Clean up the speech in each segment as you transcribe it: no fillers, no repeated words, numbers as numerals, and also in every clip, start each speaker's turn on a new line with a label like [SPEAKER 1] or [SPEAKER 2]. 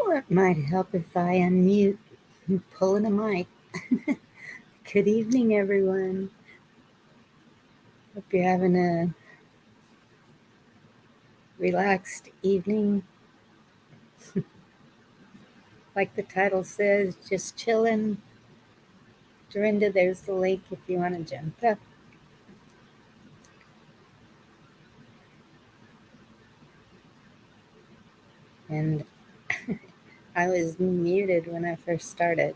[SPEAKER 1] Or it might help if I unmute and pull in a mic. Good evening, everyone. Hope you're having a relaxed evening. Like the title says, just chillin'. Dorinda, there's the link if you want to jump up. And I was muted when I first started.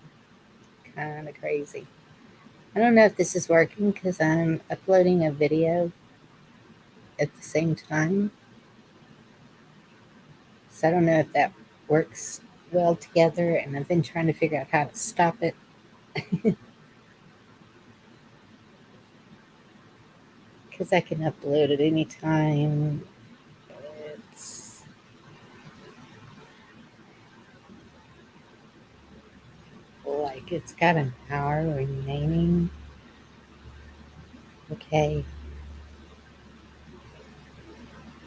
[SPEAKER 1] Kind of crazy. I don't know if this is working because I'm uploading a video at the same time. So I don't know if that works well together, and I've been trying to figure out how to stop it. Because I can upload at any time. It's like it's got an hour remaining. Okay.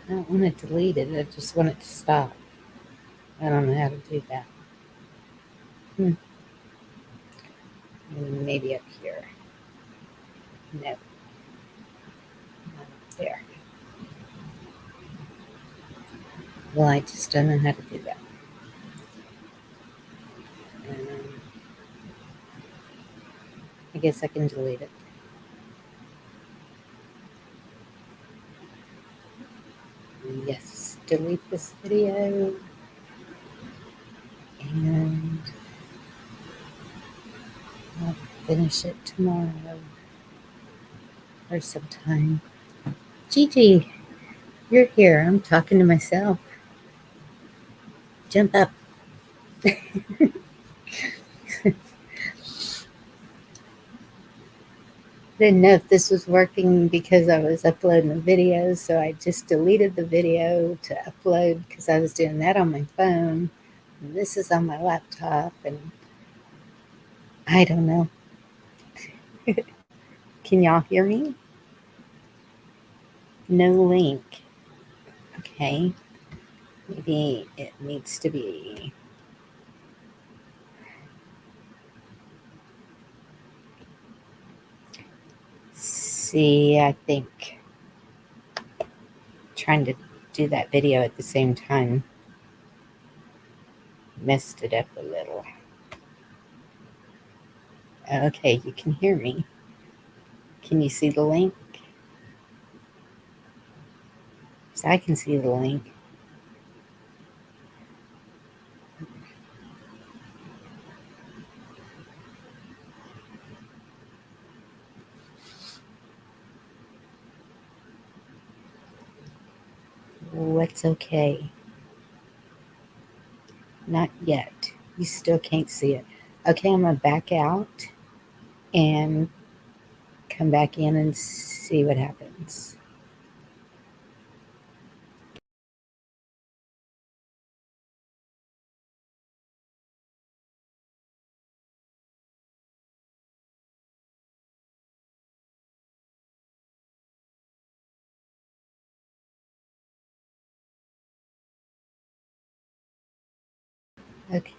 [SPEAKER 1] I don't want to delete it. I just want it to stop. I don't know how to do that. Maybe up here. No. Not up there. Well, I just don't know how to do that. I guess I can delete it. Yes, delete this video. And I'll finish it tomorrow or sometime. Gigi, you're here. I'm talking to myself. Jump up. Didn't know if this was working because I was uploading the video, so I just deleted the video to upload because I was doing that on my phone. And this is on my laptop, and I don't know. Can y'all hear me? No link. Okay. Maybe it needs to be. See, I think trying to do that video at the same time messed it up a little. Okay, you can hear me. Can you see the link? So I can see the link. What's okay? Not yet. You still can't see it. Okay, I'm going to back out and come back in and see what happens. Okay.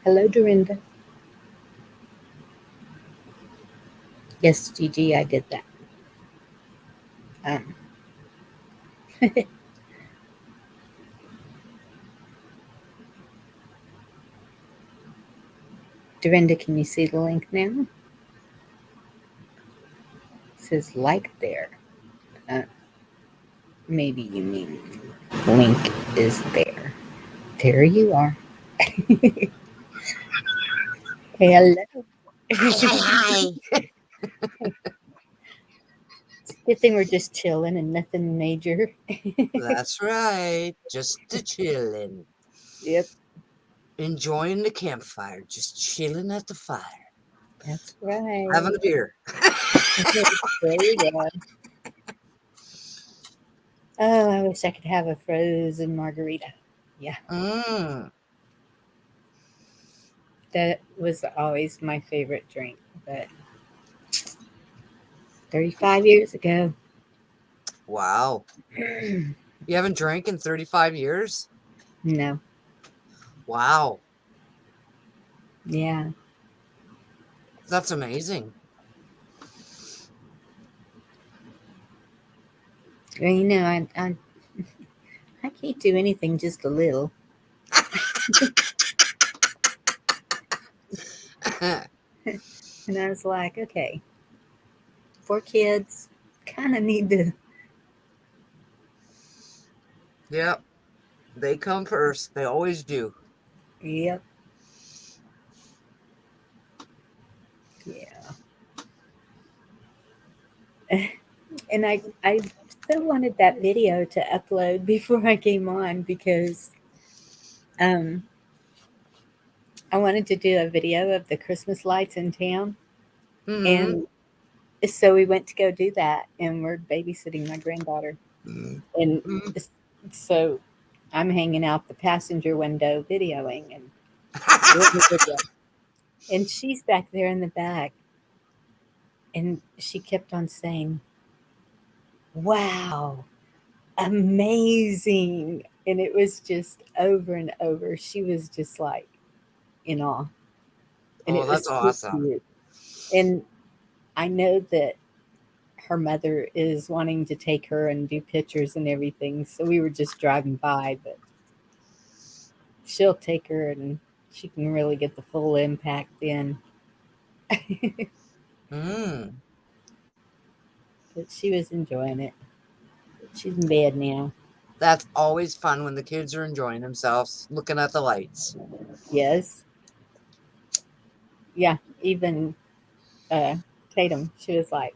[SPEAKER 1] Hello, Dorinda. Yes, Gigi, I did that. Dorinda, can you see the link now? It says like there. Maybe you mean link is there. There you are. Hello.
[SPEAKER 2] Hi.
[SPEAKER 1] Good thing we're just chilling and nothing major.
[SPEAKER 2] That's right. Just the chillin'.
[SPEAKER 1] Yep,
[SPEAKER 2] Enjoying the campfire. Just chilling at the fire.
[SPEAKER 1] that's right.
[SPEAKER 2] Having a beer.
[SPEAKER 1] There you go. Oh, I wish I could have a frozen margarita. Yeah,
[SPEAKER 2] Mm.
[SPEAKER 1] that was always my favorite drink. But 35 years ago,
[SPEAKER 2] Wow. You haven't drank in 35 years?
[SPEAKER 1] no,
[SPEAKER 2] Wow.
[SPEAKER 1] yeah.
[SPEAKER 2] That's amazing.
[SPEAKER 1] Well, I can't do anything just a little. And I was like, okay, 4 kids kind of need to,
[SPEAKER 2] Yep. They come first. They always do.
[SPEAKER 1] yep, yeah. And I so wanted that video to upload before I came on because um, I wanted to do a video of the Christmas lights in town.
[SPEAKER 2] Mm-hmm.
[SPEAKER 1] And so we went to go do that, and we're babysitting my granddaughter. And
[SPEAKER 2] Mm-hmm.
[SPEAKER 1] so I'm hanging out the passenger window videoing and doing the video. And she's back there in the back, and she kept on saying, "Wow, amazing." And it was just over and over. She was just like in awe. And
[SPEAKER 2] Oh,
[SPEAKER 1] it was
[SPEAKER 2] that's
[SPEAKER 1] so
[SPEAKER 2] awesome.
[SPEAKER 1] cute. And I know that her mother is wanting to take her and do pictures and everything. So we were just driving by, but she'll take her and she can really get the full impact then.
[SPEAKER 2] Mm.
[SPEAKER 1] But she was enjoying it. She's in bed now.
[SPEAKER 2] That's always fun when the kids are enjoying themselves, looking at the lights.
[SPEAKER 1] Yes. Yeah. Even uh, Tatum, she was like,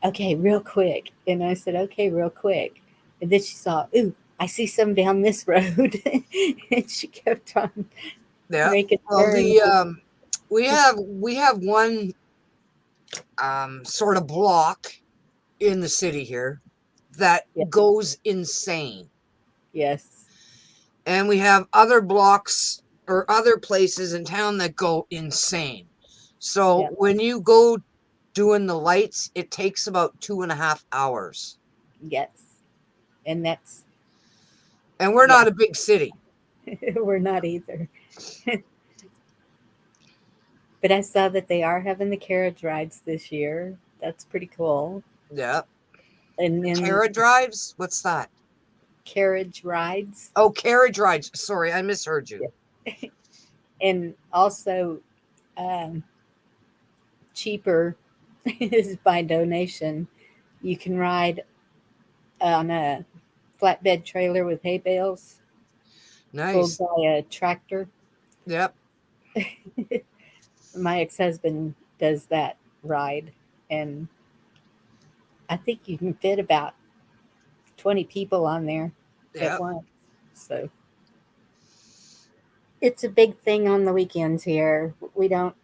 [SPEAKER 1] okay, real quick. And I said, okay, real quick. And then she saw, ooh, I see some down this road. And she kept on
[SPEAKER 2] Yeah.
[SPEAKER 1] making
[SPEAKER 2] Well,
[SPEAKER 1] turns.
[SPEAKER 2] we have one sort of block in the city here that
[SPEAKER 1] Yeah,
[SPEAKER 2] goes insane.
[SPEAKER 1] yes.
[SPEAKER 2] And we have other blocks or other places in town that go insane. So
[SPEAKER 1] Yeah.
[SPEAKER 2] when you go doing the lights, it takes about 2.5 hours.
[SPEAKER 1] Yes. And that's,
[SPEAKER 2] And we're
[SPEAKER 1] yeah,
[SPEAKER 2] not a big city.
[SPEAKER 1] we're not either. But I saw that they are having the carriage rides this year. That's pretty cool.
[SPEAKER 2] Yeah.
[SPEAKER 1] And then
[SPEAKER 2] Terra drives? What's that?
[SPEAKER 1] carriage rides.
[SPEAKER 2] Oh, carriage rides. Sorry, I misheard you.
[SPEAKER 1] Yeah. And also um, cheaper is by donation. You can ride on a flatbed trailer with hay bales pulled
[SPEAKER 2] Nice.
[SPEAKER 1] by a tractor.
[SPEAKER 2] Yep.
[SPEAKER 1] My ex-husband does that ride, and I think you can fit about 20 people on there at
[SPEAKER 2] Yep.
[SPEAKER 1] once. So it's a big thing on the weekends here. We don't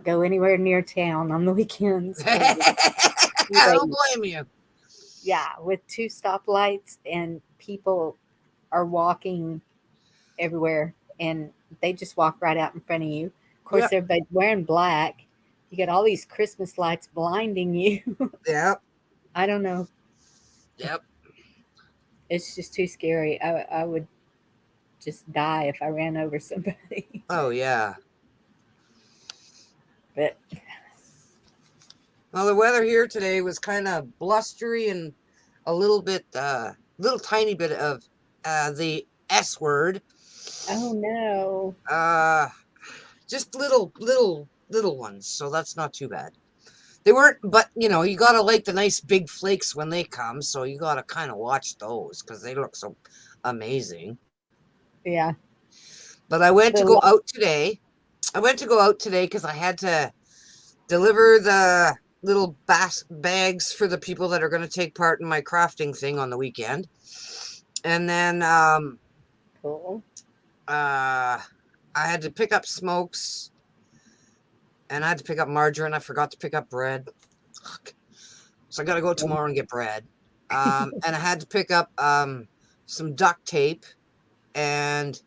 [SPEAKER 1] go anywhere near town on the weekends because it's too
[SPEAKER 2] I don't
[SPEAKER 1] late.
[SPEAKER 2] blame you.
[SPEAKER 1] Yeah, with two stoplights and people are walking everywhere, and they just walk right out in front of you. Of course,
[SPEAKER 2] Yep.
[SPEAKER 1] everybody's wearing black. You got all these Christmas lights blinding you.
[SPEAKER 2] Yep.
[SPEAKER 1] I don't know.
[SPEAKER 2] Yep.
[SPEAKER 1] It's just too scary. I would just die if I ran over somebody.
[SPEAKER 2] Oh, yeah.
[SPEAKER 1] But
[SPEAKER 2] Well, the weather here today was kind of blustery and a little bit, little tiny bit of the S word.
[SPEAKER 1] oh no.
[SPEAKER 2] Uh, just little ones. So that's not too bad. They weren't, but you gotta like the nice big flakes when they come. So you gotta kind of watch those because they look so amazing.
[SPEAKER 1] Yeah.
[SPEAKER 2] But I went to
[SPEAKER 1] The
[SPEAKER 2] go out today. I went to go out today because I had to deliver the little bags for the people that are going to take part in my crafting thing on the weekend. And then
[SPEAKER 1] cool.
[SPEAKER 2] I had to pick up smokes and I had to pick up margarine. I forgot to pick up bread. fuck. So I got to go tomorrow and get bread. And I had to pick up some duct tape and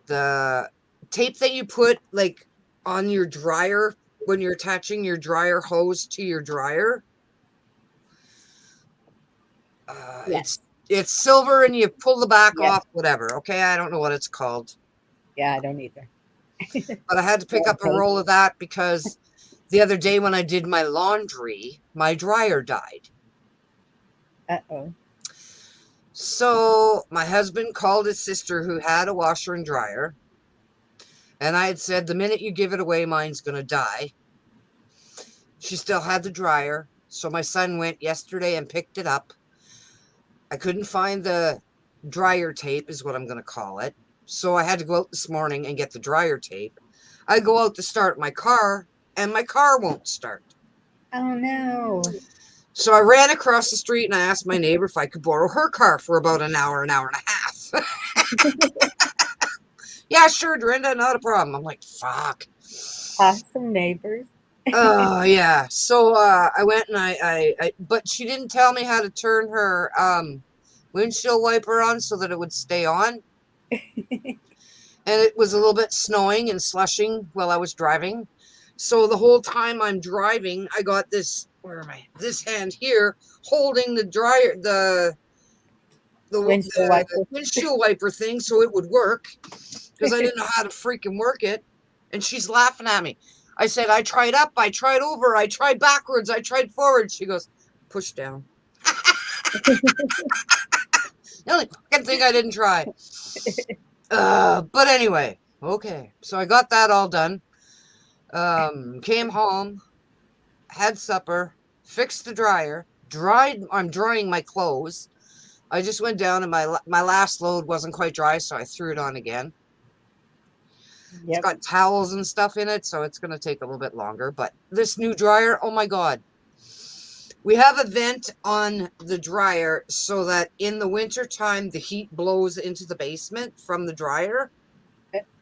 [SPEAKER 2] the tape that you put like on your dryer when you're attaching your dryer hose to your dryer.
[SPEAKER 1] Yes.
[SPEAKER 2] It's silver and you pull the back
[SPEAKER 1] Yes.
[SPEAKER 2] off, whatever. Okay, I don't know what it's called.
[SPEAKER 1] Yeah, I don't either.
[SPEAKER 2] But I had to pick up a roll of that because the other day when I did my laundry, my dryer died.
[SPEAKER 1] Uh-oh.
[SPEAKER 2] So my husband called his sister who had a washer and dryer. And I had said, the minute you give it away, mine's going to die. She still had the dryer. So my son went yesterday and picked it up. I couldn't find the dryer tape, is what I'm going to call it. So I had to go out this morning and get the dryer tape. I go out to start my car, and my car won't start.
[SPEAKER 1] Oh, no.
[SPEAKER 2] So I ran across the street and I asked my neighbor if I could borrow her car for about an hour and a half. Yeah, sure, Dorinda, not a problem. I'm like, fuck.
[SPEAKER 1] Awesome neighbors.
[SPEAKER 2] Oh, yeah. So I went and but she didn't tell me how to turn her windshield wiper on so that it would stay on. And it was a little bit snowing and slushing while I was driving. So the whole time I'm driving, I got this, where am I? This hand here holding the dryer, the windshield wiper thing so it would work because I didn't know how to freaking work it. And she's laughing at me. I said, I tried up, I tried over, I tried backwards, I tried forward. She goes, push down. The only fucking thing I didn't try. But anyway, okay. So I got that all done. Came home, had supper, fixed the dryer, I'm drying my clothes. I just went down and my last load wasn't quite dry, so I threw it on again.
[SPEAKER 1] Yep.
[SPEAKER 2] It's got towels and stuff in it, so it's going to take a little bit longer. But this new dryer, oh my God. We have a vent on the dryer so that in the wintertime, the heat blows into the basement from the dryer.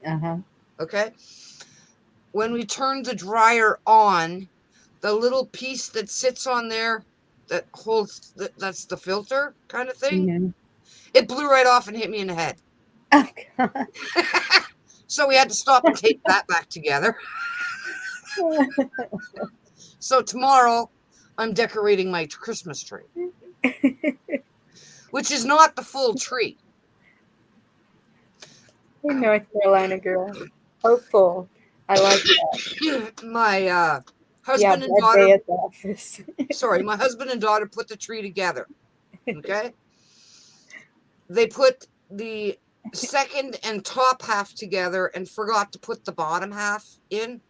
[SPEAKER 1] Uh-huh.
[SPEAKER 2] Okay. When we turn the dryer on, the little piece that sits on there that holds, that's the filter kind of thing,
[SPEAKER 1] Mm-hmm.
[SPEAKER 2] it blew right off and hit me in the head.
[SPEAKER 1] Oh, God.
[SPEAKER 2] So we had to stop and tape that back together. So tomorrow, I'm decorating my Christmas tree, which is not the full tree.
[SPEAKER 1] Hey, North Carolina girl. Hopeful. I like that.
[SPEAKER 2] My husband
[SPEAKER 1] Yeah,
[SPEAKER 2] and
[SPEAKER 1] that
[SPEAKER 2] daughter,
[SPEAKER 1] day at the office.
[SPEAKER 2] sorry, my husband and daughter put the tree together. Okay. They put the second and top half together and forgot to put the bottom half in.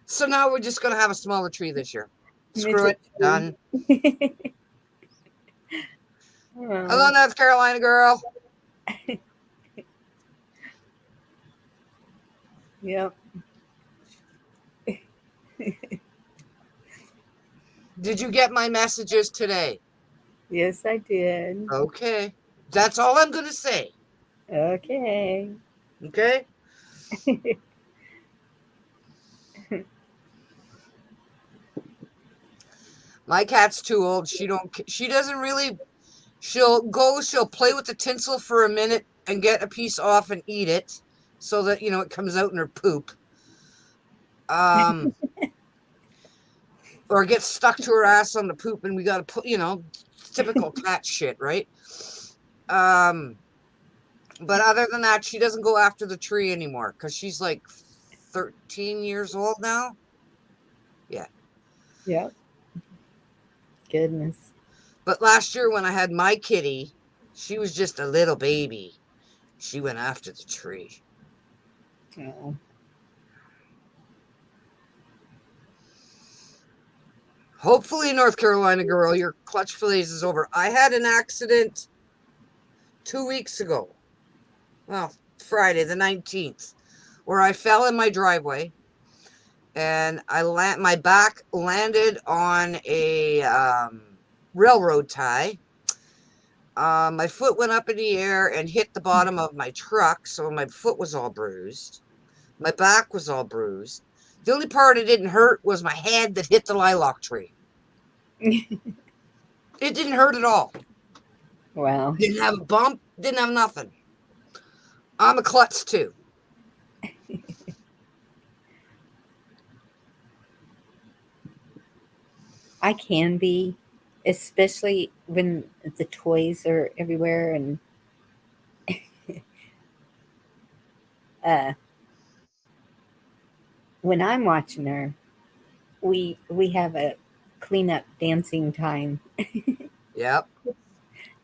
[SPEAKER 2] So now we're just going to have a smaller tree this year. Screw it. Done. Hello, North Carolina girl.
[SPEAKER 1] Yep.
[SPEAKER 2] Did you get my messages today?
[SPEAKER 1] Yes, I did.
[SPEAKER 2] Okay. That's all I'm going to say.
[SPEAKER 1] Okay.
[SPEAKER 2] Okay. My cat's too old. She doesn't really, she'll play with the tinsel for a minute and get a piece off and eat it so that, it comes out in her poop. Or gets stuck to her ass on the poop and we got to put, typical cat shit, right? But other than that, she doesn't go after the tree anymore because she's like 13 years old now. Yeah.
[SPEAKER 1] Yep. Goodness.
[SPEAKER 2] But last year when I had my kitty, she was just a little baby. She went after the tree.
[SPEAKER 1] Oh.
[SPEAKER 2] Hopefully, North Carolina girl, your clutch phase is over. I had an accident 2 weeks ago. Well, Friday the 19th, where I fell in my driveway and my back landed on a railroad tie. My foot went up in the air and hit the bottom of my truck, so my foot was all bruised. My back was all bruised. The only part it didn't hurt was my head that hit the lilac tree. It didn't hurt at all.
[SPEAKER 1] Wow.
[SPEAKER 2] Didn't have a bump. Didn't have nothing. I'm a klutz too.
[SPEAKER 1] I can be, especially when the toys are everywhere and uh when I'm watching her, we have a cleanup dancing time.
[SPEAKER 2] Yep.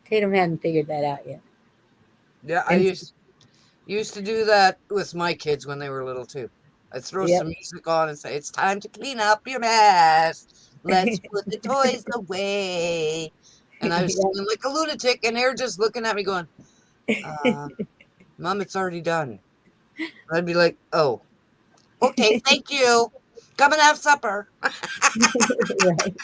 [SPEAKER 1] Tatum hadn't figured that out yet.
[SPEAKER 2] Yeah, I
[SPEAKER 1] And
[SPEAKER 2] used to do that with my kids when they were little too. I'd throw
[SPEAKER 1] yep.
[SPEAKER 2] some music on and say, "It's time to clean up your mess. Let's put the toys away." And I was
[SPEAKER 1] Yep.
[SPEAKER 2] singing like a lunatic, and they're just looking at me going, uh, "Mom, it's already done." I'd be like, "Oh, okay, thank you. Come and have supper."
[SPEAKER 1] Right.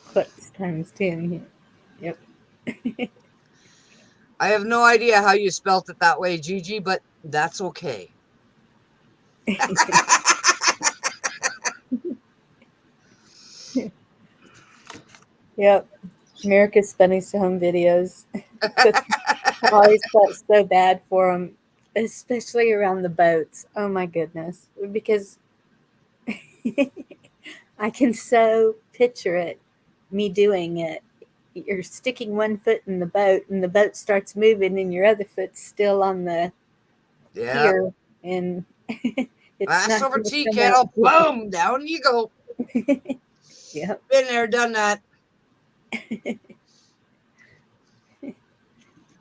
[SPEAKER 1] Klutz times 10. Yep.
[SPEAKER 2] I have no idea how you spelt it that way, Gigi, but that's okay.
[SPEAKER 1] Yep. America's Funniest Home Videos. Just I always felt so bad for them, especially around the boats. Oh my goodness. Because I can so picture it, me doing it. You're sticking one foot in the boat, and the boat starts moving, and your other foot's still on the
[SPEAKER 2] Yeah.
[SPEAKER 1] pier, and it's
[SPEAKER 2] Pass
[SPEAKER 1] not
[SPEAKER 2] over
[SPEAKER 1] going to
[SPEAKER 2] tea
[SPEAKER 1] come out
[SPEAKER 2] kettle.
[SPEAKER 1] good.
[SPEAKER 2] Boom. Down you go.
[SPEAKER 1] Yep.
[SPEAKER 2] Been there, done that.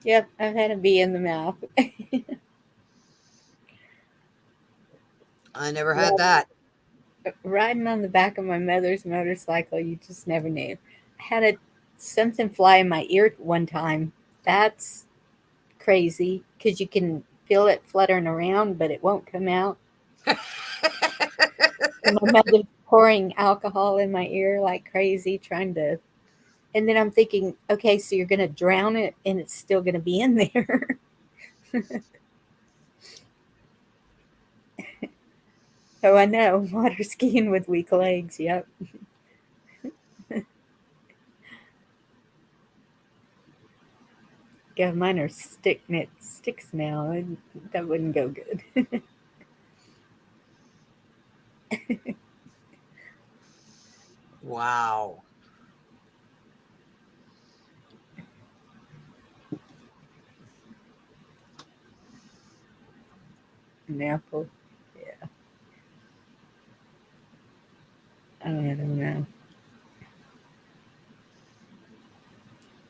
[SPEAKER 1] Yep. I've had a bee in the mouth.
[SPEAKER 2] I never had
[SPEAKER 1] Yeah.
[SPEAKER 2] that.
[SPEAKER 1] Riding on the back of my mother's motorcycle, you just never knew. I had something fly in my ear one time. That's crazy because you can feel it fluttering around, but it won't come out. And my mother's pouring alcohol in my ear like crazy, trying to. And then I'm thinking, okay, so you're going to drown it and it's still going to be in there. Oh, I know. Water skiing with weak legs. Yep. Yeah, mine are sticks now. That wouldn't go good.
[SPEAKER 2] Wow.
[SPEAKER 1] An apple. Yeah. I don't know.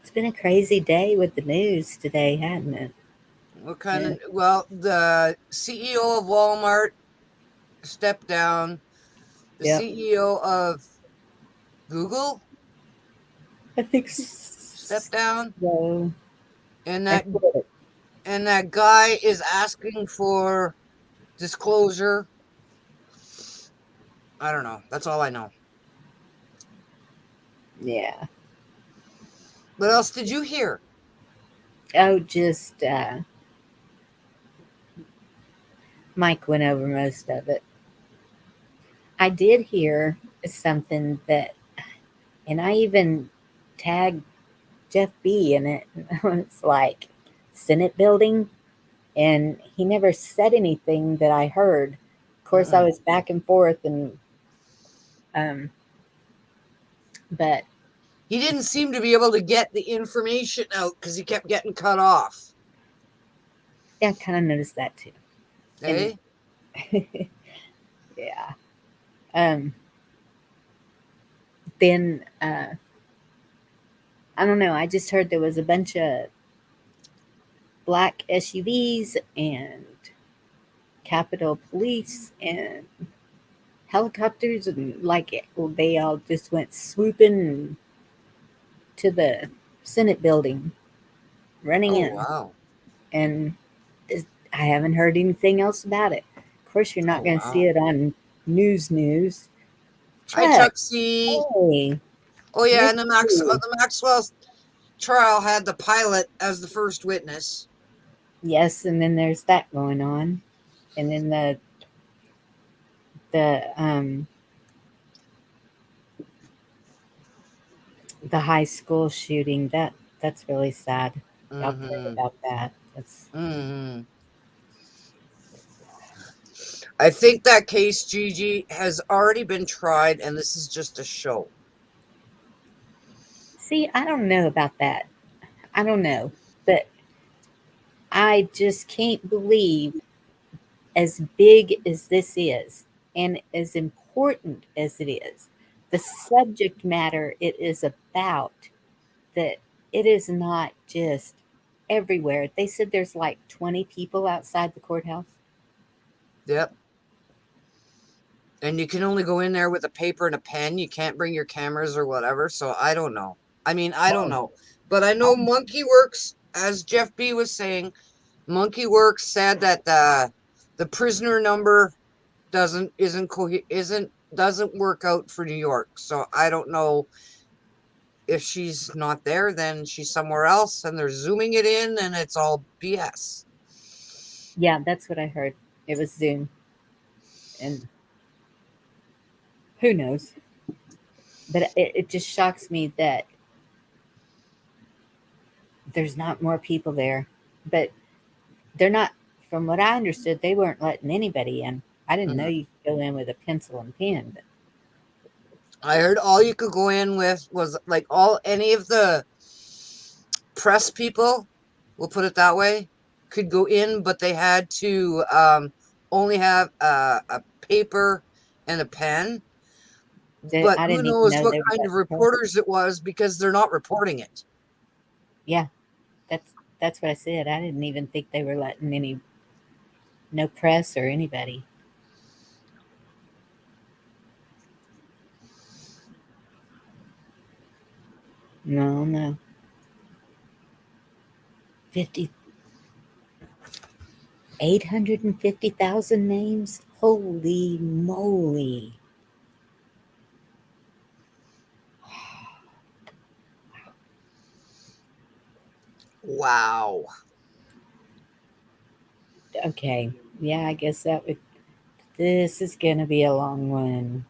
[SPEAKER 1] It's been a crazy day with the news today, hasn't it?
[SPEAKER 2] What kind
[SPEAKER 1] Yeah.
[SPEAKER 2] of, well, the CEO of Walmart stepped down. The
[SPEAKER 1] Yep.
[SPEAKER 2] CEO of Google
[SPEAKER 1] I think
[SPEAKER 2] stepped down.
[SPEAKER 1] so.
[SPEAKER 2] And
[SPEAKER 1] I
[SPEAKER 2] that
[SPEAKER 1] quit.
[SPEAKER 2] and that guy is asking for disclosure. I don't know. That's all I know.
[SPEAKER 1] Yeah.
[SPEAKER 2] What else did you hear?
[SPEAKER 1] Oh, just Mike went over most of it. I did hear something that, and I even tagged Jeff B in it. It's like Senate building, and he never said anything that I heard. Of course, I
[SPEAKER 2] Mm-mm.
[SPEAKER 1] was back and forth, and um, but
[SPEAKER 2] He didn't seem to be able to get the information out because he kept getting cut off.
[SPEAKER 1] yeah, I kind of noticed that too. And
[SPEAKER 2] Eh?
[SPEAKER 1] yeah, um, then I don't know. I just heard there was a bunch of black SUVs and Capitol Police and helicopters, and they all just went swooping to the Senate building, running
[SPEAKER 2] Oh
[SPEAKER 1] in.
[SPEAKER 2] wow.
[SPEAKER 1] And I haven't heard anything else about it. Of course, you're
[SPEAKER 2] Oh
[SPEAKER 1] not going to see
[SPEAKER 2] wow.
[SPEAKER 1] it on news.
[SPEAKER 2] Hi
[SPEAKER 1] Chuck,
[SPEAKER 2] Chuck C.
[SPEAKER 1] hey,
[SPEAKER 2] Oh yeah,
[SPEAKER 1] miss
[SPEAKER 2] and
[SPEAKER 1] you.
[SPEAKER 2] The Maxwell. trial had the pilot as the first witness.
[SPEAKER 1] Yes, and then there's that going on, and then the the high school shooting, that's really sad. Y'all prayed
[SPEAKER 2] Mm-hmm.
[SPEAKER 1] about that. That's
[SPEAKER 2] Mm-hmm. I think that case, Gigi, has already been tried, and this is just a show.
[SPEAKER 1] see, I don't know about that. I don't know, but I just can't believe, as big as this is and as important as it is, the subject matter it is about, that it is not just everywhere. They said there's like 20 people outside the courthouse.
[SPEAKER 2] Yep. And you can only go in there with a paper and a pen. You can't bring your cameras or whatever. So I don't know. I mean, I don't
[SPEAKER 1] Oh,
[SPEAKER 2] know. But I know Monkey Works, as Jeff B was saying, Monkey Works said that the prisoner number doesn't work out for New York. So I don't know if she's not there, then she's somewhere else and they're zooming it in and it's all BS.
[SPEAKER 1] yeah, that's what I heard. It was Zoom, and who knows? But it just shocks me that there's not more people there. But they're not, from what I understood, they weren't letting anybody in. I didn't know
[SPEAKER 2] Mhm.
[SPEAKER 1] you could go in with a pencil and pen, but
[SPEAKER 2] I heard all you could go in with was like all any of the press people, we'll put it that way, could go in, but they had to only have a paper and a pen. But
[SPEAKER 1] I
[SPEAKER 2] who
[SPEAKER 1] didn't even
[SPEAKER 2] knows
[SPEAKER 1] know
[SPEAKER 2] what
[SPEAKER 1] they were
[SPEAKER 2] kind
[SPEAKER 1] that
[SPEAKER 2] of
[SPEAKER 1] supportive.
[SPEAKER 2] reporters it was because they're not reporting it.
[SPEAKER 1] Yeah, that's what I said. I didn't even think they were letting any, no press or anybody. No, no. 50, 850,000 names? Holy moly.
[SPEAKER 2] Wow.
[SPEAKER 1] Okay. Yeah, I guess that would, this is going to be a long one.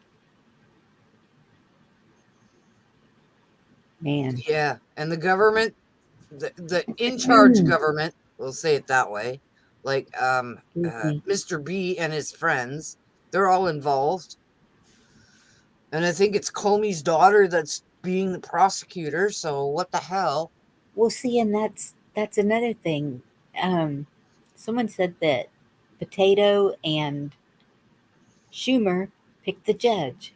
[SPEAKER 1] Man.
[SPEAKER 2] Yeah. And the government, the in charge government, we'll say it that way, like
[SPEAKER 1] Excuse me.
[SPEAKER 2] Mr. B and his friends, they're all involved. And I think it's Comey's daughter that's being the prosecutor. So what the hell?
[SPEAKER 1] Well, see, and that's another thing. Um, Someone said that Potato and Schumer picked the judge.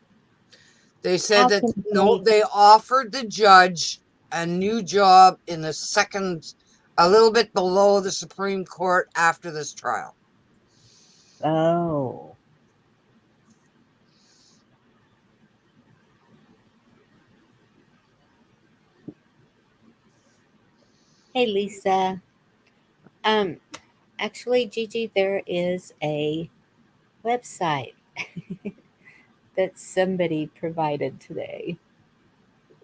[SPEAKER 2] They said
[SPEAKER 1] How
[SPEAKER 2] that
[SPEAKER 1] can
[SPEAKER 2] no,
[SPEAKER 1] they?
[SPEAKER 2] they offered the judge a new job in the second, a little bit below the Supreme Court after this trial.
[SPEAKER 1] Oh, hey, Lisa. Um, Actually, Gigi, there is a website that somebody provided today.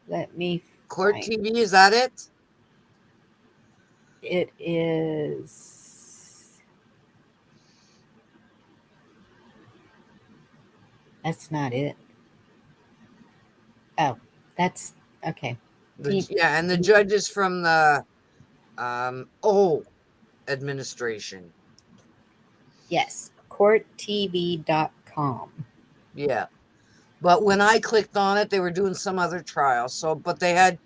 [SPEAKER 1] Let me
[SPEAKER 2] Court
[SPEAKER 1] find
[SPEAKER 2] TV, is that it?
[SPEAKER 1] it. Is that's not it? Oh, that's okay. You-
[SPEAKER 2] Yeah, and the judge is from the O administration.
[SPEAKER 1] yes, courttv.com.
[SPEAKER 2] Yeah. But when I clicked on it, they were doing some other trial. So, but they had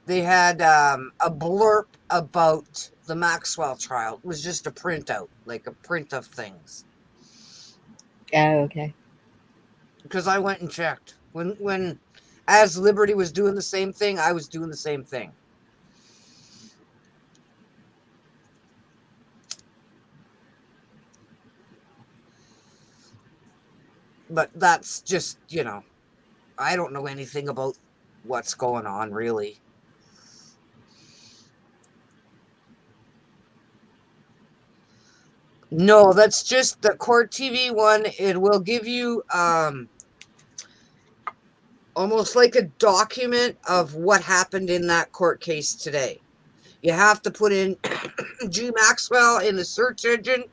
[SPEAKER 2] a blurb about the Maxwell trial. It was just a printout, like a print of things.
[SPEAKER 1] Oh, okay.
[SPEAKER 2] Because I went and checked when as Liberty was doing the same thing, I was doing the same thing. But that's just, I don't know anything about what's going on really. No, that's just the Court TV one. It will give you almost like a document of what happened in that court case today. You have to put in G Maxwell in the search engine,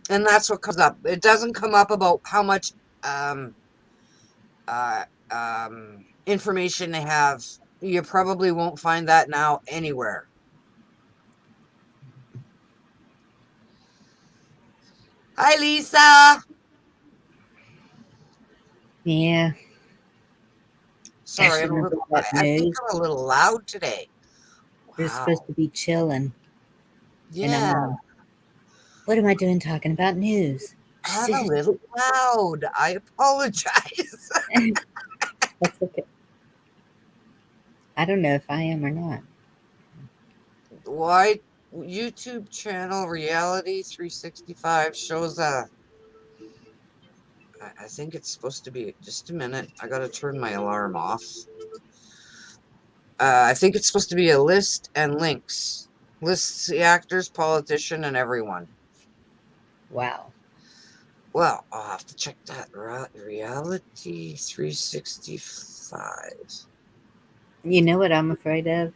[SPEAKER 2] and that's what comes up. It doesn't come up about how much um, uh, information they have. You probably won't find that now anywhere. Hi, Lisa.
[SPEAKER 1] Yeah,
[SPEAKER 2] Sorry,
[SPEAKER 1] after all that
[SPEAKER 2] I think
[SPEAKER 1] news,
[SPEAKER 2] I'm a little loud today.
[SPEAKER 1] we're supposed
[SPEAKER 2] Wow.
[SPEAKER 1] to be chilling, and I'm
[SPEAKER 2] Yeah,
[SPEAKER 1] all, what am I doing talking about news?
[SPEAKER 2] I'm a little loud. I apologize.
[SPEAKER 1] That's okay. I don't know if I am or not.
[SPEAKER 2] Why YouTube channel Reality 365 shows I think it's supposed to be just a minute. I gotta turn my alarm off. I think it's supposed to be a list and links. Lists the actors, politician, and everyone.
[SPEAKER 1] Wow.
[SPEAKER 2] Well, I'll have to check that. Reality 365.
[SPEAKER 1] You know what I'm afraid of?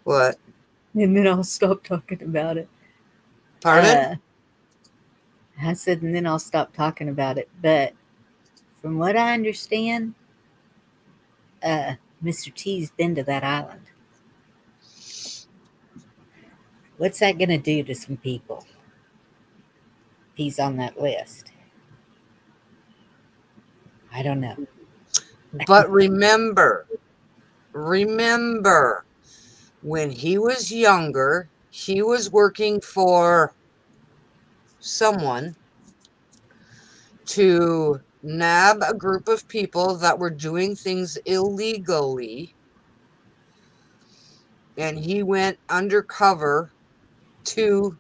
[SPEAKER 2] What?
[SPEAKER 1] And then I'll stop talking about it.
[SPEAKER 2] Pardon?
[SPEAKER 1] Uh, I said, and then I'll stop talking about it. But from what I understand, uh, Mr. T's been to that island. What's that going to do to some people? He's on that list. I don't know.
[SPEAKER 2] But remember, when he was younger, he was working for someone to nab a group of people that were doing things illegally, and he went undercover to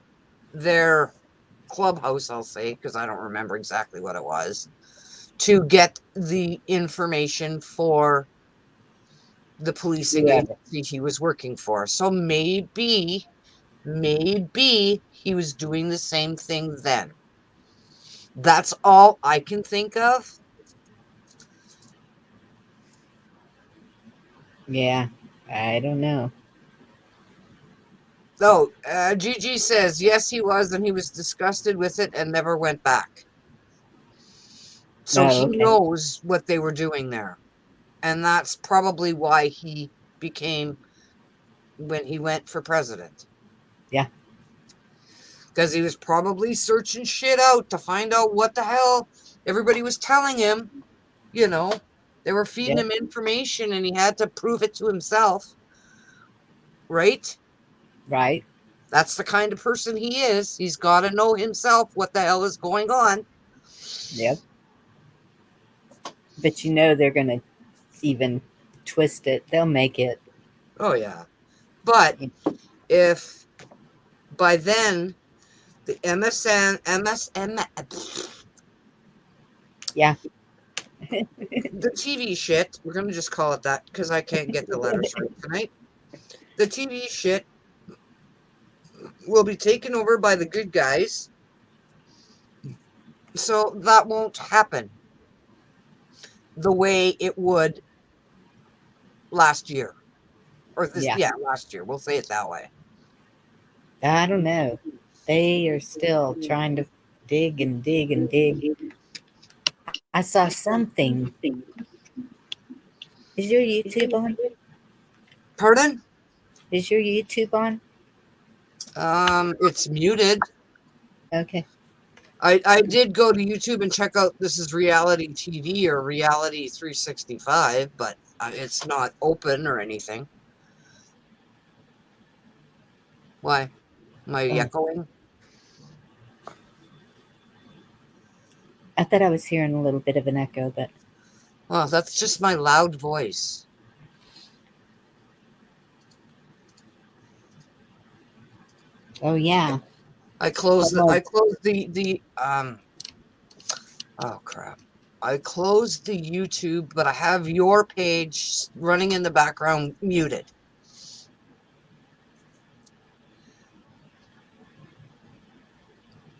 [SPEAKER 2] their clubhouse, I'll say, because I don't remember exactly what it was, to get the information for the policing
[SPEAKER 1] Yeah.
[SPEAKER 2] agency he was working for. So maybe he was doing the same thing then. That's all I can think of.
[SPEAKER 1] Yeah. I don't know.
[SPEAKER 2] Oh, Gigi says, yes, he was, and he was disgusted with it and never went back. So
[SPEAKER 1] No,
[SPEAKER 2] he
[SPEAKER 1] okay.
[SPEAKER 2] knows what they were doing there. And that's probably why he became, when he went for president.
[SPEAKER 1] Yeah.
[SPEAKER 2] Because he was probably searching shit out to find out what the hell everybody was telling him. You know, they were feeding
[SPEAKER 1] Yep.
[SPEAKER 2] him information and he had to prove it to himself. Right?
[SPEAKER 1] Right.
[SPEAKER 2] That's the kind of person he is. He's got to know himself what the hell is going on.
[SPEAKER 1] Yep. But you know they're going to even twist it. They'll make it.
[SPEAKER 2] Oh, yeah. But if by then the
[SPEAKER 1] Yeah.
[SPEAKER 2] the TV shit, we're going to just call it that because I can't get the letters right tonight. The TV shit will be taken over by the good guys. So that won't happen the way it would last year. Or this,
[SPEAKER 1] Yeah.
[SPEAKER 2] yeah, last year. We'll say it that way.
[SPEAKER 1] I don't know. They are still trying to dig and dig and dig. I saw something. Is your YouTube on?
[SPEAKER 2] Pardon?
[SPEAKER 1] Is your YouTube on?
[SPEAKER 2] It's muted.
[SPEAKER 1] Okay.
[SPEAKER 2] I did go to YouTube and check out this is reality TV or reality 365, but it's not open or anything. Why? Am I
[SPEAKER 1] Oh,
[SPEAKER 2] echoing?
[SPEAKER 1] I thought I was hearing a little bit of an echo, but
[SPEAKER 2] Well, that's just my loud voice.
[SPEAKER 1] oh yeah.
[SPEAKER 2] I
[SPEAKER 1] Almost.
[SPEAKER 2] closed the oh crap. I closed the YouTube, but I have your page running in the background muted.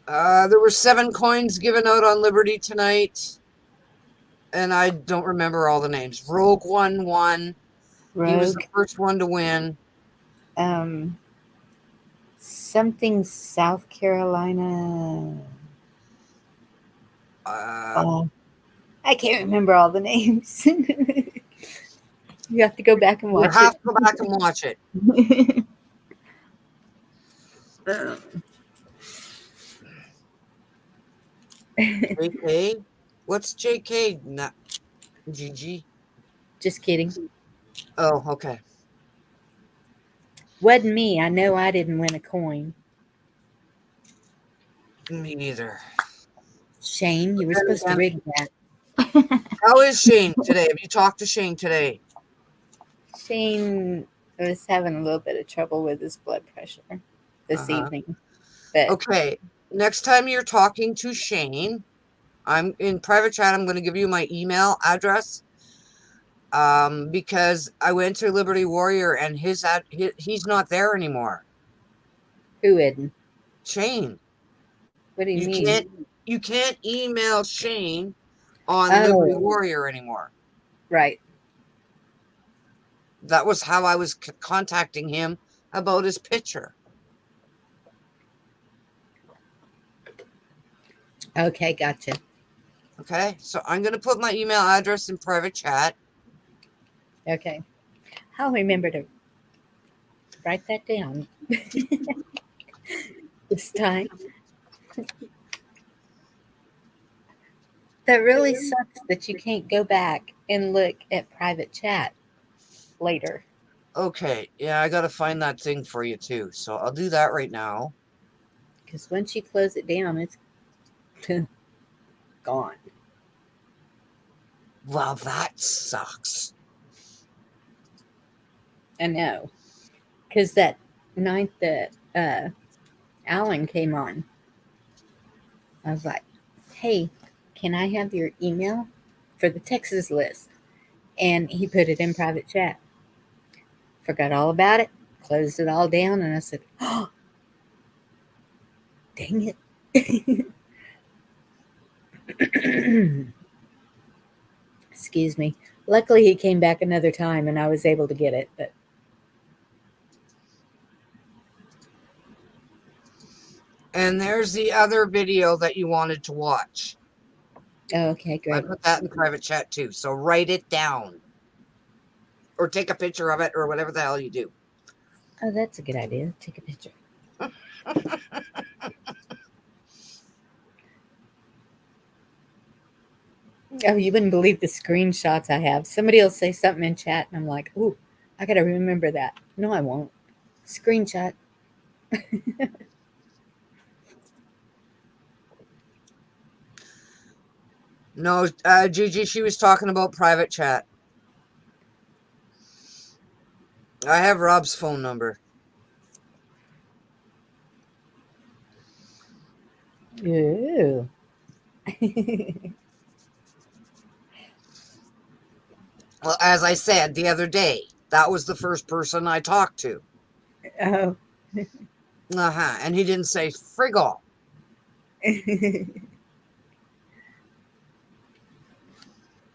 [SPEAKER 2] There were 7 coins given out on Liberty tonight. and I don't remember all the names. Rogue won. He was the
[SPEAKER 1] Rogue.
[SPEAKER 2] first one to win.
[SPEAKER 1] Um, something South Carolina.
[SPEAKER 2] Uh,
[SPEAKER 1] Oh, I can't remember all the names. You have to go back and
[SPEAKER 2] you
[SPEAKER 1] watch
[SPEAKER 2] have
[SPEAKER 1] it.
[SPEAKER 2] to go back and watch it. JK? What's JK? Not GG.
[SPEAKER 1] Just kidding.
[SPEAKER 2] Oh, okay.
[SPEAKER 1] Wasn't me. I know I didn't win a coin.
[SPEAKER 2] Me neither.
[SPEAKER 1] Shane, you were
[SPEAKER 2] Then
[SPEAKER 1] supposed to
[SPEAKER 2] again,
[SPEAKER 1] rig that.
[SPEAKER 2] how is Shane today? Have you talked to Shane today?
[SPEAKER 1] Shane was having a little bit of trouble with his blood pressure this
[SPEAKER 2] Uh-huh.
[SPEAKER 1] evening, but
[SPEAKER 2] Okay. Next time you're talking to Shane, I'm in private chat. I'm going to give you my email address. Because I went to Liberty Warrior and he's not there anymore.
[SPEAKER 1] who isn't?
[SPEAKER 2] Shane,
[SPEAKER 1] What do you
[SPEAKER 2] you
[SPEAKER 1] mean?
[SPEAKER 2] can't email Shane on Liberty
[SPEAKER 1] Oh,
[SPEAKER 2] Warrior anymore.
[SPEAKER 1] right.
[SPEAKER 2] That was how I was contacting him about his picture.
[SPEAKER 1] Okay, gotcha.
[SPEAKER 2] Okay, so I'm going to put my email address in private chat.
[SPEAKER 1] Okay. I'll remember to write that down this time. That really sucks that you can't go back and look at private chat later.
[SPEAKER 2] Okay, yeah, I got to find that thing for you too. So I'll do that right now.
[SPEAKER 1] Because once you close it down, it's gone.
[SPEAKER 2] Well, that sucks.
[SPEAKER 1] I know. Because that night that Alan came on, I was like, hey, can I have your email for the Texas list? And he put it in private chat. Forgot all about it, closed it all down, and I said, oh, dang it. Excuse me. Luckily, he came back another time and I was able to get it. But
[SPEAKER 2] And there's the other video that you wanted to watch.
[SPEAKER 1] oh, okay,
[SPEAKER 2] I
[SPEAKER 1] great.
[SPEAKER 2] put that in private chat too. So write it down or take a picture of it or whatever the hell you do.
[SPEAKER 1] Oh, that's a good idea. Take a picture. Oh, you wouldn't believe the screenshots I have. Somebody will say something in chat, and I'm like, ooh, I got to remember that. No, I won't. Screenshot.
[SPEAKER 2] No, Gigi, she was talking about private chat. I have Rob's phone number.
[SPEAKER 1] Ooh.
[SPEAKER 2] Well, as I said the other day, that was the first person I talked to.
[SPEAKER 1] Oh.
[SPEAKER 2] Uh-huh. And he didn't say frig all.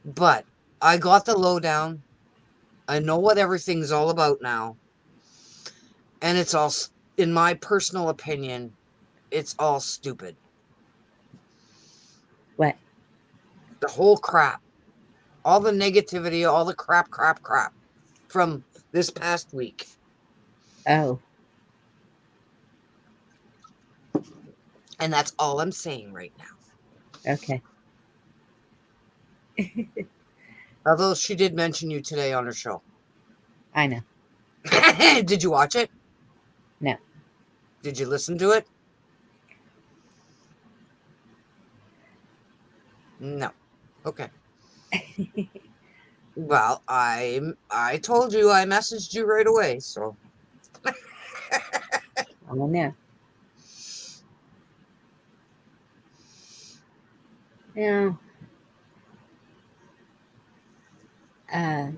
[SPEAKER 2] But I got the lowdown. I know what everything's all about now. And it's all, in my personal opinion, it's all stupid.
[SPEAKER 1] What?
[SPEAKER 2] The whole crap. All the negativity, all the crap from this past week.
[SPEAKER 1] Oh,
[SPEAKER 2] And that's all I'm saying right now.
[SPEAKER 1] okay.
[SPEAKER 2] Although she did mention you today on her show.
[SPEAKER 1] I know.
[SPEAKER 2] Did you watch it?
[SPEAKER 1] No.
[SPEAKER 2] Did you listen to it? No. Okay. Well, I told you, I messaged you right away, so
[SPEAKER 1] I don't know. Yeah. Uh,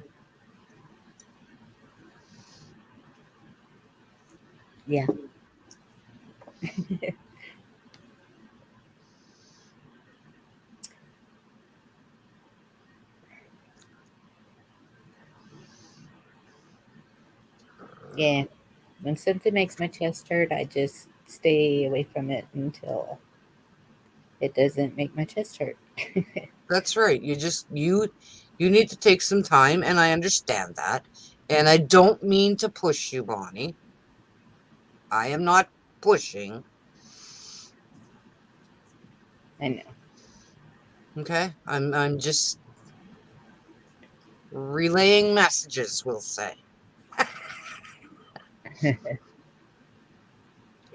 [SPEAKER 1] yeah. Yeah. When something makes my chest hurt, I just stay away from it until it doesn't make my chest hurt.
[SPEAKER 2] That's right. You need to take some time, and I understand that. And I don't mean to push you, Bonnie. I am not pushing.
[SPEAKER 1] I know.
[SPEAKER 2] Okay? I'm just relaying messages, we'll say.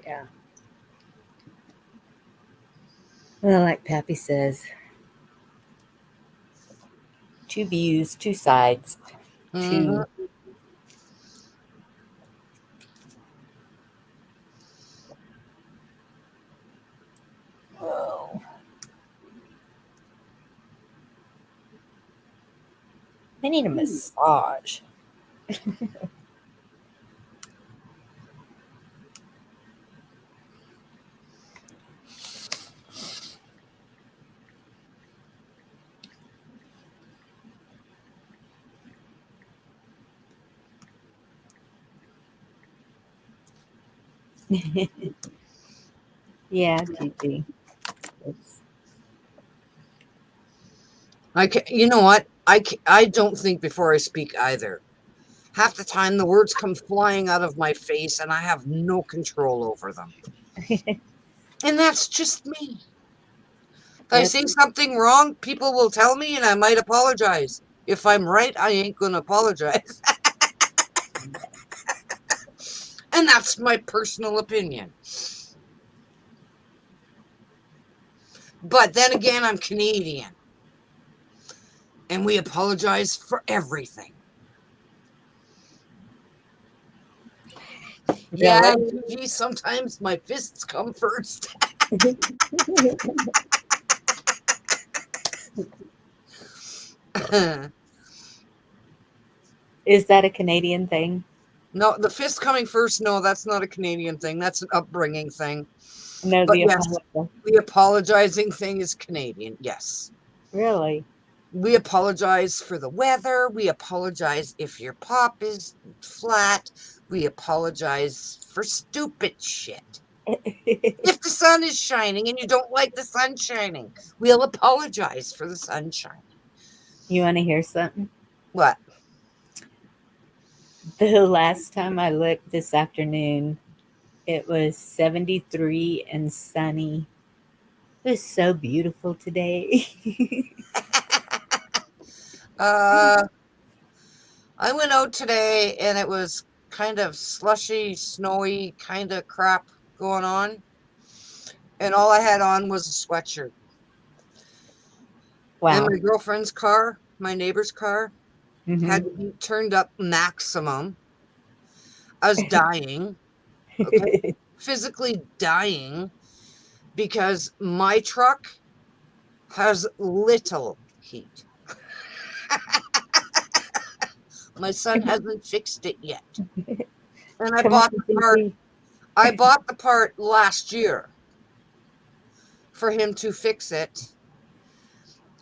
[SPEAKER 1] Yeah. Well, like Pappy says, two views, two sides,
[SPEAKER 2] Hmm.
[SPEAKER 1] two. Oh, I need a massage. Yeah, Gigi. It's,
[SPEAKER 2] You know what? I don't think before I speak either. Half the time, the words come flying out of my face, and I have no control over them. And that's just me. If I say
[SPEAKER 1] that's
[SPEAKER 2] something wrong, people will tell me, and I might apologize. If I'm right, I ain't gonna apologize. And that's my personal opinion. But then again, I'm Canadian, and we apologize for everything. Yeah,
[SPEAKER 1] really.
[SPEAKER 2] Gigi, sometimes my fists come first.
[SPEAKER 1] Is that a Canadian thing?
[SPEAKER 2] No, the fist coming first, no, that's not a Canadian thing. That's an upbringing thing.
[SPEAKER 1] No,
[SPEAKER 2] But
[SPEAKER 1] the
[SPEAKER 2] yes,
[SPEAKER 1] apology.
[SPEAKER 2] the apologizing thing is Canadian. Yes.
[SPEAKER 1] Really?
[SPEAKER 2] We apologize for the weather. We apologize if your pop is flat. We apologize for stupid shit. If the sun is shining and you don't like the sun shining, we'll apologize for the sun shining.
[SPEAKER 1] You want to hear something?
[SPEAKER 2] What?
[SPEAKER 1] The last time I looked this afternoon, it was 73 and sunny. It was so beautiful today.
[SPEAKER 2] uh, I went out today and it was kind of slushy, snowy kind of crap going on. And all I had on was a sweatshirt. And
[SPEAKER 1] Wow.
[SPEAKER 2] my girlfriend's car, my neighbor's car,
[SPEAKER 1] Hmm.
[SPEAKER 2] had to be turned up maximum. I was dying, okay? Physically dying because my truck has little heat. My son hasn't fixed it yet. And
[SPEAKER 1] Come on, Gigi.
[SPEAKER 2] I bought the part last year for him to fix it.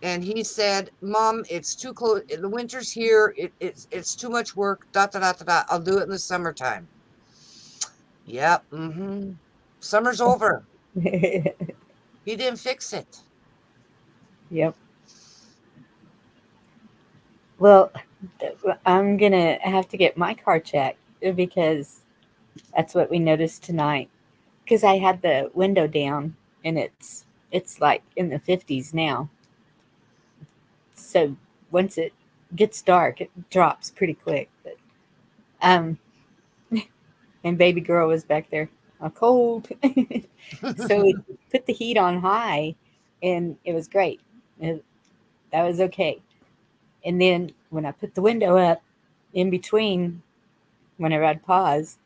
[SPEAKER 2] And he said, "Mom, it's too close. The winter's here. It's too much work. Da da da da da. I'll do it in the summertime." Yep. Mm-hmm. Summer's over. He didn't fix it.
[SPEAKER 1] Yep. Well, I'm gonna have to get my car checked because that's what we noticed tonight. Because I had the window down and it's like in the 50s now. So once it gets dark, it drops pretty quick. But um, and baby girl was back there, cold. So we put the heat on high, and it was great. That was okay. And then when I put the window up, in between, whenever I'd pause,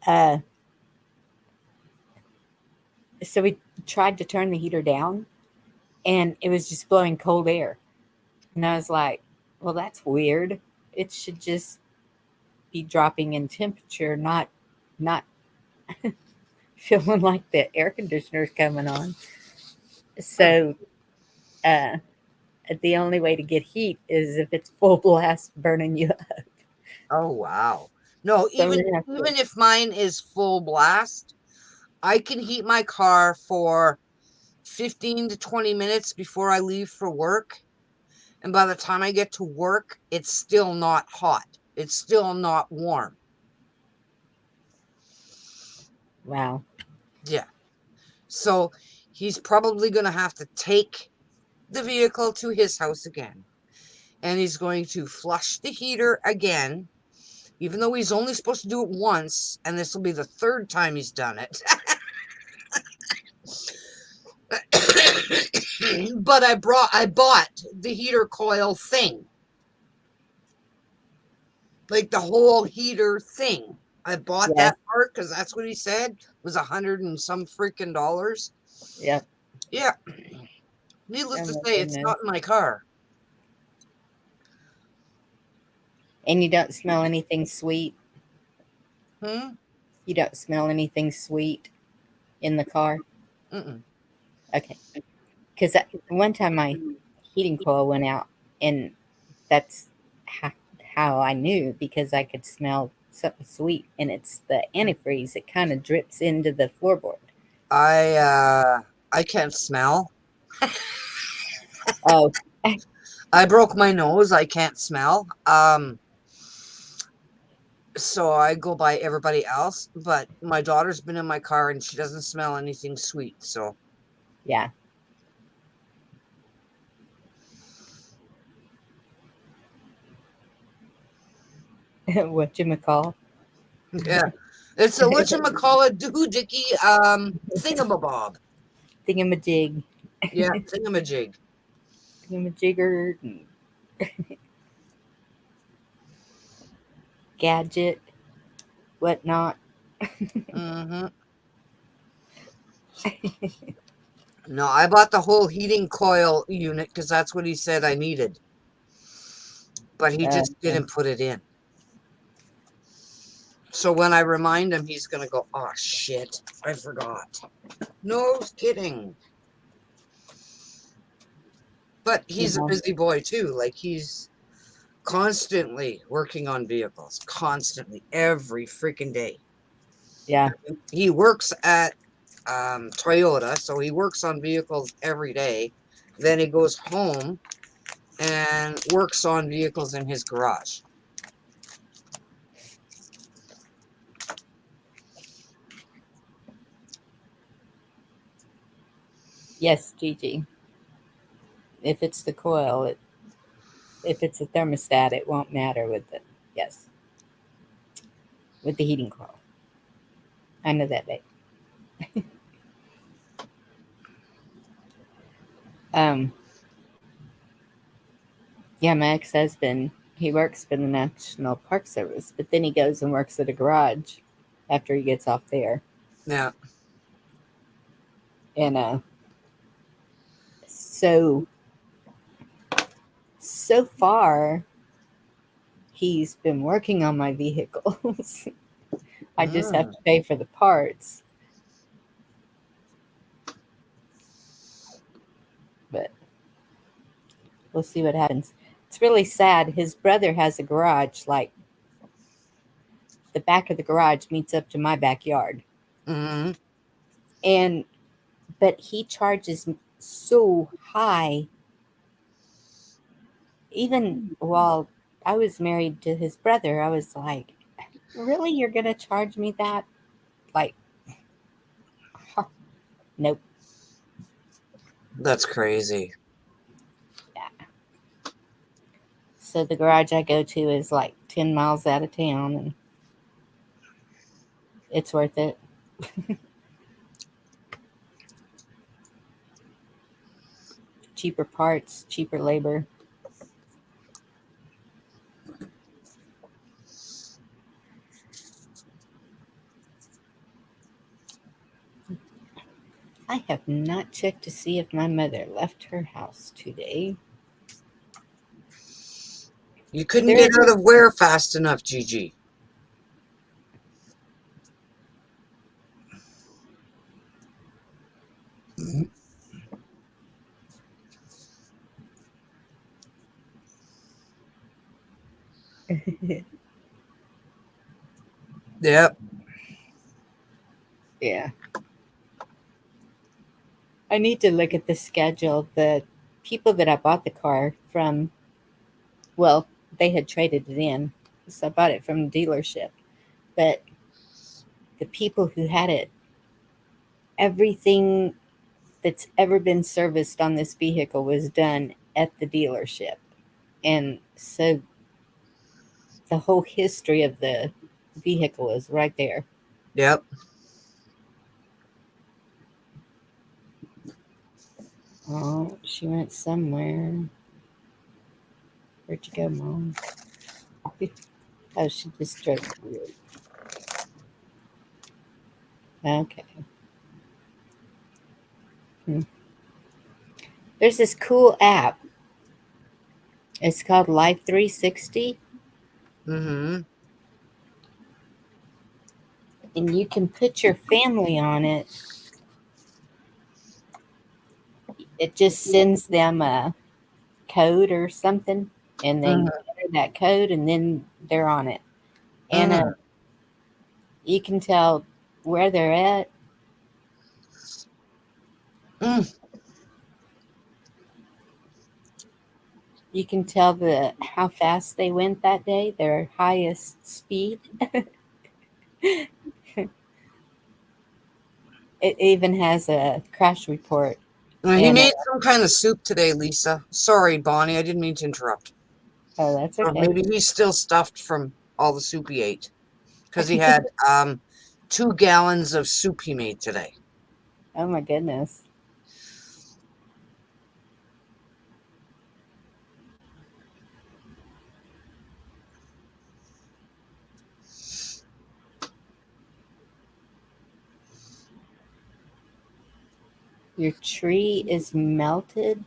[SPEAKER 1] uh, so we tried to turn the heater down, and it was just blowing cold air. And I was like, well, that's weird. It should just be dropping in temperature, not feeling like the air conditioner's coming on. So uh, the only way to get heat is if it's full blast burning you up.
[SPEAKER 2] Oh wow. No,
[SPEAKER 1] So I'm
[SPEAKER 2] even
[SPEAKER 1] gonna have to.
[SPEAKER 2] even if mine is full blast, I can heat my car for 15 to 20 minutes before I leave for work. And by the time I get to work, it's still not hot. It's still not warm.
[SPEAKER 1] Wow.
[SPEAKER 2] Yeah. So he's probably going to have to take the vehicle to his house again. And he's going to flush the heater again, even though he's only supposed to do it once. And this will be the third time he's done it. But I bought the heater coil thing. Like the whole heater thing. I bought
[SPEAKER 1] Yes.
[SPEAKER 2] that part because that's what he said was 100 and some freaking dollars.
[SPEAKER 1] Yep.
[SPEAKER 2] Yeah. Needless
[SPEAKER 1] Oh
[SPEAKER 2] to
[SPEAKER 1] my
[SPEAKER 2] say, it's
[SPEAKER 1] goodness.
[SPEAKER 2] not in my car.
[SPEAKER 1] And you don't smell anything sweet.
[SPEAKER 2] Hmm?
[SPEAKER 1] You don't smell anything sweet in the car.
[SPEAKER 2] Mm-mm.
[SPEAKER 1] Okay. Because one time my heating coil went out, and that's how, how I knew, because I could smell something sweet, and it's the antifreeze. It kind of drips into the floorboard.
[SPEAKER 2] I can't smell.
[SPEAKER 1] Oh,
[SPEAKER 2] I broke my nose. I can't smell. So I go by everybody else, but my daughter's been in my car and she doesn't smell anything sweet. So
[SPEAKER 1] yeah. What you call?
[SPEAKER 2] yeah. It's a whatchamacallit doohickey thingamabob.
[SPEAKER 1] Thingamajig,
[SPEAKER 2] Yeah, thingamajig.
[SPEAKER 1] thingamajigger, gadget, whatnot.
[SPEAKER 2] Mm-hmm. No, I bought the whole heating coil unit because that's what he said I needed. But he just
[SPEAKER 1] Okay.
[SPEAKER 2] didn't put it in. So when I remind him, he's gonna go, "Oh shit, I forgot." No kidding. But he's a
[SPEAKER 1] Yeah.
[SPEAKER 2] busy boy too. Like he's constantly working on vehicles, constantly, every freaking day.
[SPEAKER 1] Yeah.
[SPEAKER 2] He works at Toyota, so he works on vehicles every day. Then he goes home and works on vehicles in his garage.
[SPEAKER 1] Yes, Gigi. If it's the coil, if it's a thermostat, it won't matter with the, yes, with the heating coil. I know that, babe. Um, yeah, my ex-husband, he works for the National Park Service, but then he goes and works at a garage after he gets off there.
[SPEAKER 2] Yeah.
[SPEAKER 1] And so far he's been working on my vehicles. I just have
[SPEAKER 2] Mm.
[SPEAKER 1] to pay for the parts, but we'll see what happens. It's really sad. His brother has a garage, like the back of the garage meets up to my backyard.
[SPEAKER 2] Mm-hmm.
[SPEAKER 1] And but he charges so high. Even while I was married to his brother, I was like, really, you're gonna charge me that? Like, huh, nope.
[SPEAKER 2] That's crazy.
[SPEAKER 1] Yeah. So the garage I go to is like 10 miles out of town, and it's worth it. Cheaper parts, cheaper labor. I have not checked to see if my mother left her house today.
[SPEAKER 2] You couldn't
[SPEAKER 1] There,
[SPEAKER 2] get out of where fast enough, Gigi. Yep.
[SPEAKER 1] Yeah. I need to look at the schedule. The people that I bought the car from, well, they had traded it in. So I bought it from the dealership. But the people who had it, everything that's ever been serviced on this vehicle was done at the dealership. And so the whole history of the vehicle is right there.
[SPEAKER 2] Yep.
[SPEAKER 1] Oh, she went somewhere. Where'd you go, Mom? Oh, she just drove through. Okay. Hmm. There's this cool app. It's called Life 360,
[SPEAKER 2] Mm-hmm.
[SPEAKER 1] and you can put your family on it. It just sends them a code or something, and they
[SPEAKER 2] Mm-hmm.
[SPEAKER 1] enter that code, and then they're on it. And
[SPEAKER 2] Mm-hmm.
[SPEAKER 1] you can tell where they're at.
[SPEAKER 2] Mm.
[SPEAKER 1] You can tell the how fast they went that day, their highest speed. It even has a crash report.
[SPEAKER 2] He
[SPEAKER 1] And
[SPEAKER 2] made some kind of soup today, Lisa. Sorry, Bonnie, I didn't mean to interrupt.
[SPEAKER 1] oh, that's
[SPEAKER 2] So
[SPEAKER 1] okay.
[SPEAKER 2] maybe he's still stuffed from all the soup he ate because he had 2 gallons of soup he made today.
[SPEAKER 1] Oh my goodness. Your tree is melted.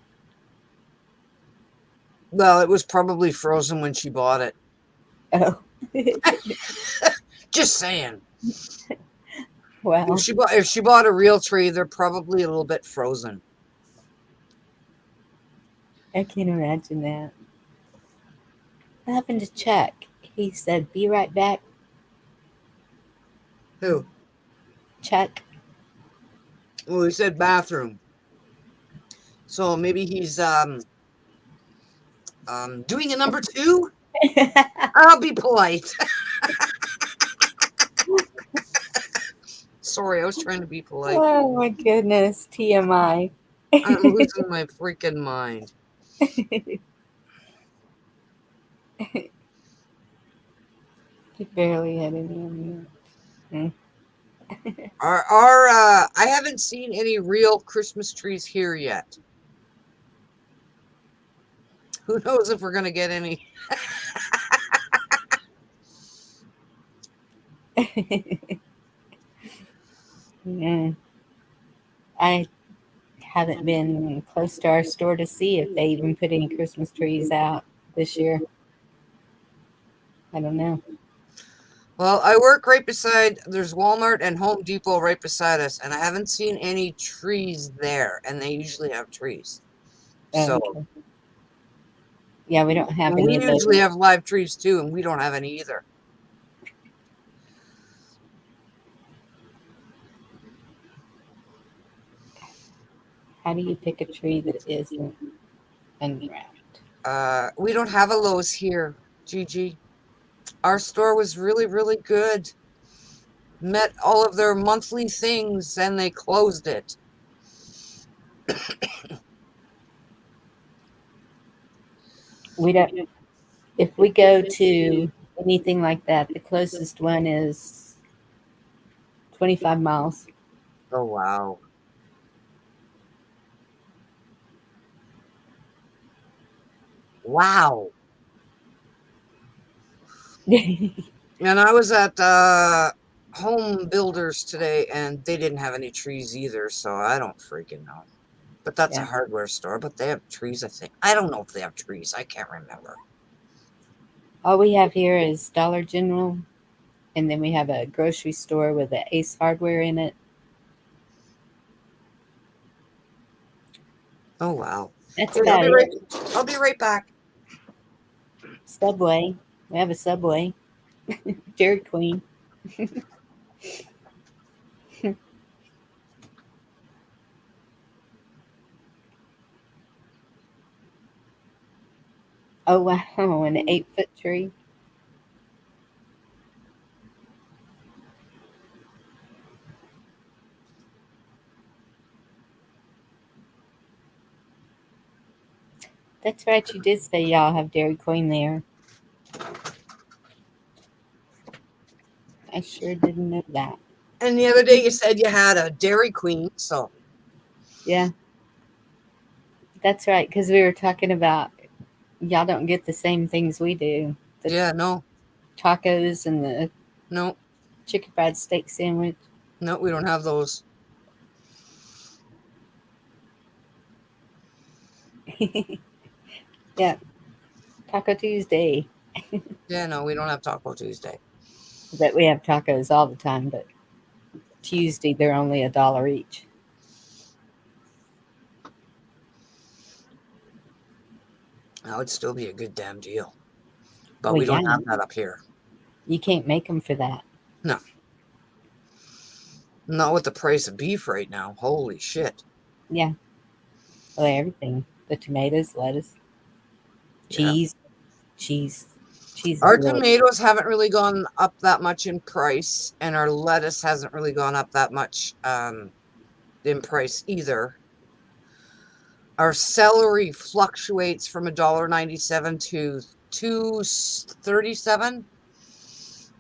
[SPEAKER 2] Well, it was probably frozen when she bought it.
[SPEAKER 1] Oh,
[SPEAKER 2] Just saying.
[SPEAKER 1] wow.
[SPEAKER 2] If she bought a real tree, they're probably a little bit frozen.
[SPEAKER 1] I can't imagine that. I happened to check. He said, "Be right back,
[SPEAKER 2] Who?
[SPEAKER 1] Chuck."
[SPEAKER 2] Well, he said bathroom. So maybe he's doing a number two. I'll be polite. Sorry, I was trying to be polite.
[SPEAKER 1] Oh my goodness. TMI.
[SPEAKER 2] I'm losing my freaking mind.
[SPEAKER 1] He barely had any on you.
[SPEAKER 2] I haven't seen any real Christmas trees here yet. Who knows if we're gonna get any?
[SPEAKER 1] Yeah. I haven't been close to our store to see if they even put any Christmas trees out this year. I don't know.
[SPEAKER 2] Well, I work right beside. There's Walmart and Home Depot right beside us, and I haven't seen any trees there. And they usually have trees.
[SPEAKER 1] Oh,
[SPEAKER 2] So
[SPEAKER 1] okay. Yeah, we don't have
[SPEAKER 2] we
[SPEAKER 1] any of those.
[SPEAKER 2] usually have live trees too, and we don't have any either.
[SPEAKER 1] How do you pick a tree that isn't unwrapped?
[SPEAKER 2] We don't have a Lowe's here, Gigi. Our store was really, really good. Met all of their monthly things, and they closed it.
[SPEAKER 1] We don't. If we go to anything like that, the closest one is 25 miles.
[SPEAKER 2] Oh wow, wow! And I was at Home Builders today, and they didn't have any trees either. So I don't freaking know. But that's a
[SPEAKER 1] Yeah.
[SPEAKER 2] hardware store. But they have trees, I think. I don't know if they have trees. I can't remember.
[SPEAKER 1] All we have here is Dollar General, and then we have a grocery store with a Ace Hardware in it.
[SPEAKER 2] Oh wow.
[SPEAKER 1] That's
[SPEAKER 2] Wait, I'll
[SPEAKER 1] about
[SPEAKER 2] be right.
[SPEAKER 1] it.
[SPEAKER 2] I'll be right back.
[SPEAKER 1] Subway. We have a Subway. Dairy Queen. Oh wow, an 8 foot tree. That's right. You did say y'all have Dairy Queen there. I sure didn't know that.
[SPEAKER 2] And the other day you said you had a Dairy Queen, so
[SPEAKER 1] Yeah, that's right. Because we were talking about y'all don't get the same things we do. The
[SPEAKER 2] yeah, no,
[SPEAKER 1] tacos and the
[SPEAKER 2] no,
[SPEAKER 1] chicken fried steak sandwich.
[SPEAKER 2] no, we don't have those.
[SPEAKER 1] Yeah, Taco Tuesday.
[SPEAKER 2] Yeah, no, we don't have Taco Tuesday.
[SPEAKER 1] But we have tacos all the time. But Tuesday they're only $1 each.
[SPEAKER 2] That would still be a good damn deal. But
[SPEAKER 1] Well,
[SPEAKER 2] we
[SPEAKER 1] yeah,
[SPEAKER 2] don't have that up here.
[SPEAKER 1] you can't make them for that.
[SPEAKER 2] No, not with the price of beef right now. Holy shit.
[SPEAKER 1] Yeah, well, everything. The tomatoes, lettuce,
[SPEAKER 2] Yeah.
[SPEAKER 1] cheese, cheese, cheese is
[SPEAKER 2] Our
[SPEAKER 1] really
[SPEAKER 2] tomatoes haven't really gone up that much in price, and our lettuce hasn't really gone up that much in price either. Our celery fluctuates from $1.97 to $2.37,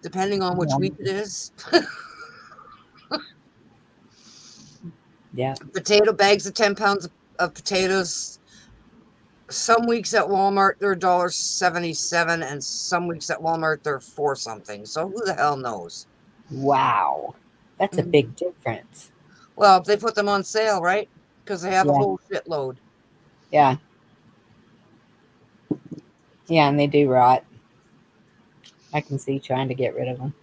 [SPEAKER 2] depending on which week it is.
[SPEAKER 1] yeah.
[SPEAKER 2] Potato bags of 10 pounds of potatoes. Some weeks at Walmart they're $1.77, and some weeks at Walmart they're four something. So who the hell knows?
[SPEAKER 1] Wow, that's a
[SPEAKER 2] Mhm.
[SPEAKER 1] big difference.
[SPEAKER 2] Well, they put them on sale, right? Because they have a
[SPEAKER 1] Yeah,
[SPEAKER 2] whole shitload.
[SPEAKER 1] yeah, yeah, and they do rot. I can see trying to get rid of them.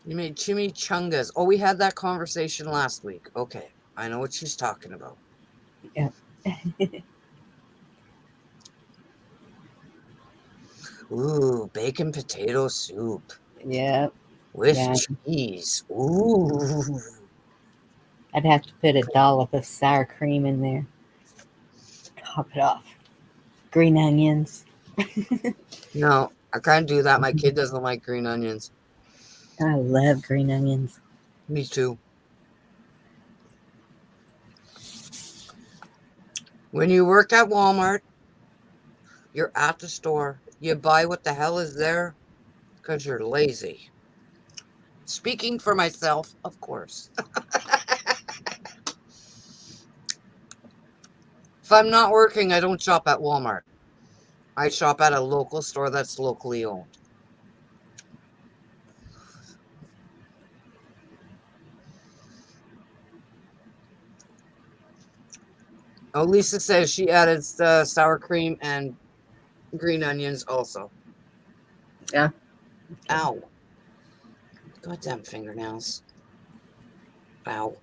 [SPEAKER 2] You made chimichangas. Oh, we had that conversation last week. Okay, I know what she's talking about.
[SPEAKER 1] Yeah,
[SPEAKER 2] Ooh, bacon potato soup
[SPEAKER 1] yeah,
[SPEAKER 2] with
[SPEAKER 1] yeah.
[SPEAKER 2] cheese. Ooh.
[SPEAKER 1] I'd have to put a dollop of sour cream in there. Top it off. Green onions.
[SPEAKER 2] No, I can't do that. My kid doesn't like green onions.
[SPEAKER 1] I love green onions.
[SPEAKER 2] Me too. When you work at Walmart, you're at the store, you buy what the hell is there because you're lazy. Speaking for myself, of course. If I'm not working, I don't shop at Walmart. I shop at a local store that's locally owned. Oh, Lisa says she added the sour cream and green onions also.
[SPEAKER 1] Yeah.
[SPEAKER 2] Ow. Goddamn fingernails. Ow.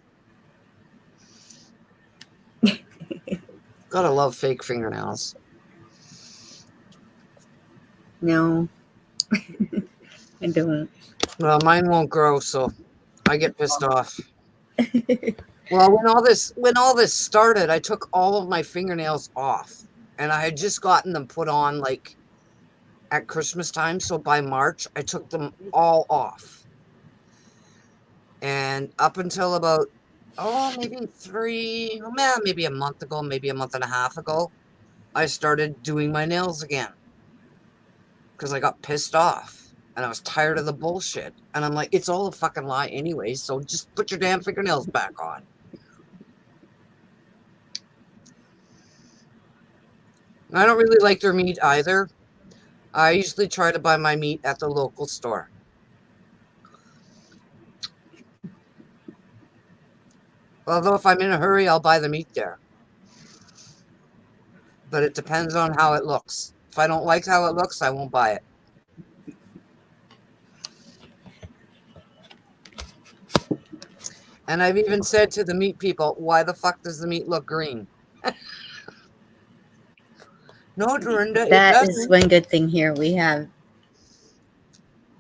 [SPEAKER 2] Gotta love fake fingernails.
[SPEAKER 1] No, I don't.
[SPEAKER 2] Well, mine won't grow, so I get pissed off. Well, when all this started, I took all of my fingernails off, and I had just gotten them put on like at Christmas time. So by March, I took them all off, and up until about maybe maybe a month ago, maybe a month and a half ago, I started doing my nails again because I got pissed off and I was tired of the bullshit. And I'm like, it's all a fucking lie anyway. So just put your damn fingernails back on. I don't really like their meat either. I usually try to buy my meat at the local store. Although if I'm in a hurry, I'll buy the meat there. But it depends on how it looks. If I don't like how it looks, I won't buy it. And I've even said to the meat people, why the fuck does the meat look green? No, Dorinda, it
[SPEAKER 1] That is
[SPEAKER 2] doesn't.
[SPEAKER 1] one good thing here. We have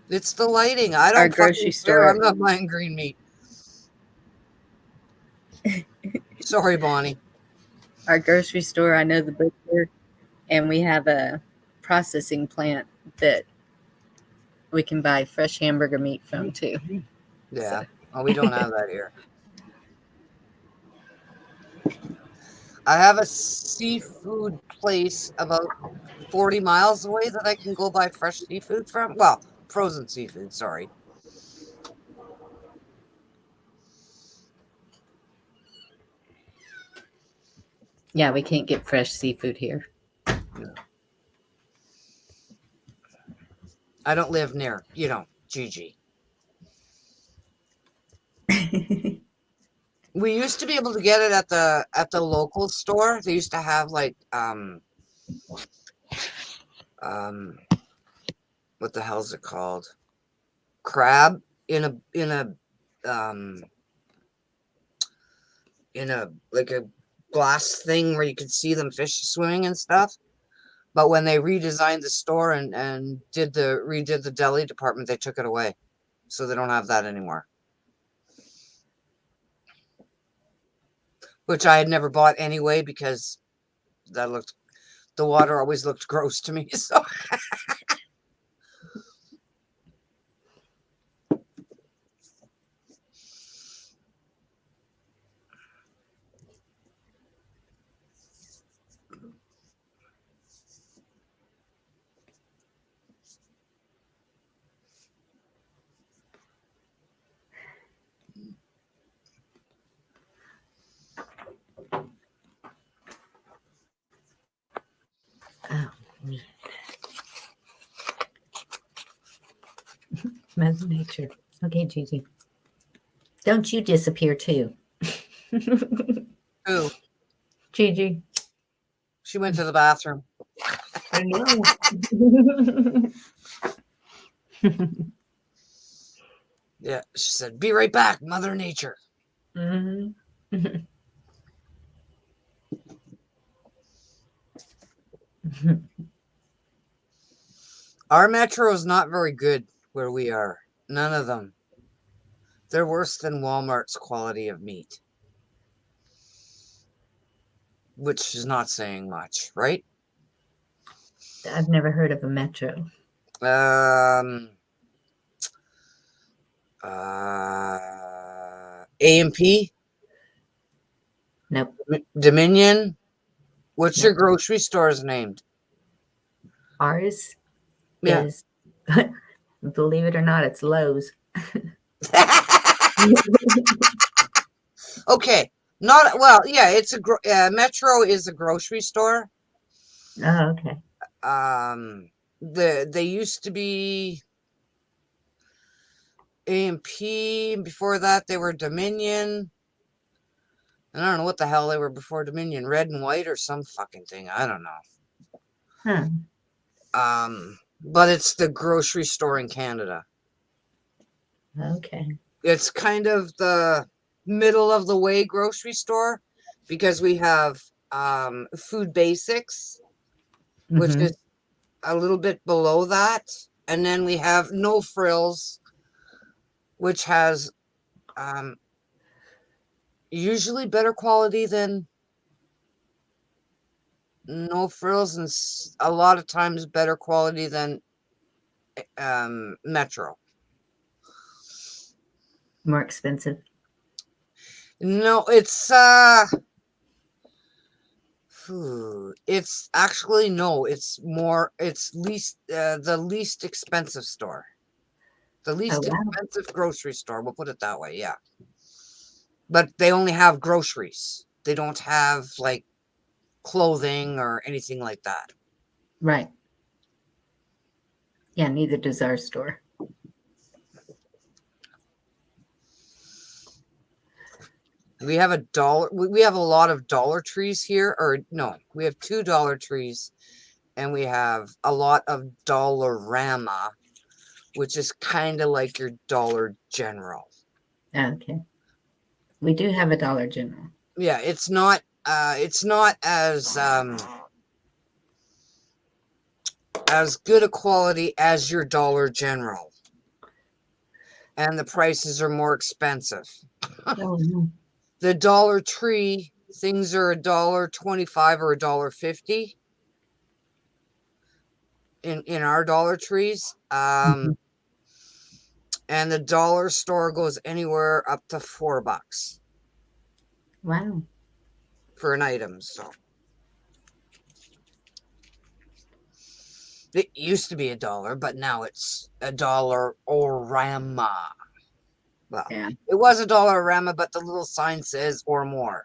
[SPEAKER 2] It's the lighting. I
[SPEAKER 1] our
[SPEAKER 2] don't
[SPEAKER 1] grocery
[SPEAKER 2] fucking care. I'm
[SPEAKER 1] store.
[SPEAKER 2] not buying green meat. Sorry, Bonnie.
[SPEAKER 1] Our grocery store, I know the butcher, and we have a processing plant that we can buy fresh hamburger meat from too. So
[SPEAKER 2] Yeah. Oh, we don't have that here. I have a seafood place about 40 miles away that I can go buy fresh seafood from. Well, frozen seafood, sorry.
[SPEAKER 1] yeah, we can't get fresh seafood here.
[SPEAKER 2] No. I don't live near, Gigi. We used to be able to get it at the local store. They used to have like um what the hell's it called? Crab in um a like a glass thing where you could see them fish swimming and stuff. But when they redesigned the store and redid the deli department, they took it away. So they don't have that anymore. Which I had never bought anyway because the water always looked gross to me. So
[SPEAKER 1] Oh, Mother Nature. Okay, Gigi. Don't you disappear too.
[SPEAKER 2] ooh,
[SPEAKER 1] Gigi.
[SPEAKER 2] she went to the bathroom.
[SPEAKER 1] I know.
[SPEAKER 2] Yeah, she said, "Be right back, Mother Nature."
[SPEAKER 1] Mhm.
[SPEAKER 2] Our metro is not very good where we are. None of them. They're worse than Walmart's quality of meat, which is not saying much, right?
[SPEAKER 1] I've never heard of a metro.
[SPEAKER 2] Um, A&P,
[SPEAKER 1] Nope.
[SPEAKER 2] Dominion. What's your
[SPEAKER 1] Nope.
[SPEAKER 2] grocery store's named?
[SPEAKER 1] Ours
[SPEAKER 2] Yeah.
[SPEAKER 1] is, believe it or not, it's Lowe's.
[SPEAKER 2] Okay. Not well. Yeah, it's Metro is a grocery store.
[SPEAKER 1] Oh, okay.
[SPEAKER 2] They used to be A&P. Before that, they were Dominion. And I don't know what the hell they were before Dominion. Red and white or some fucking thing. I don't know.
[SPEAKER 1] Huh.
[SPEAKER 2] But it's the grocery store in Canada.
[SPEAKER 1] Okay.
[SPEAKER 2] It's kind of the middle of the way grocery store because we have Food Basics, which
[SPEAKER 1] Mm-hmm.
[SPEAKER 2] is a little bit below that, and then we have No Frills, which has um, usually better quality than No Frills, and a lot of times better quality than Metro.
[SPEAKER 1] More expensive.
[SPEAKER 2] No, it's actually no, it's the least expensive store. The
[SPEAKER 1] Oh,
[SPEAKER 2] least
[SPEAKER 1] wow.
[SPEAKER 2] expensive grocery store, we'll put it that way, yeah. But they only have groceries. They don't have like clothing or anything like that.
[SPEAKER 1] Right. Yeah, neither does our store.
[SPEAKER 2] We have we have a lot of Dollar Trees here, or no, we have two Dollar Trees, and we have a lot of Dollarama, which is kind of like your Dollar General.
[SPEAKER 1] Okay. We do have a Dollar General.
[SPEAKER 2] Yeah, it's not as as good a quality as your Dollar General. And the prices are more expensive.
[SPEAKER 1] Oh, no.
[SPEAKER 2] The Dollar Tree things are $1.25 or $1.50 in our Dollar Trees.
[SPEAKER 1] Mhm.
[SPEAKER 2] And the dollar store goes anywhere up to $4
[SPEAKER 1] Wow.
[SPEAKER 2] for an item. So it used to be $1, but now it's $1 orama. Well,
[SPEAKER 1] Yeah.
[SPEAKER 2] it was $1 orama, but the little sign says or more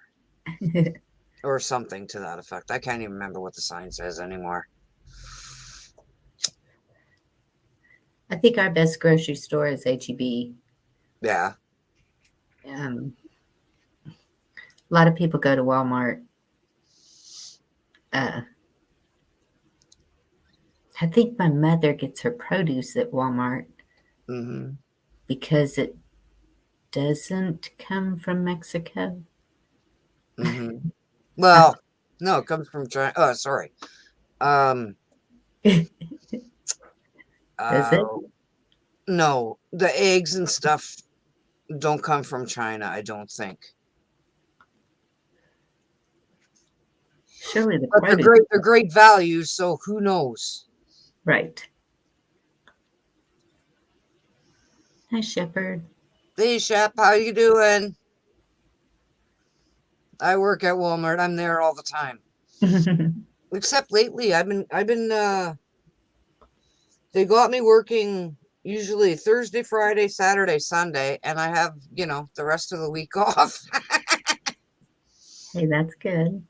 [SPEAKER 2] or something to that effect. I can't even remember what the sign says anymore.
[SPEAKER 1] I think our best grocery store is HEB.
[SPEAKER 2] Yeah.
[SPEAKER 1] A lot of people go to Walmart. Uh, I think my mother gets her produce at Walmart
[SPEAKER 2] Mm-hmm.
[SPEAKER 1] because it doesn't come from Mexico.
[SPEAKER 2] Mm-hmm.
[SPEAKER 1] Uh,
[SPEAKER 2] Well, no, it comes from China. Oh, sorry. Um.
[SPEAKER 1] does it?
[SPEAKER 2] No, the eggs and stuff don't come from China, I don't think.
[SPEAKER 1] Surely the
[SPEAKER 2] But
[SPEAKER 1] produce.
[SPEAKER 2] they're great value, so who knows?
[SPEAKER 1] Right. Hi, Shepherd.
[SPEAKER 2] Hey Shep, how you doing? I work at Walmart. I'm there all the time. Except lately, they got me working usually Thursday, Friday, Saturday, Sunday, and I have, the rest of the week off.
[SPEAKER 1] Hey, that's good.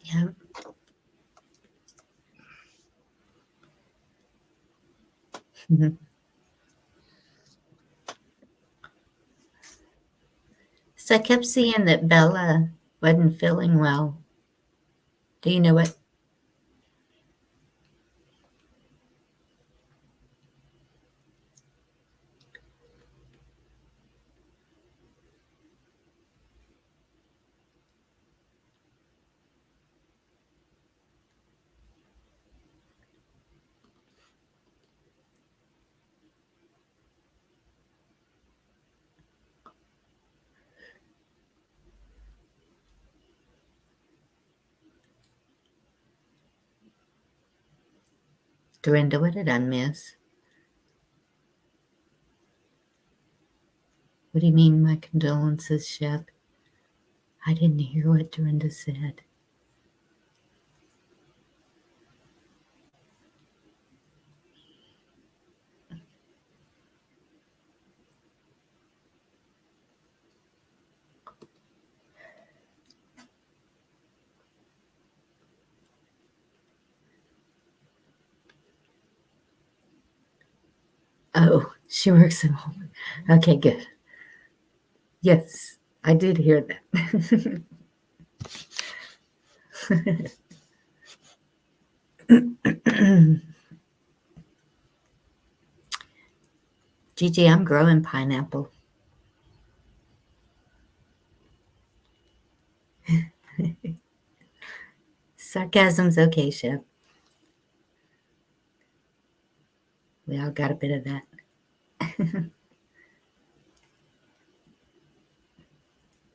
[SPEAKER 1] Yeah. So I kept seeing that Bella wasn't feeling well. Do you know what? Dorinda, what did I miss? What do you mean, my condolences, Shep? I didn't hear what Dorinda said. Oh, she works at home. Okay, good. Yes, I did hear that. Gigi, I'm growing pineapple. Sarcasm's okay, Shep. We all got a bit of that.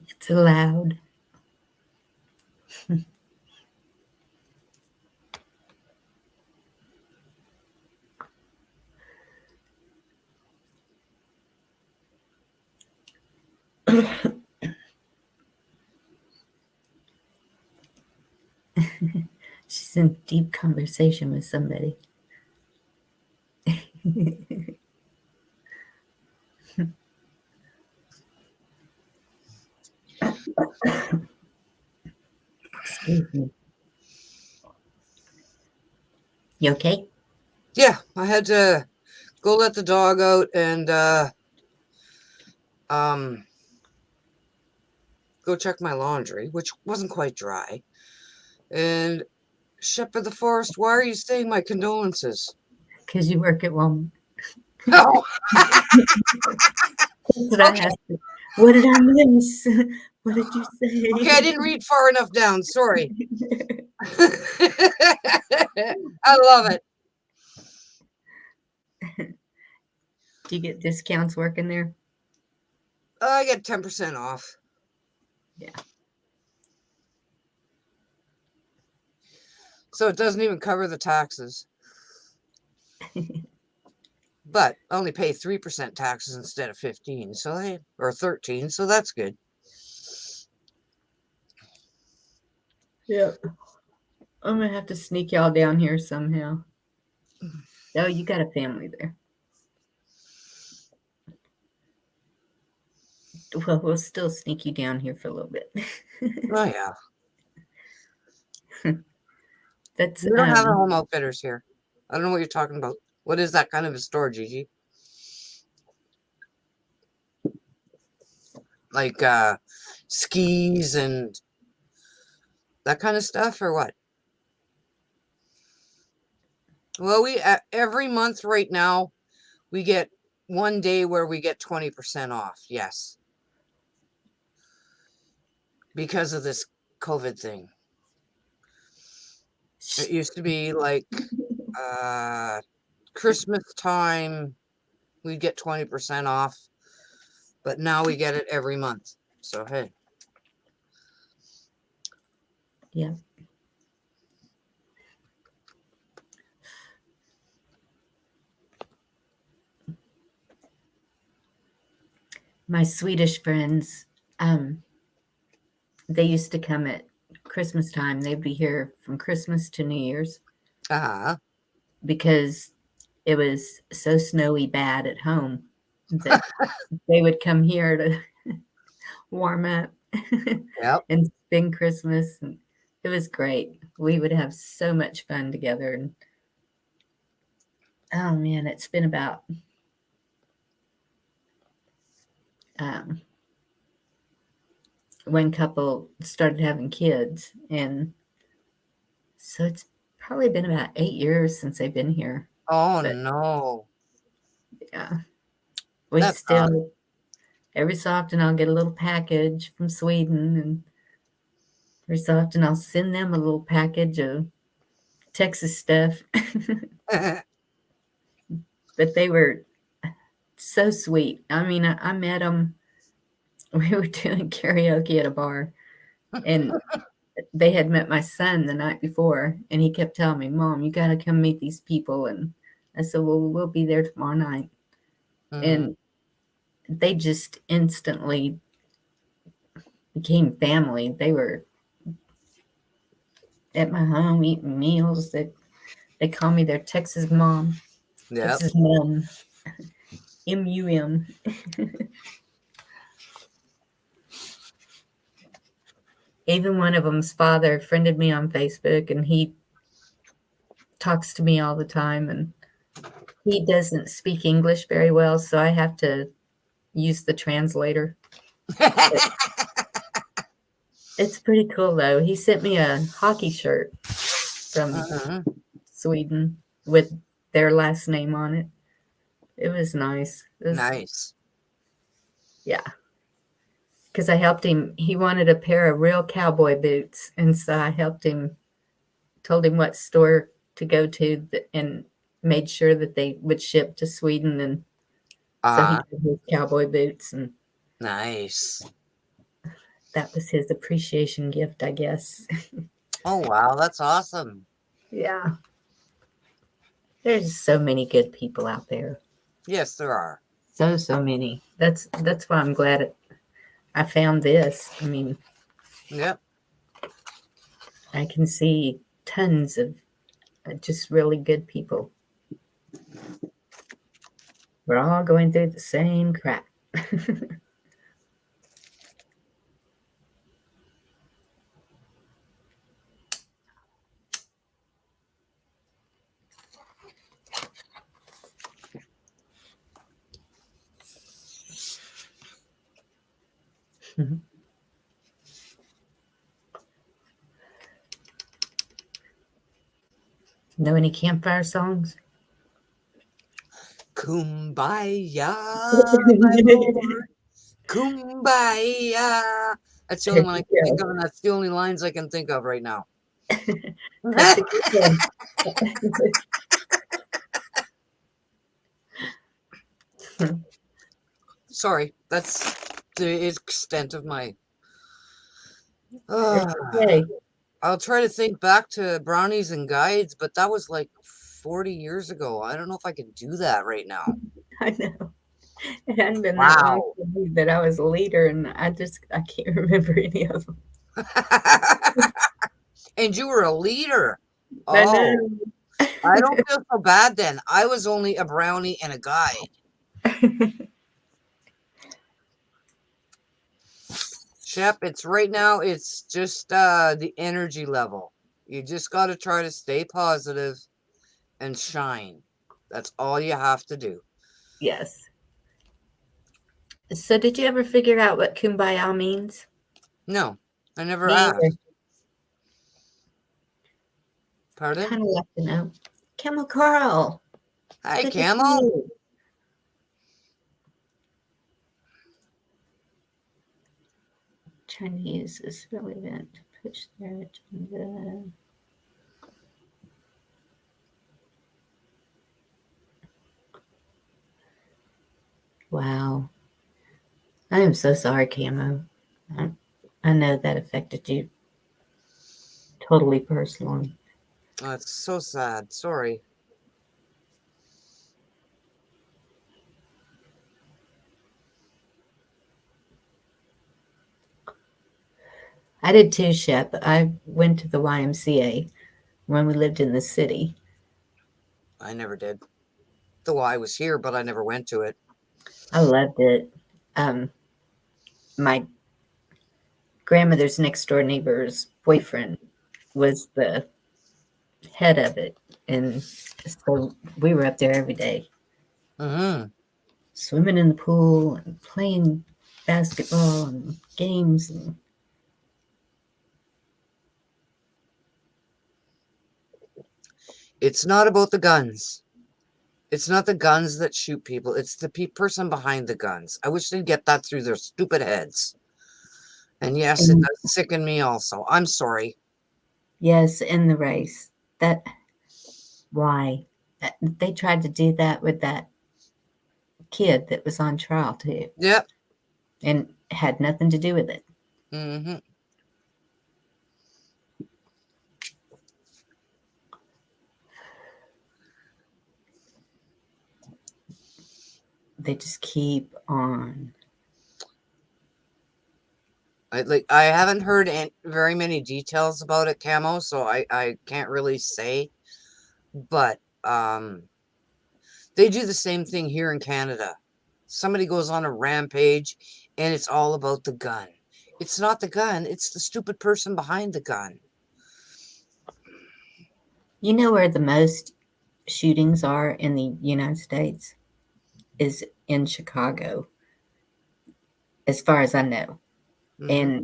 [SPEAKER 1] It's allowed. She's in deep conversation with somebody. Excuse me. You okay?
[SPEAKER 2] Yeah, I had to go let the dog out and um go check my laundry, which wasn't quite dry. And Shep of the Forest, why are you saying my condolences?
[SPEAKER 1] Because you work at Walmart.
[SPEAKER 2] Oh,
[SPEAKER 1] That's what I
[SPEAKER 2] okay.
[SPEAKER 1] asked. What did I miss? What did you
[SPEAKER 2] Okay, I
[SPEAKER 1] say?
[SPEAKER 2] didn't read far enough down. Sorry. I love it.
[SPEAKER 1] Do you get discounts working there?
[SPEAKER 2] I get 10% off.
[SPEAKER 1] Yeah.
[SPEAKER 2] So it doesn't even cover the taxes. But I only pay 3% taxes instead of 15, so hey, or 13, so that's good.
[SPEAKER 1] Yep. I'm gonna have to sneak y'all down here somehow. Oh, you got a family there. Well, we'll still sneak you down here for a little bit.
[SPEAKER 2] Oh yeah.
[SPEAKER 1] That's
[SPEAKER 2] We don't have a home outfitters here. I don't know what you're talking about. What is that kind of a store, Gigi? Like skis and that kind of stuff, or what? Well, we every month right now we get one day where we get 20% off. Yes, because of this COVID thing. It used to be like Christmas time we'd get 20% off, but now we get it every month. So hey.
[SPEAKER 1] yeah. My Swedish friends, they used to come at Christmas time. They'd be here from Christmas to New Year's
[SPEAKER 2] Uh-huh.
[SPEAKER 1] because it was so snowy bad at home that they would come here to warm up
[SPEAKER 2] Yep.
[SPEAKER 1] and spend Christmas. And it was great. We would have so much fun together. And oh man, it's been about um, one couple started having kids, and so it's probably been about 8 years since they've been here.
[SPEAKER 2] Oh
[SPEAKER 1] But
[SPEAKER 2] no.
[SPEAKER 1] yeah, we
[SPEAKER 2] That's hard.
[SPEAKER 1] still every so often I'll get a little package from Sweden, and every so often I'll send them a little package of Texas stuff. But they were so sweet. I mean, I met them. We were doing karaoke at a bar, and they had met my son the night before, and he kept telling me, "Mom, you got to come meet these people." And I said, "Well, we'll be there tomorrow night."
[SPEAKER 2] Mhm.
[SPEAKER 1] And they just instantly became family. They were at my home eating meals. They call me their Texas mom,
[SPEAKER 2] Yep.
[SPEAKER 1] Texas mom, MUM. Even one of them's father friended me on Facebook, and he talks to me all the time. And he doesn't speak English very well, so I have to use the translator. But it's pretty cool though. He sent me a hockey shirt from
[SPEAKER 2] Mhm.
[SPEAKER 1] Sweden with their last name on it. It was nice. It was,
[SPEAKER 2] Nice.
[SPEAKER 1] yeah, because I helped him. He wanted a pair of real cowboy boots, and so I helped him. Told him what store to go to, and made sure that they would ship to Sweden, and so he
[SPEAKER 2] Uh,
[SPEAKER 1] got his cowboy boots, and
[SPEAKER 2] nice.
[SPEAKER 1] that was his appreciation gift, I guess.
[SPEAKER 2] Oh wow, that's awesome.
[SPEAKER 1] Yeah. There's so many good people out there.
[SPEAKER 2] Yes, there are.
[SPEAKER 1] So many. That's why I'm glad I found this. I mean,
[SPEAKER 2] Yep.
[SPEAKER 1] I can see tons of just really good people. We're all going through the same crap. Know any campfire songs?
[SPEAKER 2] Kumbaya, my lord. Kumbaya. That's the
[SPEAKER 1] There
[SPEAKER 2] only one I
[SPEAKER 1] you
[SPEAKER 2] can think
[SPEAKER 1] go.
[SPEAKER 2] of, and that's the only lines I can think of right now.
[SPEAKER 1] That's a good one.
[SPEAKER 2] Sorry, that's the extent of my.
[SPEAKER 1] It's
[SPEAKER 2] Uh,
[SPEAKER 1] okay.
[SPEAKER 2] I'll try to think back to brownies and guides, but that was like 40 years ago. I don't know if I can do that right now.
[SPEAKER 1] I know. It hadn't been that long
[SPEAKER 2] Wow.
[SPEAKER 1] for me that I was a leader, and I can't remember any of them.
[SPEAKER 2] And you were a leader.
[SPEAKER 1] I
[SPEAKER 2] Oh,
[SPEAKER 1] know.
[SPEAKER 2] I don't feel so bad then. I was only a brownie and a guide. Shep, it's right now, it's just the energy level. You just got to try to stay positive and shine. That's all you have to do.
[SPEAKER 1] Yes. So, did you ever figure out what kumbaya means?
[SPEAKER 2] No, I never
[SPEAKER 1] Me either.
[SPEAKER 2] asked. Pardon?
[SPEAKER 1] Kind of like to know. Camel Carl, it's
[SPEAKER 2] Hi,
[SPEAKER 1] good to see
[SPEAKER 2] Camel.
[SPEAKER 1] you. Trying to use this real event to push their agenda. Wow. I am so sorry, Camo. I, I know that affected you totally personally.
[SPEAKER 2] Oh, it's so sad. Sorry.
[SPEAKER 1] I did too, Shep. I went to the YMCA when we lived in the city.
[SPEAKER 2] I never did. Though I was here, but I never went to it.
[SPEAKER 1] I loved it. My grandmother's next door neighbor's boyfriend was the head of it. And so we were up there every day,
[SPEAKER 2] Mm-hmm.
[SPEAKER 1] swimming in the pool and playing basketball and games. And
[SPEAKER 2] It's not about the guns. It's not the guns that shoot people. It's the person behind the guns. I wish they'd get that through their stupid heads. And yes, it
[SPEAKER 1] and
[SPEAKER 2] does sicken me also. I'm sorry.
[SPEAKER 1] yes, in the race. That why they tried to do that with that kid that was on trial too,
[SPEAKER 2] Yep.
[SPEAKER 1] and had nothing to do with it.
[SPEAKER 2] Mm-hmm.
[SPEAKER 1] They just keep on.
[SPEAKER 2] I haven't heard very many details about it, Camo, so I can't really say. But they do the same thing here in Canada. Somebody goes on a rampage and it's all about the gun. It's not the gun, it's the stupid person behind the gun.
[SPEAKER 1] You know where the most shootings are in the United States is in Chicago, as far as I know.
[SPEAKER 2] Mm-hmm.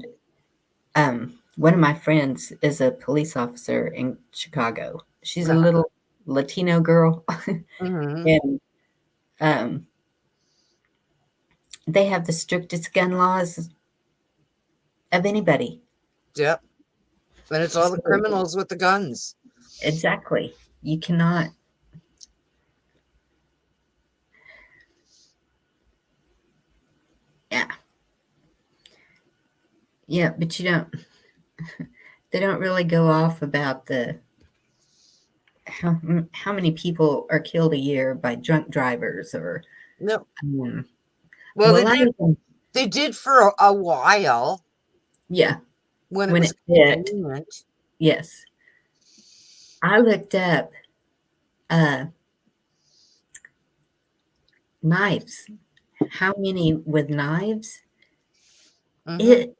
[SPEAKER 1] And one of my friends is a police officer in Chicago. She's a little Latino girl,
[SPEAKER 2] Mm-hmm.
[SPEAKER 1] and um, they have the strictest gun laws of anybody.
[SPEAKER 2] Yep. And it's all the
[SPEAKER 1] So,
[SPEAKER 2] criminals with the guns.
[SPEAKER 1] exactly. You cannot. Yeah, yeah, but you don't. They don't really go off about the how many people are killed a year by drunk drivers or
[SPEAKER 2] No.
[SPEAKER 1] um,
[SPEAKER 2] Well,
[SPEAKER 1] well, I even
[SPEAKER 2] they did for a while
[SPEAKER 1] yeah,
[SPEAKER 2] when it
[SPEAKER 1] when
[SPEAKER 2] was
[SPEAKER 1] it hit,
[SPEAKER 2] convenient.
[SPEAKER 1] yes, I looked up uh, knives. How many with knives?
[SPEAKER 2] Mm-hmm.
[SPEAKER 1] It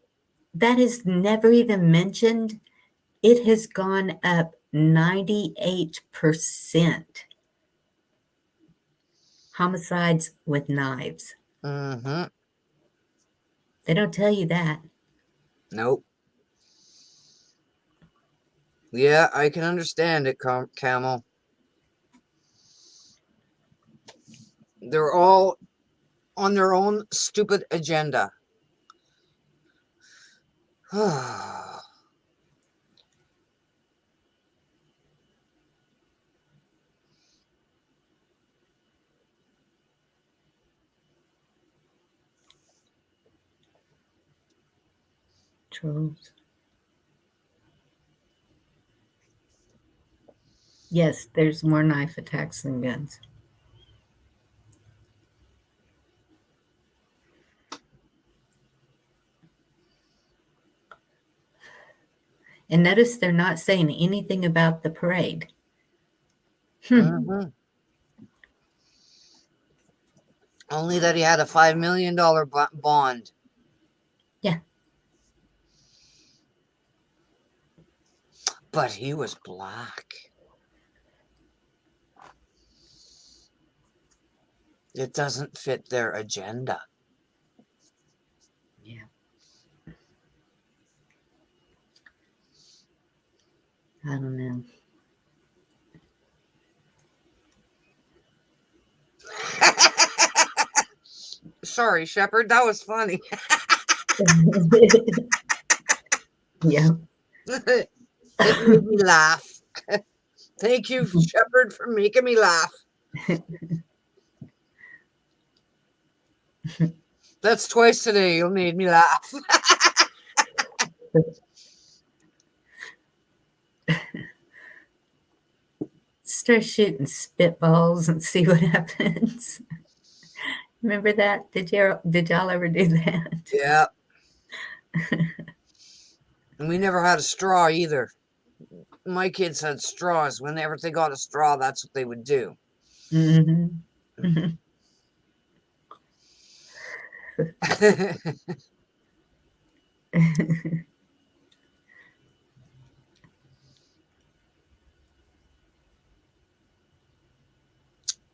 [SPEAKER 1] that is never even mentioned. It has gone up 98% homicides with knives.
[SPEAKER 2] Mm-hmm.
[SPEAKER 1] They don't tell you that.
[SPEAKER 2] Nope. Yeah, I can understand it, Camel. They're all on their own stupid agenda.
[SPEAKER 1] Trolls. Yes, there's more knife attacks than guns. And notice they're not saying anything about the parade.
[SPEAKER 2] Mm-hmm. Only that he had a $5 million bond.
[SPEAKER 1] Yeah.
[SPEAKER 2] But he was black. It doesn't fit their agenda.
[SPEAKER 1] Yeah. I don't know.
[SPEAKER 2] Sorry, Shepard, that was funny.
[SPEAKER 1] Yeah.
[SPEAKER 2] It made me laugh. Thank you, Shepard, for making me laugh. That's twice today. You made me laugh.
[SPEAKER 1] Start shooting spitballs and see what happens. Remember that? Did y'all ever do that?
[SPEAKER 2] Yeah. And we never had a straw either. My kids had straws. Whenever they got a straw, that's what they would do.
[SPEAKER 1] Mm-hmm.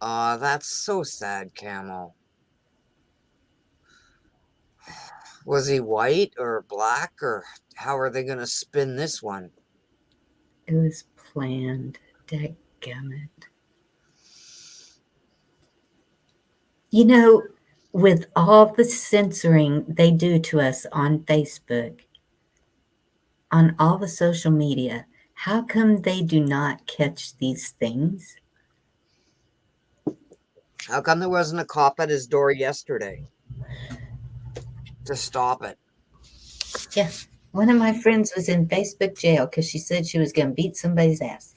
[SPEAKER 2] Aw, that's so sad, Camel. Was he white or black, or how are they going to spin this one?
[SPEAKER 1] It was planned. Dadgummit. You know, with all the censoring they do to us on Facebook, on all the social media, how come they do not catch these things?
[SPEAKER 2] How come there wasn't a cop at his door yesterday to stop it?
[SPEAKER 1] Yeah. One of my friends was in Facebook jail because she said she was going to beat somebody's ass.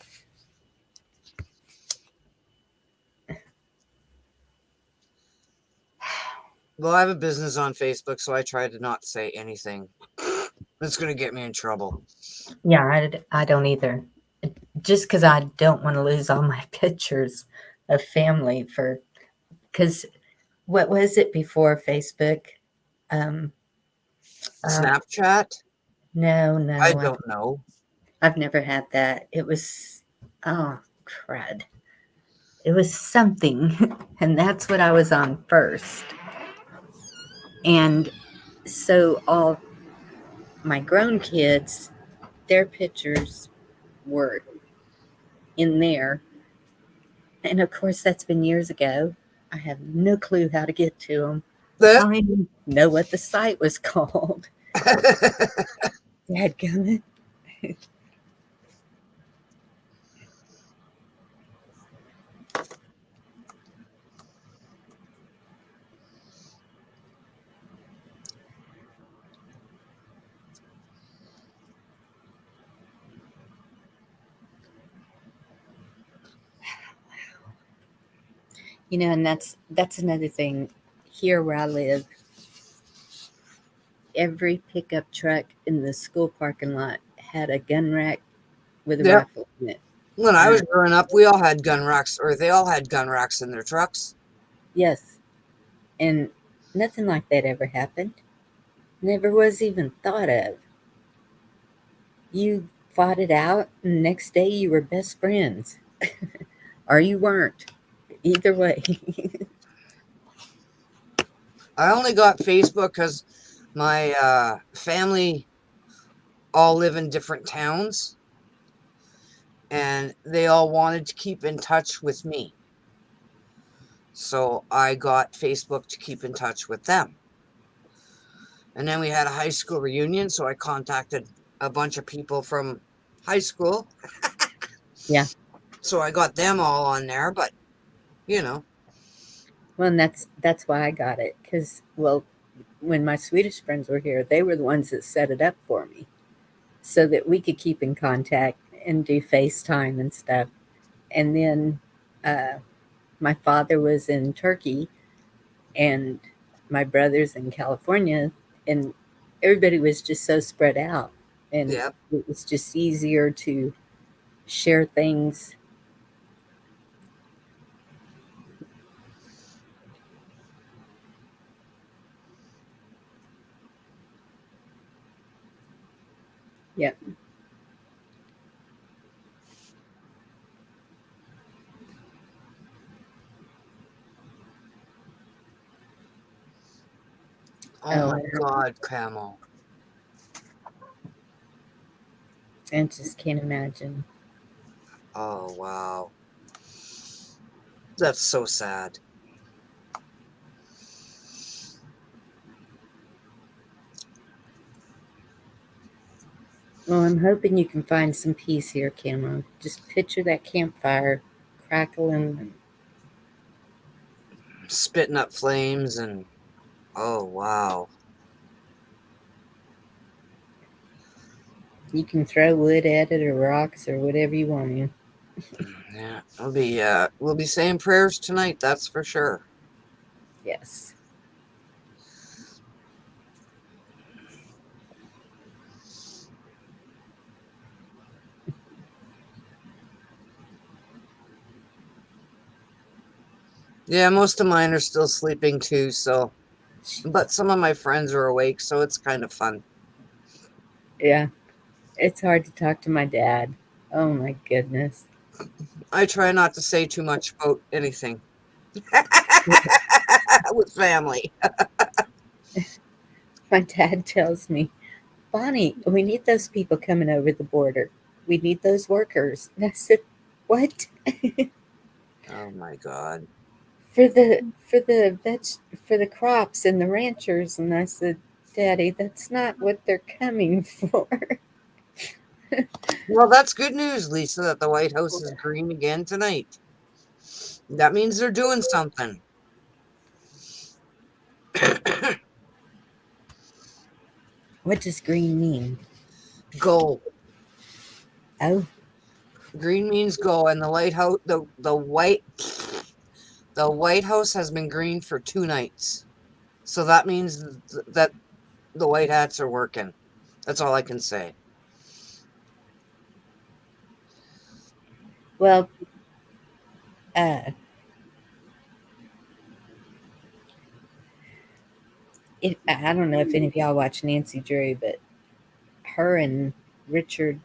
[SPEAKER 2] Well, I have a business on Facebook, so I try to not say anything that's going to get me in trouble.
[SPEAKER 1] Yeah, I don't either. Just because I don't want to lose all my pictures of family because what was it before Facebook? Um, uh,
[SPEAKER 2] Snapchat?
[SPEAKER 1] no,
[SPEAKER 2] I
[SPEAKER 1] no,
[SPEAKER 2] don't know.
[SPEAKER 1] I've never had that. It was, oh, crud. It was something, and that's what I was on first. And so all my grown kids, their pictures were in there. And of course, that's been years ago. I have no clue how to get to them. I
[SPEAKER 2] That
[SPEAKER 1] don't even know what the site was called. Dadgummit. And that's another thing. Here where I live, every pickup truck in the school parking lot had a gun rack with a
[SPEAKER 2] Yep.
[SPEAKER 1] rifle in it.
[SPEAKER 2] When I
[SPEAKER 1] Uh,
[SPEAKER 2] was growing up, we all had gun racks, or they all had gun racks in their trucks.
[SPEAKER 1] yes, and nothing like that ever happened. Never was even thought of. You fought it out, and the next day you were best friends, or you weren't. Either way.
[SPEAKER 2] I only got Facebook because my family all live in different towns, and they all wanted to keep in touch with me. So I got Facebook to keep in touch with them. And then we had a high school reunion, so I contacted a bunch of people from high school.
[SPEAKER 1] Yeah.
[SPEAKER 2] So I got them all on there, but you know,
[SPEAKER 1] Well, and that's why I got it because well, when my Swedish friends were here, they were the ones that set it up for me so that we could keep in contact and do FaceTime and stuff. And then uh, my father was in Turkey and my brother's in California, and everybody was just so spread out, and
[SPEAKER 2] yeah.
[SPEAKER 1] it was just easier to share things. Yeah.
[SPEAKER 2] Oh
[SPEAKER 1] Oh,
[SPEAKER 2] my God, Camel.
[SPEAKER 1] I just can't imagine.
[SPEAKER 2] Oh wow. That's so sad.
[SPEAKER 1] Well, I'm hoping you can find some peace here, Cameron. Just picture that campfire crackling, and
[SPEAKER 2] Spitting up flames and oh wow.
[SPEAKER 1] you can throw wood at it or rocks or whatever you want to.
[SPEAKER 2] Yeah, we'll be saying prayers tonight, that's for sure.
[SPEAKER 1] Yes.
[SPEAKER 2] Yeah, most of mine are still sleeping too, so but some of my friends are awake, so it's kind of fun.
[SPEAKER 1] Yeah. It's hard to talk to my dad. Oh my goodness.
[SPEAKER 2] I try not to say too much about anything with family.
[SPEAKER 1] My dad tells me, Bonnie, we need those people coming over the border. We need those workers. And I said, what?
[SPEAKER 2] Oh my God.
[SPEAKER 1] For the for the crops and the ranchers. And I said, Daddy, that's not what they're coming for.
[SPEAKER 2] Well, that's good news, Lisa, that the White House is green again tonight. That means they're doing something.
[SPEAKER 1] What does green mean?
[SPEAKER 2] Go.
[SPEAKER 1] Oh,
[SPEAKER 2] Green means go, and the lighthouse, the White House has been green for 2 nights. So that means that the White Hats are working. That's all I can say.
[SPEAKER 1] well, uh, I don't know if any of y'all watch Nancy Drew, but her and Richard,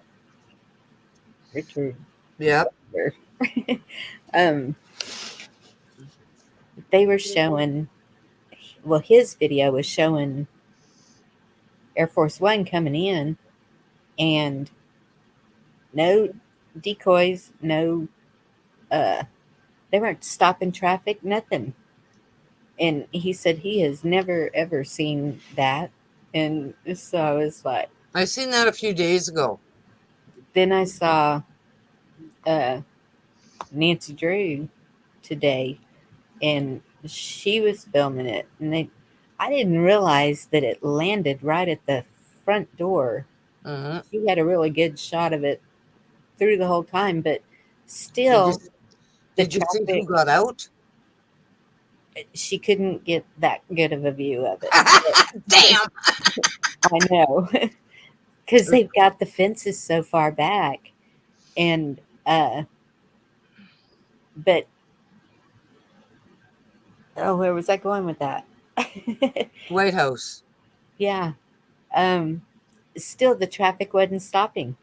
[SPEAKER 1] Richard,
[SPEAKER 2] Yep.
[SPEAKER 1] um, they were showing, well, his video was showing Air Force One coming in and no decoys, no, uh, they weren't stopping traffic, nothing. And he said he has never ever seen that. And so I was like,
[SPEAKER 2] I seen that a few days ago.
[SPEAKER 1] then I saw uh, Nancy Drew today, and she was filming it, and I didn't realize that it landed right at the front door.
[SPEAKER 2] Hmm.
[SPEAKER 1] She had a really good shot of it through the whole time, but
[SPEAKER 2] Did you
[SPEAKER 1] still, the
[SPEAKER 2] did you see who
[SPEAKER 1] traffic,
[SPEAKER 2] got out?
[SPEAKER 1] she couldn't get that good of a view of it.
[SPEAKER 2] Damn.
[SPEAKER 1] I know, because they've got the fences so far back, and but oh, where was I going with that?
[SPEAKER 2] White House.
[SPEAKER 1] Yeah, um, still the traffic wasn't stopping,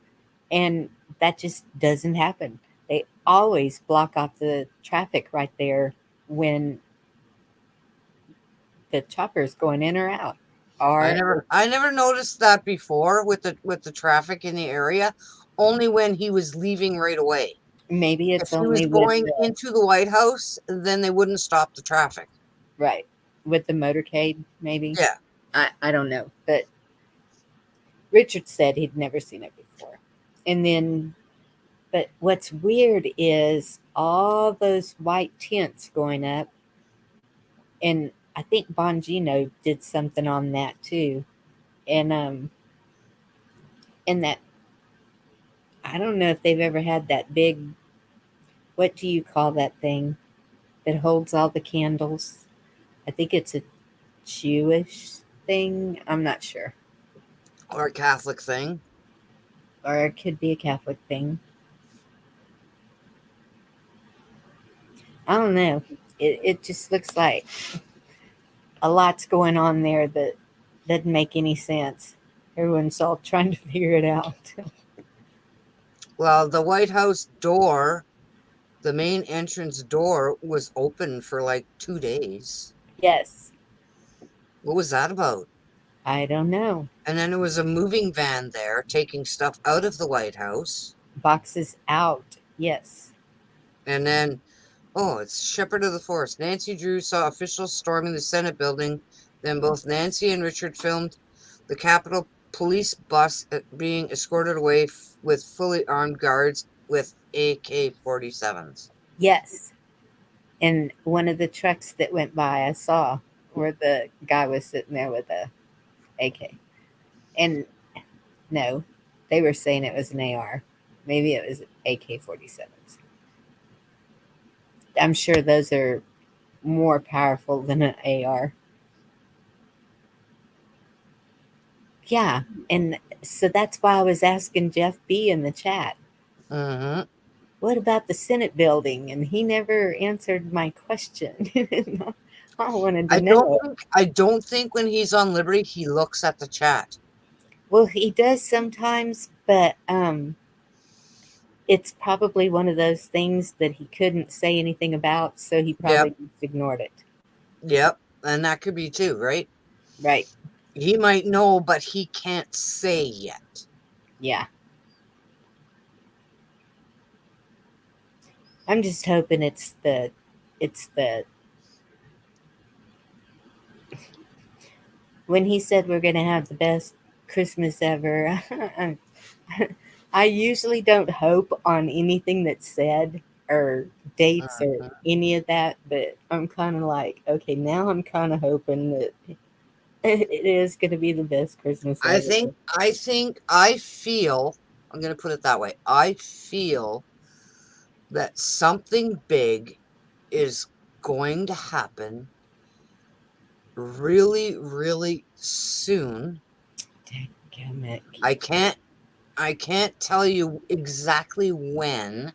[SPEAKER 1] and that just doesn't happen. They always block off the traffic right there when the chopper is going in or out. Or
[SPEAKER 2] I never noticed that before with the traffic in the area. Only when he was leaving right away.
[SPEAKER 1] Maybe
[SPEAKER 2] If
[SPEAKER 1] it's
[SPEAKER 2] he was
[SPEAKER 1] only with
[SPEAKER 2] going
[SPEAKER 1] the
[SPEAKER 2] into the White House, then they wouldn't stop the traffic.
[SPEAKER 1] right with the motorcade. Maybe
[SPEAKER 2] Yeah.
[SPEAKER 1] I don't know, but Richard said he'd never seen it before. And then, but what's weird is all those white tents going up, and I think Bongino did something on that too. And and that I don't know if they've ever had that big. What do you call that thing that holds all the candles? I think it's a Jewish thing. I'm not sure,
[SPEAKER 2] Or a Catholic thing.
[SPEAKER 1] or it could be a Catholic thing. I don't know. It just looks like a lot's going on there that doesn't make any sense. Everyone's all trying to figure it out.
[SPEAKER 2] Well, the White House door, the main entrance door, was open for like 2 days.
[SPEAKER 1] Yes,
[SPEAKER 2] What was that about?
[SPEAKER 1] I don't know.
[SPEAKER 2] And then there was a moving van there taking stuff out of the White House.
[SPEAKER 1] Boxes out. Yes.
[SPEAKER 2] And then, oh, it's Shepherd of the Forest. Nancy Drew saw officials storming the Senate building. Then both Nancy and Richard filmed the Capitol police bus being escorted away with fully armed guards with AK 47s.
[SPEAKER 1] Yes. And one of the trucks that went by, I saw where the guy was sitting there with a AK. And no, they were saying it was an AR. Maybe it was AK 47s. I'm sure those are more powerful than an AR. Yeah. And so that's why I was asking Jeff B in the chat,
[SPEAKER 2] Mm-hmm.
[SPEAKER 1] what about the Senate building? And he never answered my question. I wanted to know.
[SPEAKER 2] I don't think when he's on Liberty he looks at the chat.
[SPEAKER 1] Well, he does sometimes, but it's probably one of those things that he couldn't say anything about, so he
[SPEAKER 2] Yep.
[SPEAKER 1] probably just ignored it.
[SPEAKER 2] Yep. And that could be too, right?
[SPEAKER 1] Right.
[SPEAKER 2] He might know, but he can't say yet.
[SPEAKER 1] Yeah. I'm just hoping it's the when he said we're going to have the best Christmas ever. I usually don't hope on anything that's said or dates or
[SPEAKER 2] Mhm.
[SPEAKER 1] any of that, but I'm kind of like, okay, now I'm kind of hoping that it is going to be the best Christmas ever.
[SPEAKER 2] I feel, I'm going to put it that way. I feel that something big is going to happen really, really soon.
[SPEAKER 1] Dadgummit.
[SPEAKER 2] I can't, I can't tell you exactly when,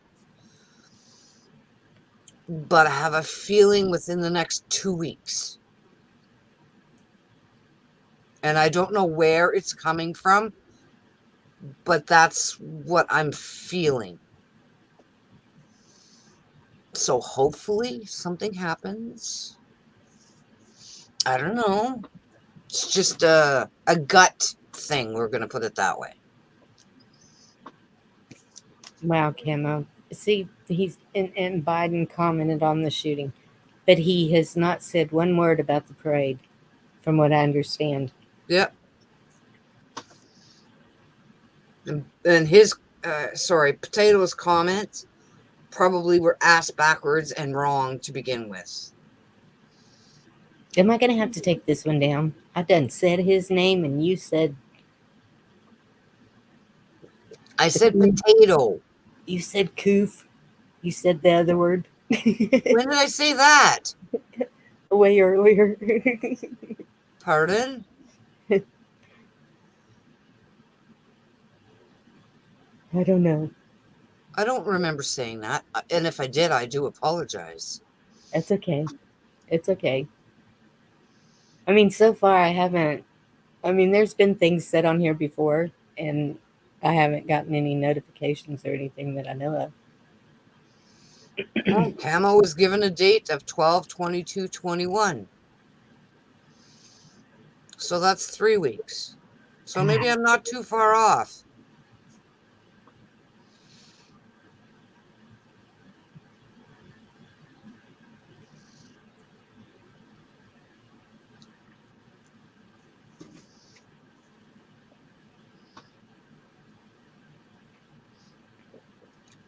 [SPEAKER 2] but I have a feeling within the next 2 weeks. And I don't know where it's coming from, but that's what I'm feeling. So hopefully something happens. I don't know. It's just a gut thing. We're gonna put it that way.
[SPEAKER 1] Wow, Camo. See, and Biden commented on the shooting, but he has not said one word about the parade, from what I understand.
[SPEAKER 2] Yep. And his Potato's comments probably were asked backwards and wrong to begin with.
[SPEAKER 1] Am I going to have to take this one down? I done said his name, and you said
[SPEAKER 2] I
[SPEAKER 1] the
[SPEAKER 2] said
[SPEAKER 1] coof.
[SPEAKER 2] potato.
[SPEAKER 1] You said coof. You said the other word
[SPEAKER 2] When did I say that?
[SPEAKER 1] way earlier.
[SPEAKER 2] Pardon?
[SPEAKER 1] I don't know.
[SPEAKER 2] I don't remember saying that. And if I did, I do apologize.
[SPEAKER 1] It's okay. It's okay. I mean, so far I haven't. I mean, there's been things said on here before, and I haven't gotten any notifications or anything that I know of.
[SPEAKER 2] Oh, Camo was given a date of 12/22/21. So that's 3 weeks. So maybe
[SPEAKER 1] God,
[SPEAKER 2] I'm not too far off.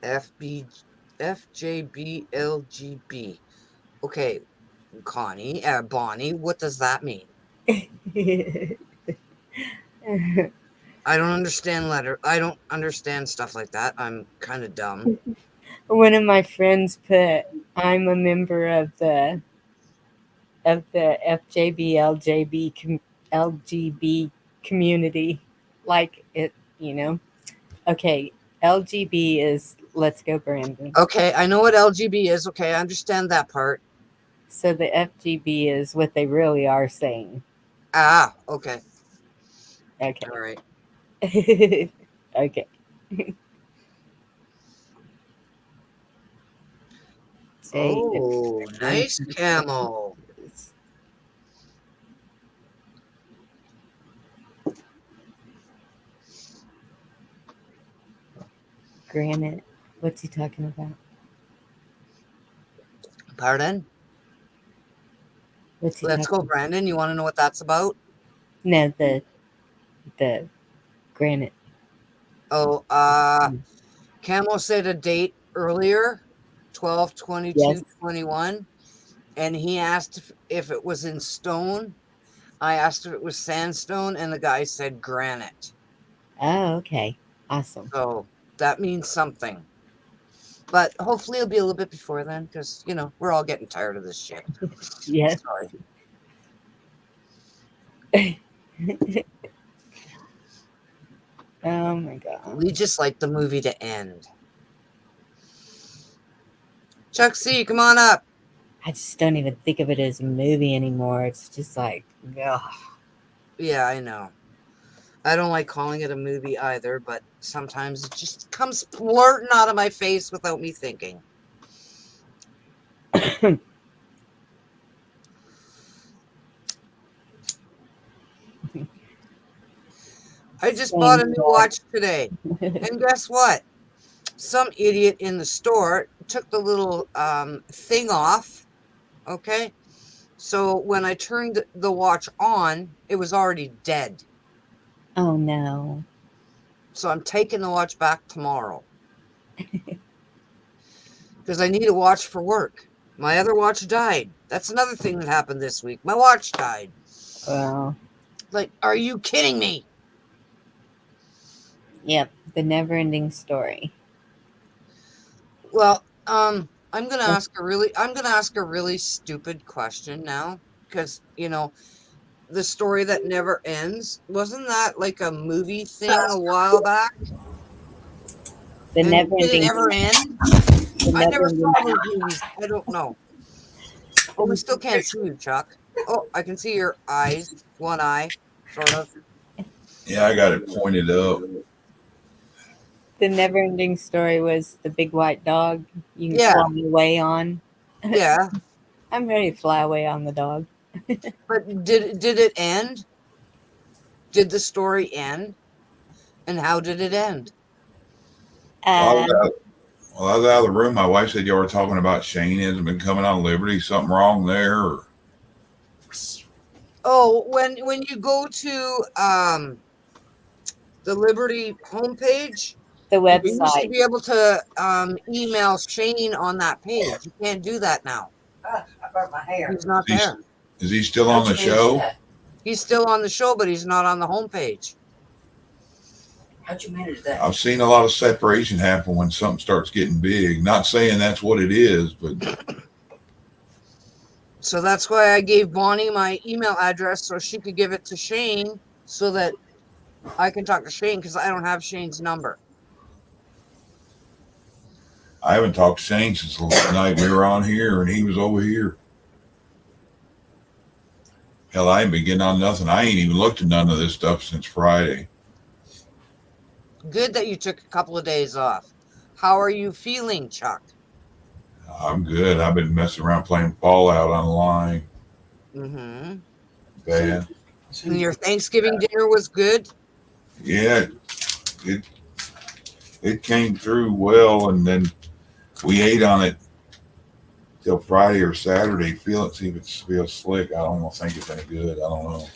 [SPEAKER 2] FB, FJBLGB. Okay, Connie, Bonnie, what does that mean? I don't understand I don't understand stuff like that. I'm kind of dumb.
[SPEAKER 1] One of my friends put, "I'm a member of the LGB community," like it, you know. Okay, LGB is Let's Go Brandon.
[SPEAKER 2] Okay, I know what LGB is. Okay, I understand that part.
[SPEAKER 1] So the FGB is what they really are saying.
[SPEAKER 2] Ah, okay. All
[SPEAKER 1] Okay.
[SPEAKER 2] right.
[SPEAKER 1] Okay. Say
[SPEAKER 2] Oh, nice camo.
[SPEAKER 1] Granite. What's he talking about?
[SPEAKER 2] Pardon?
[SPEAKER 1] What's he
[SPEAKER 2] Let's
[SPEAKER 1] talking
[SPEAKER 2] go,
[SPEAKER 1] about?
[SPEAKER 2] Brandon. You want to know what that's about?
[SPEAKER 1] No, the granite.
[SPEAKER 2] Oh, Camo said a date earlier, 12/22/21,
[SPEAKER 1] Yes.
[SPEAKER 2] and he asked if it was in stone. I asked if it was sandstone, and the guy said granite.
[SPEAKER 1] Oh, okay. Awesome.
[SPEAKER 2] So that means something. But hopefully it'll be a little bit before then, because we're all getting tired of this shit.
[SPEAKER 1] Yes.
[SPEAKER 2] Sorry.
[SPEAKER 1] Oh my god.
[SPEAKER 2] We just like the movie to end. Chuck C, come on up.
[SPEAKER 1] I just don't even think of it as a movie anymore. It's just like, ugh.
[SPEAKER 2] Yeah, I know. I don't like calling it a movie either, but sometimes it just comes blurting out of my face without me thinking. I just bought a
[SPEAKER 1] Same.
[SPEAKER 2] new watch today. And guess what? Some idiot in the store took the little thing off. Okay. So when I turned the watch on, it was already dead.
[SPEAKER 1] Oh no.
[SPEAKER 2] So I'm taking the watch back tomorrow because I need a watch for work. My other watch died. That's another thing that happened this week. My watch died.
[SPEAKER 1] Well,
[SPEAKER 2] Like, are you kidding me?
[SPEAKER 1] yep. The never ending story.
[SPEAKER 2] Well, I'm gonna ask a really stupid question now because the story that never ends. Wasn't that like a movie thing a while back?
[SPEAKER 1] The
[SPEAKER 2] And
[SPEAKER 1] never
[SPEAKER 2] did it
[SPEAKER 1] ending
[SPEAKER 2] ever end?
[SPEAKER 1] the
[SPEAKER 2] I
[SPEAKER 1] never
[SPEAKER 2] never
[SPEAKER 1] ending
[SPEAKER 2] saw those movies. I don't know. Oh, we still can't see you, Chuck. Oh, I can see your eyes. One eye, sort of.
[SPEAKER 3] Yeah, I got it pointed up.
[SPEAKER 1] the never ending story was the big white dog you can
[SPEAKER 2] Yeah,
[SPEAKER 1] fly away on.
[SPEAKER 2] yeah.
[SPEAKER 1] I'm ready to fly away on the dog.
[SPEAKER 2] But did it end? Did the story end? And how did it end?
[SPEAKER 3] Well,
[SPEAKER 1] Uh,
[SPEAKER 3] I was out of the room. My wife said y'all were talking about Shane hasn't been coming on Liberty. Something wrong there? Or...
[SPEAKER 2] Oh, when you go to the Liberty homepage,
[SPEAKER 1] the
[SPEAKER 2] you used to
[SPEAKER 1] website.
[SPEAKER 2] be able to email Shane on that page. You can't do that now. He's not
[SPEAKER 3] Is
[SPEAKER 2] there.
[SPEAKER 3] he still on the show?
[SPEAKER 2] He's still on the show, but he's not on the homepage.
[SPEAKER 3] I've seen a lot of separation happen when something starts getting big. Not saying that's what it is, but
[SPEAKER 2] So that's why I gave Bonnie my email address so she could give it to Shane so that I can talk to Shane because I don't have Shane's number.
[SPEAKER 3] I haven't talked to Shane since the night we were on here and he was over here. Hell, I ain't been getting on nothing. I ain't even looked at none of this stuff since Friday.
[SPEAKER 2] Good that you took a couple of days off. How are you feeling, Chuck?
[SPEAKER 3] I'm good. I've been messing around playing Fallout online.
[SPEAKER 2] Mm-hmm.
[SPEAKER 3] Bad.
[SPEAKER 2] And your Thanksgiving dinner was good?
[SPEAKER 3] Yeah, it it came through well, and then we ate on it till Friday or Saturday. See if it feels slick. I don't think it's any good. I don't know.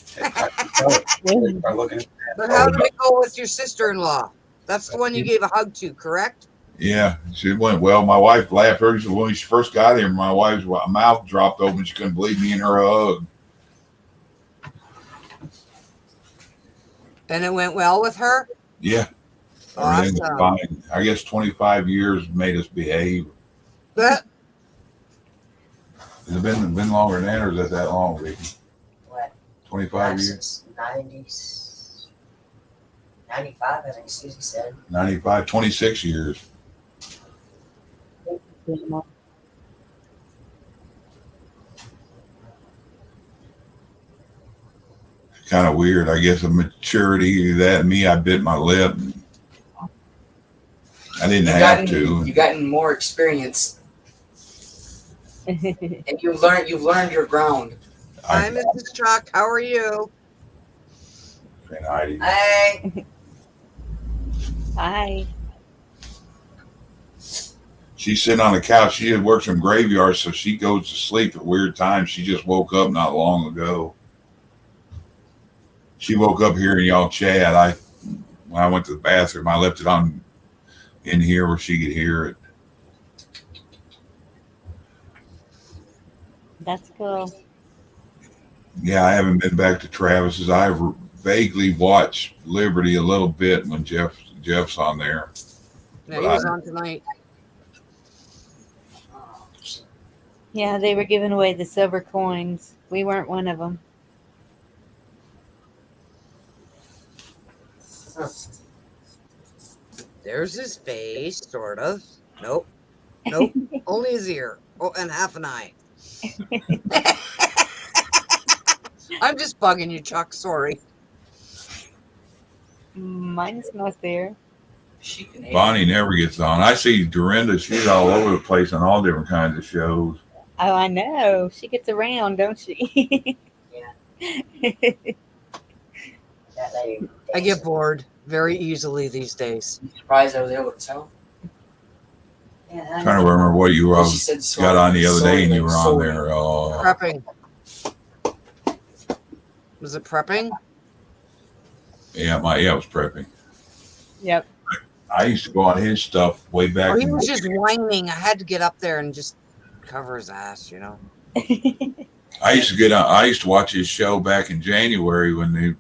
[SPEAKER 2] But how did it go with your sister-in-law? That's the one you gave a hug to, correct?
[SPEAKER 3] Yeah, she went well. My wife laughed when she first got here. My wife's mouth dropped open. She couldn't believe me in her hug.
[SPEAKER 2] And it went well with her?
[SPEAKER 3] Yeah, everything was
[SPEAKER 2] Awesome.
[SPEAKER 3] fine. I guess 25 years made us behave.
[SPEAKER 2] But
[SPEAKER 3] Has it been longer than that, or is that long, Ricky?
[SPEAKER 4] What?
[SPEAKER 3] 25 years?
[SPEAKER 4] Since 90s, 95, I think Susie said.
[SPEAKER 3] 95, 26 years. Kind of weird. I guess a maturity that me, I bit my lip. I didn't have to.
[SPEAKER 4] You've gotten more experience, and you've learned your ground.
[SPEAKER 2] Hi, Mrs. Chuck. How are you?
[SPEAKER 4] Hey.
[SPEAKER 1] Hi.
[SPEAKER 3] She's sitting on the couch. She had worked some graveyards, so she goes to sleep at weird times. She just woke up not long ago. She woke up hearing y'all chat. When I went to the bathroom, I left it on in here where she could hear it.
[SPEAKER 1] That's cool.
[SPEAKER 3] Yeah, I haven't been back to Travis's. I vaguely watched Liberty a little bit when Jeff's on there.
[SPEAKER 2] Yeah, he was on tonight.
[SPEAKER 1] Yeah, they were giving away the silver coins. We weren't one of them.
[SPEAKER 2] There's his face, sort of. Nope. Nope. Only his ear. Oh, and half an eye. I'm just bugging you, Chuck. Sorry.
[SPEAKER 1] Mine's not there.
[SPEAKER 3] Bonnie never gets on. I see Dorinda. She's all over the place on all different kinds of shows.
[SPEAKER 1] Oh, I know. She gets around, don't she?
[SPEAKER 4] Yeah. That lady.
[SPEAKER 2] I get bored very easily these days.
[SPEAKER 4] I'm surprised over there with tell. Yeah,
[SPEAKER 3] I'm trying to remember what you got on the other day, and you were on
[SPEAKER 4] sorry.
[SPEAKER 3] there.
[SPEAKER 2] Prepping. Was it prepping?
[SPEAKER 3] Yeah, it was prepping.
[SPEAKER 1] Yep.
[SPEAKER 3] I used to go on his stuff way back.
[SPEAKER 2] Oh, he was just whining. I had to get up there and just cover his ass, you know.
[SPEAKER 3] I used to watch his show back in January when they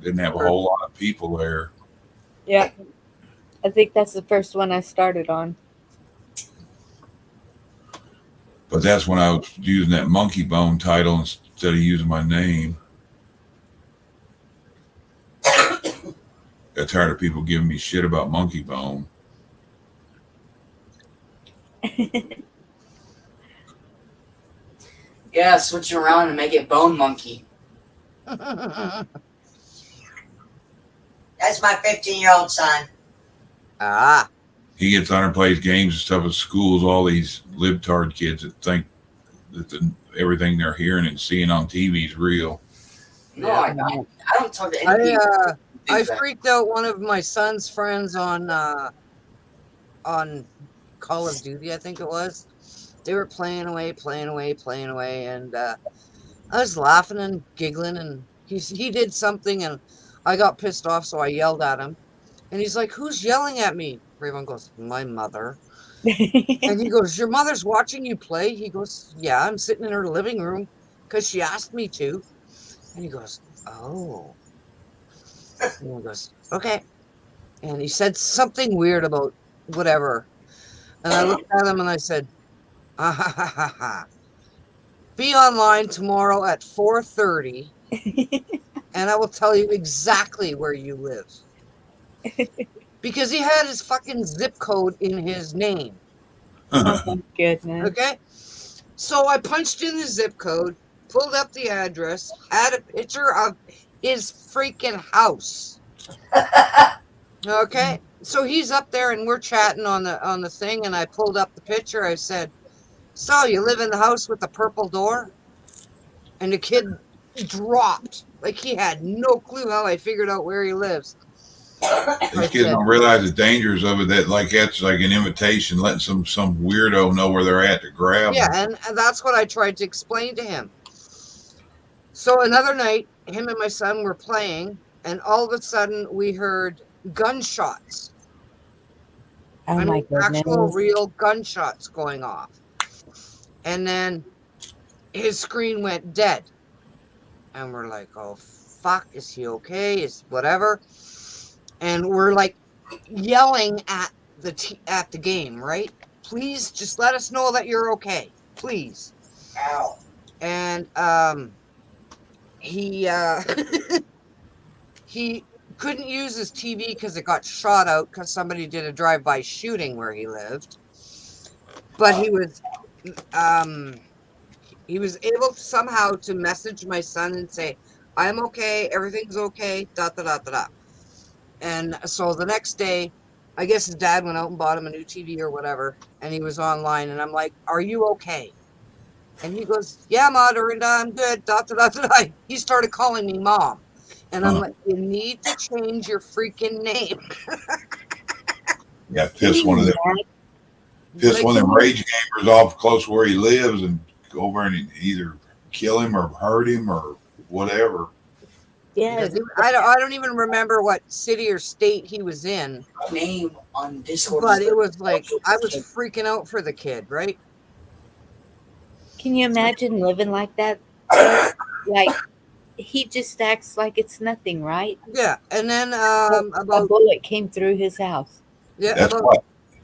[SPEAKER 3] didn't have a whole lot of people there.
[SPEAKER 1] Yeah. I think that's the first one I started on.
[SPEAKER 3] But that's when I was using that Monkey Bone title instead of using my name. Got tired of people giving me shit about Monkey Bone.
[SPEAKER 4] Yeah, switch it around and make it Bone Monkey.
[SPEAKER 2] Ah.
[SPEAKER 4] That's my 15-year-old son.
[SPEAKER 3] He gets on and plays games and stuff at schools. All these libtard kids that think that everything they're hearing and seeing on TV is real.
[SPEAKER 4] No, I don't talk to any people.
[SPEAKER 2] I freaked out one of my son's friends on Call of Duty, I think it was. They were playing away, and I was laughing and giggling, and he did something, and I got pissed off, so I yelled at him. And he's like, "Who's yelling at me?" Rayvon goes, "My mother." And he goes, "Your mother's watching you play?" He goes, "Yeah, I'm sitting in her living room because she asked me to." And he goes, "Oh." And he goes, "Okay." And he said something weird about whatever. And I looked at him and I said, "Ah, ha, ha, ha, ha. Be online tomorrow at 4:30 and I will tell you exactly where you live." Because he had his fucking zip code in his name.
[SPEAKER 1] Oh my goodness.
[SPEAKER 2] Okay? So I punched in the zip code, pulled up the address, had a picture of his freaking house. Okay? So he's up there and we're chatting on the thing, and I pulled up the picture. I said, "So you live in the house with the purple door?" And the kid dropped. Like he had no clue how I figured out where he lives.
[SPEAKER 3] These kids don't realize the dangers of it. That's like an invitation, letting some weirdo know where they're at to grab them.
[SPEAKER 2] Yeah, and that's what I tried to explain to him. So another night, him and my son were playing, and all of a sudden we heard gunshots.
[SPEAKER 1] Oh
[SPEAKER 2] I
[SPEAKER 1] my
[SPEAKER 2] mean, actual
[SPEAKER 1] goodness.
[SPEAKER 2] real gunshots going off. And then his screen went dead. And we're like, oh, fuck, is he okay? Is whatever. And we're like yelling at at the game, right? Please just let us know that you're okay. Please.
[SPEAKER 4] Ow.
[SPEAKER 2] And he he couldn't use his TV because it got shot out because somebody did a drive-by shooting where he lived. But um he was able somehow to message my son and say, I'm okay, everything's okay, da da da da da. And so the next day, I guess his dad went out and bought him a new TV or whatever, and he was online, and I'm like, are you okay? And he goes, yeah, Ma, Dorinda, I'm good, da da da da da. He started calling me Mom. And I'm
[SPEAKER 3] Huh.
[SPEAKER 2] like, you need to change your freaking name.
[SPEAKER 3] Yeah,
[SPEAKER 1] Can you
[SPEAKER 3] piss
[SPEAKER 2] Like,
[SPEAKER 3] one of them rage gamers off close where he lives and go over and either kill him or hurt him or whatever.
[SPEAKER 1] Yes.
[SPEAKER 2] I don't even remember what city or state he was in,
[SPEAKER 4] My name on Discord
[SPEAKER 2] but
[SPEAKER 4] is
[SPEAKER 2] it was like, I was freaking out for the kid, right?
[SPEAKER 1] Can you imagine living like that? Though? Like he just acts like it's nothing, right?
[SPEAKER 2] Yeah. And then
[SPEAKER 1] A
[SPEAKER 2] about,
[SPEAKER 1] bullet came through his house.
[SPEAKER 2] yeah,
[SPEAKER 3] That's
[SPEAKER 2] about
[SPEAKER 3] why.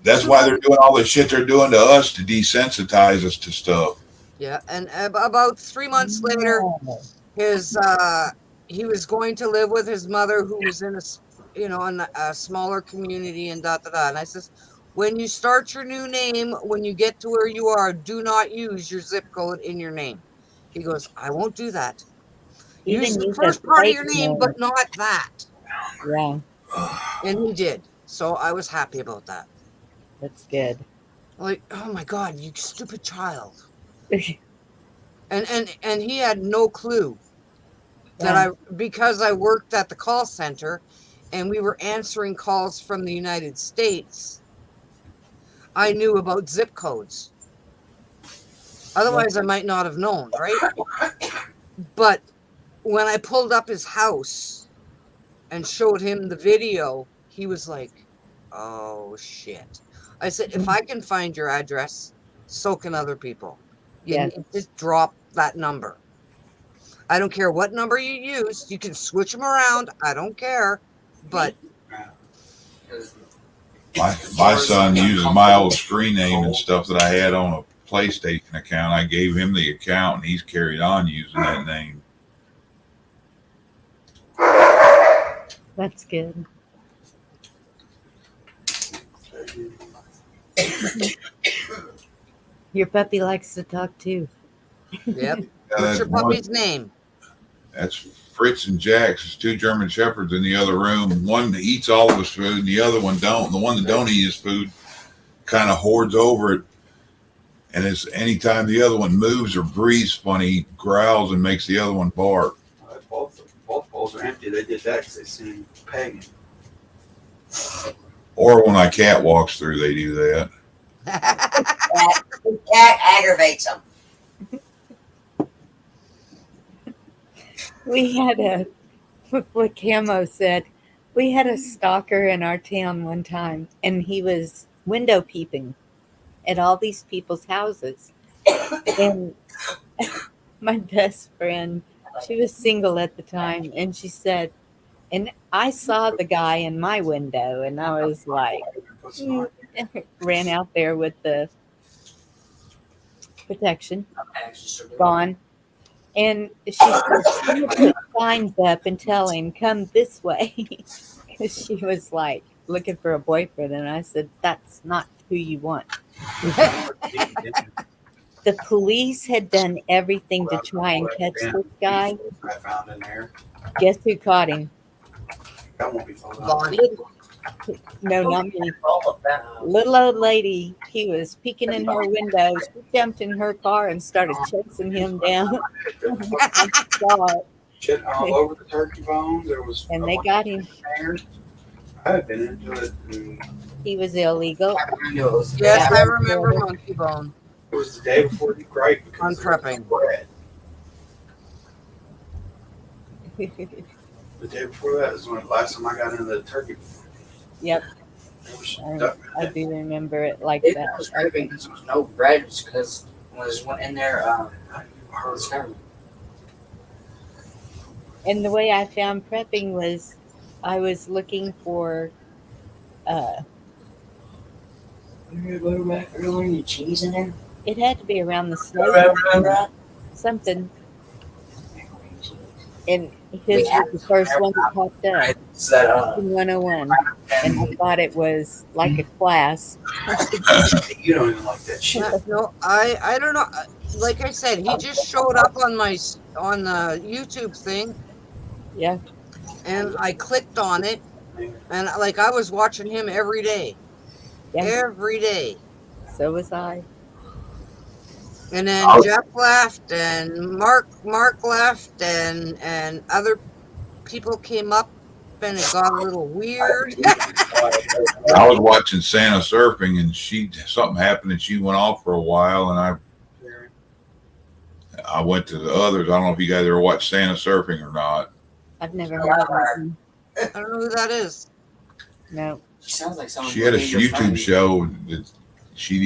[SPEAKER 3] That's
[SPEAKER 2] 2
[SPEAKER 3] why they're
[SPEAKER 2] months.
[SPEAKER 3] doing all the shit they're doing to us to desensitize us to stuff.
[SPEAKER 2] Yeah, and about 3 months later,
[SPEAKER 1] No.
[SPEAKER 2] his he was going to live with his mother, who was in in a smaller community, and da da da. And I says, when you start your new name, when you get to where you are, do not use your zip code in your name. He goes, I won't do that. Use
[SPEAKER 1] Even
[SPEAKER 2] the
[SPEAKER 1] use a
[SPEAKER 2] first part of
[SPEAKER 1] fake
[SPEAKER 2] your name, but
[SPEAKER 1] name.
[SPEAKER 2] not that.
[SPEAKER 1] Yeah,
[SPEAKER 2] And he did. So I was happy about that.
[SPEAKER 1] that's good.
[SPEAKER 2] Like, oh my God, you stupid child. And he had no clue that
[SPEAKER 1] Yeah.
[SPEAKER 2] because I worked at the call center and we were answering calls from the United States, I knew about zip codes. Otherwise, I might not have known, right? But when I pulled up his house and showed him the video, he was like, oh shit. I said, if I can find your address, so can other people. You
[SPEAKER 1] Yes.
[SPEAKER 2] need to drop that number. I don't care what number you use. You can switch them around. I don't care. But
[SPEAKER 3] My son uses my old screen name and stuff that I had on a PlayStation account. I gave him the account and he's carried on using that name.
[SPEAKER 1] That's good. Your puppy likes to talk too.
[SPEAKER 2] yep.
[SPEAKER 3] Yeah,
[SPEAKER 2] What's your puppy's name?
[SPEAKER 3] That's Fritz and Jax. There's two German Shepherds in the other room. One eats all of his food and the other one don't. And the one that don't eat his food kind of hoards over it. And it's anytime the other one moves or breathes funny, he growls and makes the other one bark.
[SPEAKER 5] Both bowls are empty. They did that because they seen pegging.
[SPEAKER 3] Or when my cat walks through, they do that.
[SPEAKER 4] The cat aggravates them.
[SPEAKER 1] We had what Camo said, we had a stalker in our town one time, and he was window peeping at all these people's houses. And my best friend, she was single at the time, and she said, and I saw the guy in my window, and I was like, ran out there with the protection gone. And she said she would put signs up and tell him, come this way. Because she was like looking for a boyfriend. And I said, that's not who you want. The police had done everything to try and catch this guy.
[SPEAKER 5] I found in there.
[SPEAKER 1] Guess who caught him?
[SPEAKER 5] That won't be fun.
[SPEAKER 2] Bonnie.
[SPEAKER 1] No, not me.
[SPEAKER 4] All of them.
[SPEAKER 1] Little old lady. He was peeking in her window. She jumped in her car and started chasing him down.
[SPEAKER 5] Shit all over the turkey bones. There was.
[SPEAKER 1] And they got him.
[SPEAKER 5] There. I had been into it. And
[SPEAKER 1] He was illegal.
[SPEAKER 4] I knew it was
[SPEAKER 2] Yes,
[SPEAKER 4] bad.
[SPEAKER 2] I remember Monkey Bone.
[SPEAKER 5] it was the day before you cried because
[SPEAKER 2] On
[SPEAKER 5] there was
[SPEAKER 2] prepping.
[SPEAKER 5] bread. The day before that is when last time I got into the turkey.
[SPEAKER 1] Yep.
[SPEAKER 5] It was
[SPEAKER 6] I
[SPEAKER 5] stuck.
[SPEAKER 6] do remember it like
[SPEAKER 4] It
[SPEAKER 6] that.
[SPEAKER 4] was dripping because there was no bread because was one in there. Discovery.
[SPEAKER 6] And the way I found prepping was I was looking for
[SPEAKER 4] Butter macaroni and cheese in there.
[SPEAKER 6] it had to be around the snow something,
[SPEAKER 4] Macaroni and cheese.
[SPEAKER 6] and
[SPEAKER 4] We
[SPEAKER 6] his
[SPEAKER 4] had
[SPEAKER 6] was the first one that popped up
[SPEAKER 4] It's that
[SPEAKER 6] in 101, and I
[SPEAKER 4] and
[SPEAKER 6] thought it was like a class.
[SPEAKER 5] You don't even like that shit.
[SPEAKER 2] No, I don't know. Like I said, he just showed up on on the YouTube thing,
[SPEAKER 6] Yeah,
[SPEAKER 2] and I clicked on it, and like I was watching him every day,
[SPEAKER 6] yeah.
[SPEAKER 2] every day.
[SPEAKER 6] So was I.
[SPEAKER 2] And then Jeff left, and Mark left, and other people came up, and it got a little weird.
[SPEAKER 3] I was watching Santa surfing, and something happened, and she went off for a while, and I went to the others. I don't know if you guys ever watched Santa surfing or not.
[SPEAKER 6] I've never heard of it.
[SPEAKER 2] I don't know who that is.
[SPEAKER 6] No.
[SPEAKER 4] She sounds like someone.
[SPEAKER 3] She had a
[SPEAKER 4] who made your
[SPEAKER 3] YouTube
[SPEAKER 4] friend.
[SPEAKER 3] show that she'd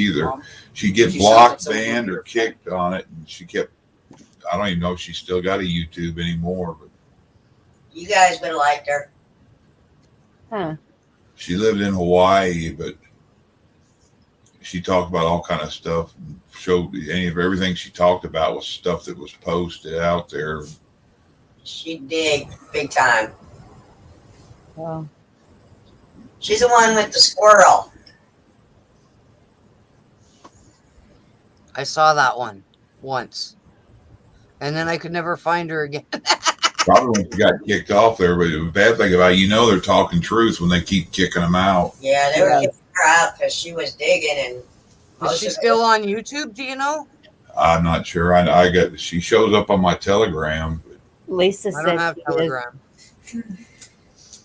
[SPEAKER 3] get
[SPEAKER 4] She sounds
[SPEAKER 3] blocked,
[SPEAKER 4] like someone
[SPEAKER 3] banned,
[SPEAKER 4] who
[SPEAKER 3] or
[SPEAKER 4] made your
[SPEAKER 3] kicked on it, and she kept. I don't even know if she still got a YouTube anymore, but
[SPEAKER 4] You guys would have liked her.
[SPEAKER 6] Huh.
[SPEAKER 3] she lived in Hawaii, but she talked about all kind of stuff and showed everything she talked about was stuff that was posted out there.
[SPEAKER 4] She dig big time.
[SPEAKER 6] Well,
[SPEAKER 4] She's the one with the squirrel.
[SPEAKER 2] I saw that one once, and then I could never find her again.
[SPEAKER 3] Probably when she got kicked off there, but the bad thing about it, they're talking truth when they keep kicking them out.
[SPEAKER 4] Yeah, they were kicking her out because she was digging and.
[SPEAKER 2] Is she still on YouTube? Do you know?
[SPEAKER 3] I'm not sure. She shows up on my Telegram.
[SPEAKER 6] Lisa
[SPEAKER 2] I
[SPEAKER 6] said
[SPEAKER 2] don't have
[SPEAKER 6] she is.
[SPEAKER 2] Telegram.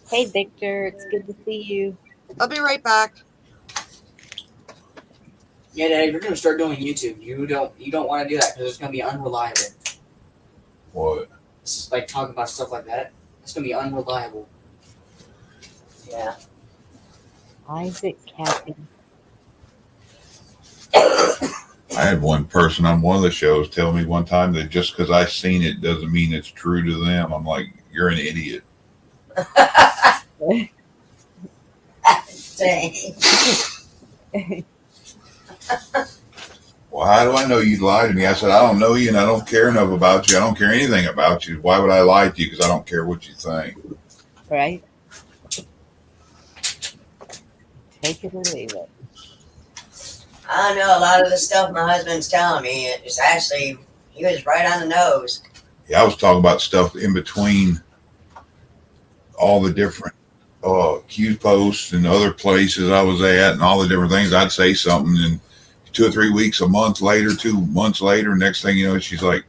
[SPEAKER 6] Hey Victor, it's good to see you.
[SPEAKER 2] I'll be right back.
[SPEAKER 4] Yeah, Dad, if you're gonna start doing YouTube, you don't want to do that because it's gonna be unreliable.
[SPEAKER 3] What?
[SPEAKER 4] It's like talking about stuff like that. It's gonna be unreliable. Yeah.
[SPEAKER 6] Isaac Cappy.
[SPEAKER 3] I had one person on one of the shows tell me one time that just because I seen it doesn't mean it's true to them. I'm like, you're an idiot.
[SPEAKER 4] Dang.
[SPEAKER 3] Well, how do I know you'd lie to me? I said, I don't know you and I don't care enough about you. I don't care anything about you. Why would I lie to you? Because I don't care what you think.
[SPEAKER 6] Right? Take it or leave it.
[SPEAKER 4] I know a lot of the stuff my husband's telling me. It's actually he was right on the nose.
[SPEAKER 3] Yeah, I was talking about stuff in between all the different Q posts and other places I was at and all the different things. I'd say something and 2 or 3 weeks, a month later, 2 months later, next thing you know, she's like,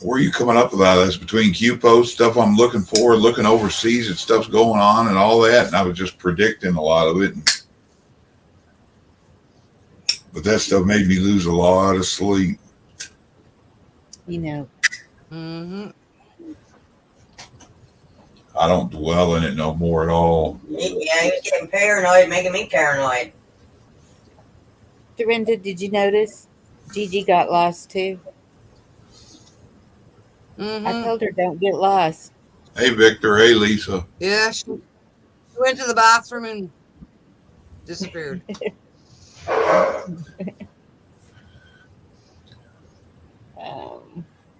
[SPEAKER 3] where are you coming up with all this between Q posts, stuff I'm looking for, looking overseas and stuff's going on and all that. And I was just predicting a lot of it. But that stuff made me lose a lot of sleep.
[SPEAKER 2] Mm-hmm.
[SPEAKER 3] I don't dwell in it no more at all.
[SPEAKER 4] Yeah, he was getting paranoid, making me paranoid.
[SPEAKER 6] Dorinda, did you notice Gigi got lost too?
[SPEAKER 2] Mm-hmm.
[SPEAKER 6] I told her don't get lost.
[SPEAKER 3] Hey, Victor. Hey, Lisa.
[SPEAKER 2] Yeah, she went to the bathroom and disappeared.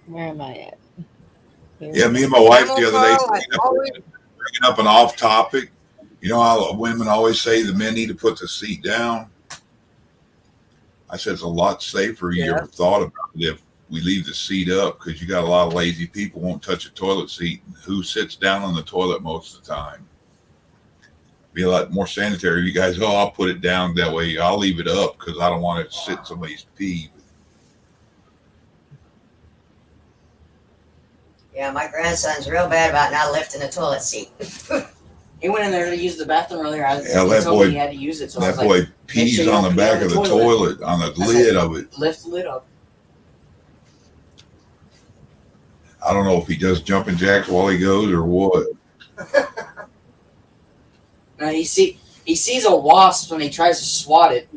[SPEAKER 6] Where am I at? Here.
[SPEAKER 3] Yeah, me and my wife the other day
[SPEAKER 2] Carl,
[SPEAKER 3] bringing up an off topic. You know how women always say the men need to put the seat down? I said it's a lot safer. You ever thought about it if we leave the seat up? Because you got a lot of lazy people won't touch a toilet seat. Who sits down on the toilet most of the time? Be a lot more sanitary. You guys, I'll put it down that way. I'll leave it up because I don't want it to sit in somebody's pee.
[SPEAKER 4] Yeah, my grandson's real bad about not lifting the toilet seat. He went in there to use the bathroom earlier.
[SPEAKER 3] That
[SPEAKER 4] told
[SPEAKER 3] boy,
[SPEAKER 4] me he had to use it. So
[SPEAKER 3] that
[SPEAKER 4] I was
[SPEAKER 3] boy
[SPEAKER 4] like,
[SPEAKER 3] pees
[SPEAKER 4] sure you
[SPEAKER 3] on
[SPEAKER 4] don't
[SPEAKER 3] the
[SPEAKER 4] pee
[SPEAKER 3] back
[SPEAKER 4] on
[SPEAKER 3] of
[SPEAKER 4] the
[SPEAKER 3] the
[SPEAKER 4] toilet.
[SPEAKER 3] toilet, on the
[SPEAKER 4] I
[SPEAKER 3] lid
[SPEAKER 4] said,
[SPEAKER 3] of it.
[SPEAKER 4] lift the lid up.
[SPEAKER 3] I don't know if he does jumping jacks while he goes or what.
[SPEAKER 4] No, you see,
[SPEAKER 7] He sees a wasp when he tries to swat it.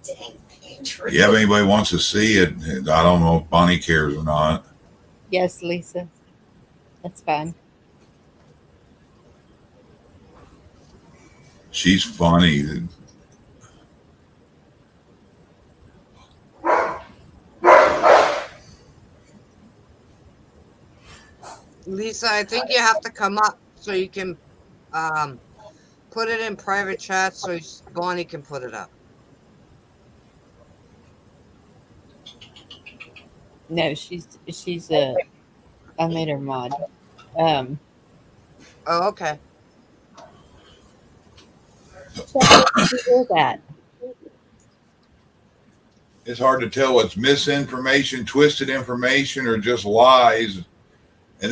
[SPEAKER 4] Dang, Andrew.
[SPEAKER 3] Yeah, if anybody wants to see it, I don't know if Bonnie cares or not.
[SPEAKER 6] Yes, Lisa. That's fine.
[SPEAKER 3] She's funny.
[SPEAKER 2] Lisa, I think you have to come up so you can put it in private chat so Bonnie can put it up.
[SPEAKER 6] No, she's a. I made her mod. Um,
[SPEAKER 2] Oh, okay.
[SPEAKER 6] so how did you do that?
[SPEAKER 3] It's hard to tell what's misinformation, twisted information, or just lies. And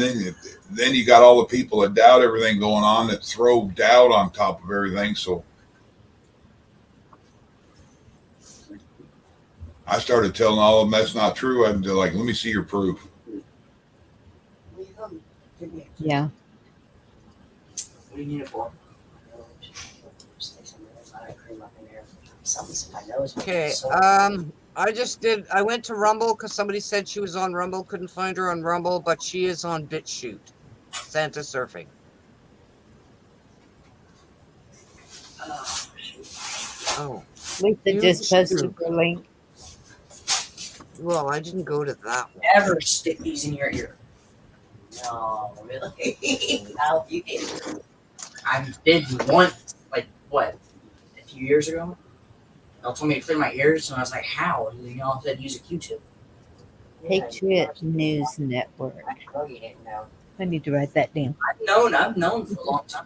[SPEAKER 3] then you got all the people that doubt everything going on that throw doubt on top of everything. So I started telling all of them that's not true. I'm like, let me see your proof.
[SPEAKER 6] Yeah.
[SPEAKER 7] What do you need it for?
[SPEAKER 2] Okay. I went to Rumble because somebody said she was on Rumble. Couldn't find her on Rumble, but she is on BitChute. Santa Surfing. Oh.
[SPEAKER 6] Lisa just posted her link.
[SPEAKER 2] Well, I didn't go to that one.
[SPEAKER 7] Never stick these in your ear.
[SPEAKER 4] No, really? How you can?
[SPEAKER 7] I did once, like what, a few years ago. Y'all told me to clean my ears, and I was like, "How?" And y'all said use a Q-tip.
[SPEAKER 6] Patriot News Network.
[SPEAKER 4] Oh, you didn't know.
[SPEAKER 6] I need to write that down.
[SPEAKER 7] I've known for a long time.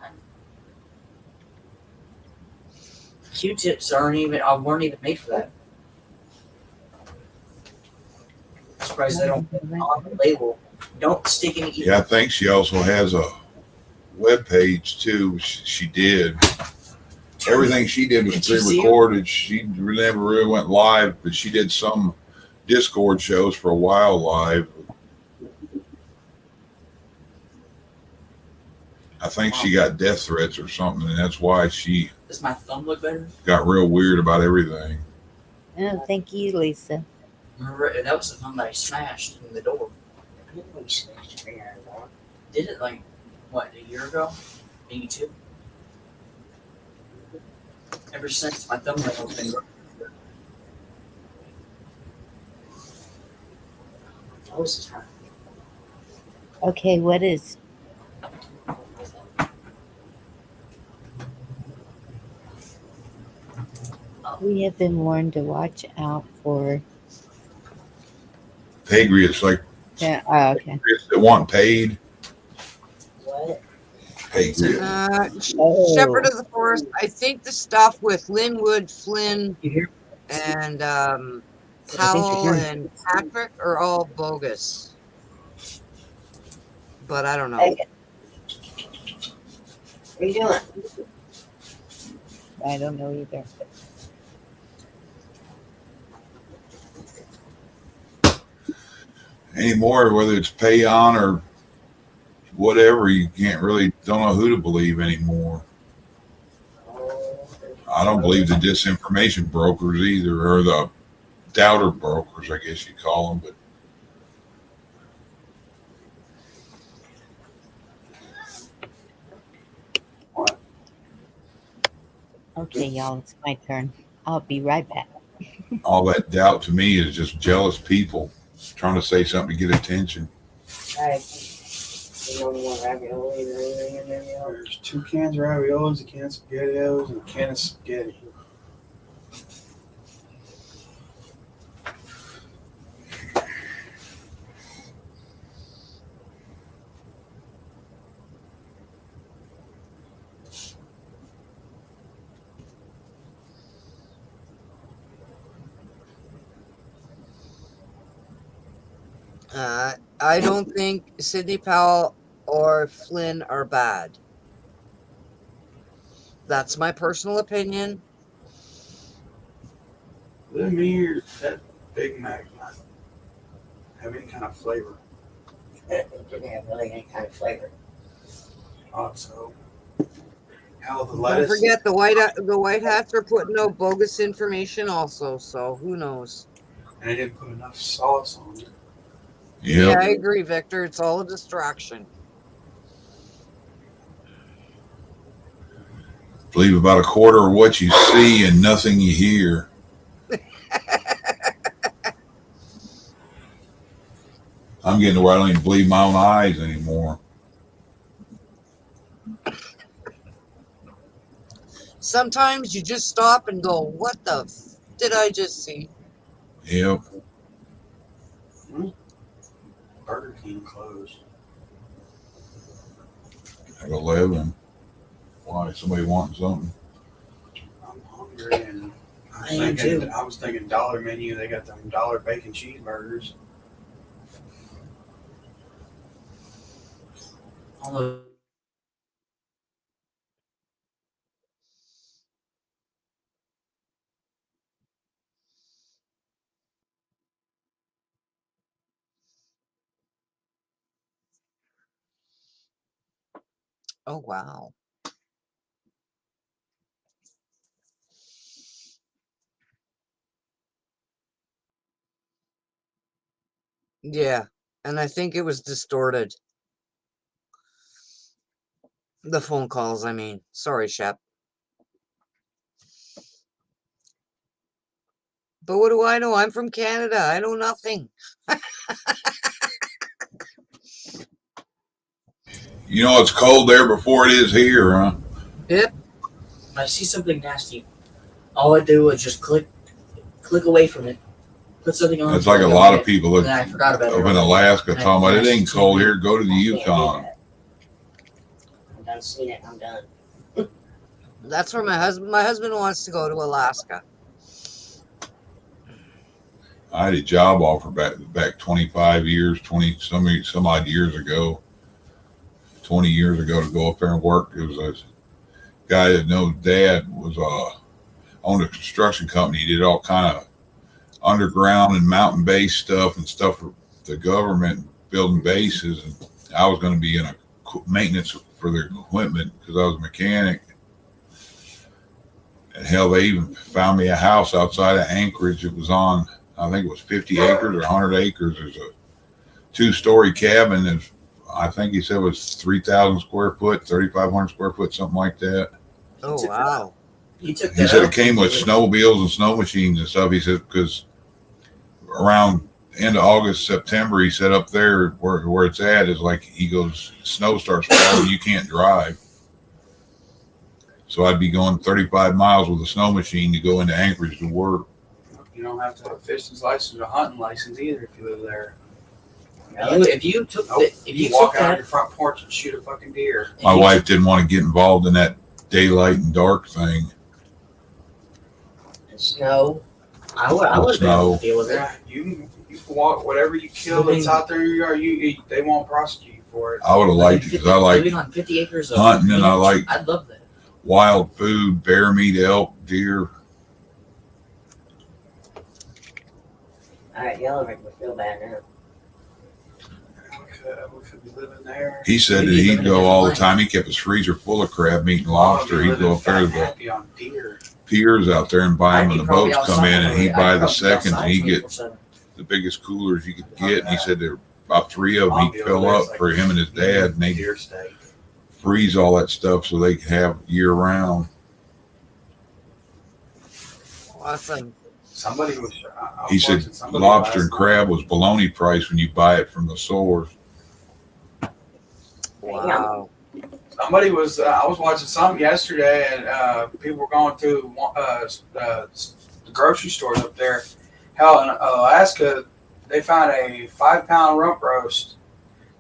[SPEAKER 7] Q-tips weren't even made for that. I'm surprised they don't put on the label. Don't stick any.
[SPEAKER 3] Yeah, I think she also has a web page too. She did. Everything she did was pre-recorded. She never really went live, but she did some Discord shows for a while live. I think she got death threats or something, and that's why she
[SPEAKER 7] Does my thumb look better?
[SPEAKER 3] got real weird about everything.
[SPEAKER 6] Oh, thank you, Lisa.
[SPEAKER 7] Remember, that was the thumb that I smashed in the door.
[SPEAKER 4] We smashed your hair, though.
[SPEAKER 7] Did it like, what, a year ago? Maybe 2? Ever since, my thumbnail's been broken.
[SPEAKER 4] Oh, this is her.
[SPEAKER 6] Okay, what is? We have been warned to watch out for.
[SPEAKER 3] Pagriots, like
[SPEAKER 6] Yeah. Oh, okay.
[SPEAKER 3] patriots that want paid.
[SPEAKER 4] What?
[SPEAKER 3] Pagriots.
[SPEAKER 2] Shepherd of the Forest. I think the stuff with Linwood, Flynn,
[SPEAKER 7] You hear?
[SPEAKER 2] and
[SPEAKER 7] I think you're
[SPEAKER 2] Powell
[SPEAKER 7] hearing.
[SPEAKER 2] and Patrick are all bogus. But I don't know.
[SPEAKER 4] Hey. What are you doing?
[SPEAKER 6] I don't know either.
[SPEAKER 3] Anymore, whether it's pay on or whatever, you don't know who to believe anymore. I don't believe the disinformation brokers either, or the doubter brokers, I guess you call them. But
[SPEAKER 6] Okay, y'all, it's my turn. I'll be right back.
[SPEAKER 3] all that doubt to me is just jealous people trying to say something to get attention.
[SPEAKER 4] Right. You don't want ravioli or anything in there, y'all?
[SPEAKER 5] There's 2 cans of raviolis, a can of SpaghettiOs, and a can of spaghetti.
[SPEAKER 2] I don't think Sidney Powell or Flynn are bad. That's my personal opinion.
[SPEAKER 5] Let me hear that Big Mac not have any kind of flavor.
[SPEAKER 4] It didn't have really any kind of flavor.
[SPEAKER 5] thought so. Hell, the
[SPEAKER 2] Don't
[SPEAKER 5] lettuce.
[SPEAKER 2] forget the white hats are putting out bogus information also. So who knows?
[SPEAKER 5] And they didn't put enough sauce on it.
[SPEAKER 2] Yeah,
[SPEAKER 3] Yep.
[SPEAKER 2] I agree, Victor. It's all a distraction.
[SPEAKER 3] Believe about a quarter of what you see and nothing you hear. I'm getting to where I don't even believe my own eyes anymore.
[SPEAKER 2] Sometimes you just stop and go, "What the did I just see?"
[SPEAKER 3] Yep.
[SPEAKER 5] Burger King closed.
[SPEAKER 3] At 11. Why? Somebody wanting something?
[SPEAKER 5] I'm hungry and
[SPEAKER 7] I am too.
[SPEAKER 5] I was thinking dollar menu. They got them dollar bacon cheeseburgers.
[SPEAKER 7] Although
[SPEAKER 2] Oh wow. Yeah, and I think it was distorted. The phone calls, I mean. Sorry, Shep. But what do I know? I'm from Canada. I know nothing.
[SPEAKER 3] You know it's cold there before it is here, huh?
[SPEAKER 2] Yep.
[SPEAKER 7] when I see something nasty, all I do is just click away from it. Put something on.
[SPEAKER 3] It's like a
[SPEAKER 7] click
[SPEAKER 3] lot
[SPEAKER 7] away,
[SPEAKER 3] of people
[SPEAKER 7] and then I forgot about it.
[SPEAKER 3] up in Alaska talking about it ain't cold here. Go to the Yukon.
[SPEAKER 4] I'm done seeing it. I'm done.
[SPEAKER 2] That's where my husband wants to go to Alaska.
[SPEAKER 3] I had a job offer back 25 years, 20 some odd years ago, 20 years ago to go up there and work. It was a guy that knows dad was owned a construction company. He did all kind of underground and mountain base stuff and stuff for the government building bases. And I was going to be in a maintenance for their equipment because I was a mechanic. And hell, they even found me a house outside of Anchorage. It was on, I think it was 50 acres or 100 acres. There's a 2-story cabin. And I think he said it was 3,000 square foot, 3,500 square foot, something like that.
[SPEAKER 2] Oh wow.
[SPEAKER 3] He said it came with snowmobiles and snow machines and stuff. He said because around end of August, September, he said up there where it's at is like he goes, snow starts falling, you can't drive. So I'd be going 35 miles with a snow machine to go into Anchorage to work.
[SPEAKER 5] You don't have to have a fishing license or a hunting license either if you live there.
[SPEAKER 7] If you took
[SPEAKER 5] Nope.
[SPEAKER 7] if you
[SPEAKER 5] walk
[SPEAKER 7] took
[SPEAKER 5] out
[SPEAKER 7] that,
[SPEAKER 5] your front porch and shoot a fucking deer.
[SPEAKER 3] My wife didn't want to get involved in that daylight and dark thing.
[SPEAKER 7] snow, I would be able to deal with it.
[SPEAKER 5] Yeah, you can walk whatever you kill that's out there in your yard. They won't prosecute you for it.
[SPEAKER 3] I would have liked it because I like
[SPEAKER 7] living on 50 acres of
[SPEAKER 3] hunting and I like
[SPEAKER 7] I'd love that.
[SPEAKER 3] wild food, bear meat, elk, deer.
[SPEAKER 4] All right, y'all make me feel bad now.
[SPEAKER 5] We could be living there.
[SPEAKER 3] He said that he'd go all the time. He kept his freezer full of crab meat and lobster. He'd go up there to the
[SPEAKER 5] happy on deer.
[SPEAKER 3] piers out there and buy them when the boats come in, and he'd buy the seconds, and he'd get
[SPEAKER 7] 24/7.
[SPEAKER 3] the biggest coolers you could get. And he said there were about 3 of them he'd fill up for him and his dad, and they'd
[SPEAKER 5] Deer steak.
[SPEAKER 3] freeze all that stuff so they could have year round.
[SPEAKER 2] Awesome.
[SPEAKER 5] Somebody was.
[SPEAKER 3] He said lobster and crab was baloney price when you buy it from the source.
[SPEAKER 2] Wow.
[SPEAKER 5] Somebody was. I was watching something yesterday, and people were going to the grocery stores up there. Hell, in Alaska, they found a 5-pound rump roast.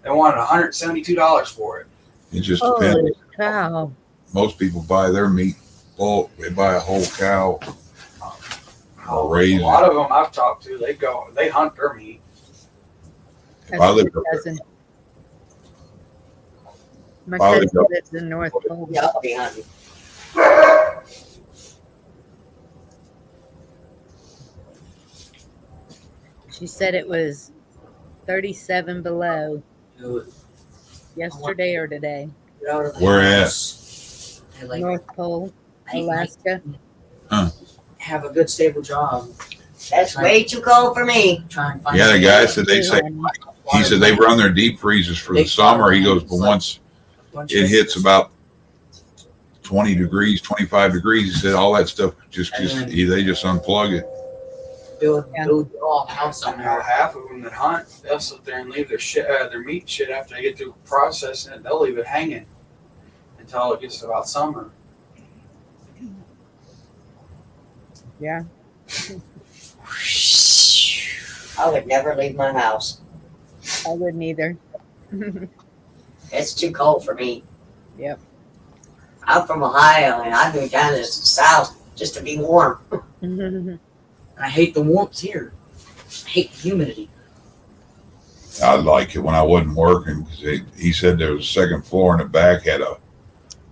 [SPEAKER 5] They wanted $172 for it.
[SPEAKER 3] It just depends.
[SPEAKER 6] Holy cow.
[SPEAKER 3] Most people buy their meat bulk. They buy a whole cow or raise
[SPEAKER 5] A lot of them I've talked to, they hunt their meat.
[SPEAKER 3] If I lived up there,
[SPEAKER 6] Cousin. My
[SPEAKER 3] Wow.
[SPEAKER 6] cousin lives in North Pole.
[SPEAKER 4] Yeah, I'll be hunting.
[SPEAKER 6] She said it was 37 below
[SPEAKER 7] Dude,
[SPEAKER 6] yesterday or today.
[SPEAKER 7] Get out of the
[SPEAKER 3] Where at?
[SPEAKER 7] house. And like
[SPEAKER 6] North Pole,
[SPEAKER 7] 8, 9,
[SPEAKER 6] Alaska.
[SPEAKER 7] have a good stable job.
[SPEAKER 4] That's way too cold for me.
[SPEAKER 7] Try and find
[SPEAKER 3] Yeah, the
[SPEAKER 7] something
[SPEAKER 3] guy
[SPEAKER 7] like
[SPEAKER 3] said they say
[SPEAKER 6] Honey.
[SPEAKER 3] he said they run their deep freezers for the summer. He goes, but once it hits about 20 degrees, 25 degrees, he said all that stuff they just unplug it.
[SPEAKER 7] build
[SPEAKER 6] Yeah.
[SPEAKER 7] build your own house
[SPEAKER 5] I
[SPEAKER 7] on
[SPEAKER 5] know
[SPEAKER 7] there.
[SPEAKER 5] half of them that hunt, they'll sit there and leave their shit, their meat and shit after they get through processing it. They'll leave it hanging until it gets to about summer.
[SPEAKER 6] Yeah.
[SPEAKER 4] I would never leave my house.
[SPEAKER 6] I wouldn't either.
[SPEAKER 4] It's too cold for me.
[SPEAKER 6] Yep.
[SPEAKER 4] I'm from Ohio and I moved down to the south just to be warm.
[SPEAKER 7] And I hate the warmth here. I hate the humidity.
[SPEAKER 3] I like it when I wasn't working because he said there was a second floor in the back had a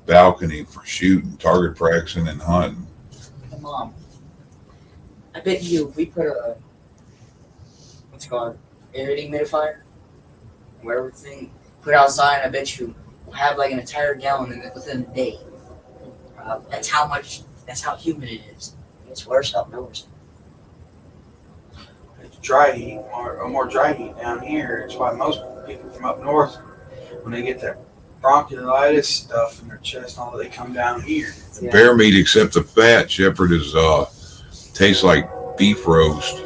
[SPEAKER 3] balcony for shooting, target practicing, and hunting.
[SPEAKER 7] Hey, Mom, I bet you if we put a what's it called, air humidifier, where everything put outside, I bet you we'll have like an entire gallon in it within a day. That's how humid it is.
[SPEAKER 4] It's worse up north.
[SPEAKER 5] It's dry heat, or more dry heat down here. It's why most people from up north, when they get that bronchiolitis stuff in their chest, and all that, they come down here.
[SPEAKER 7] Yeah.
[SPEAKER 3] Bear meat, except the fat, Shepherd, is tastes like beef roast.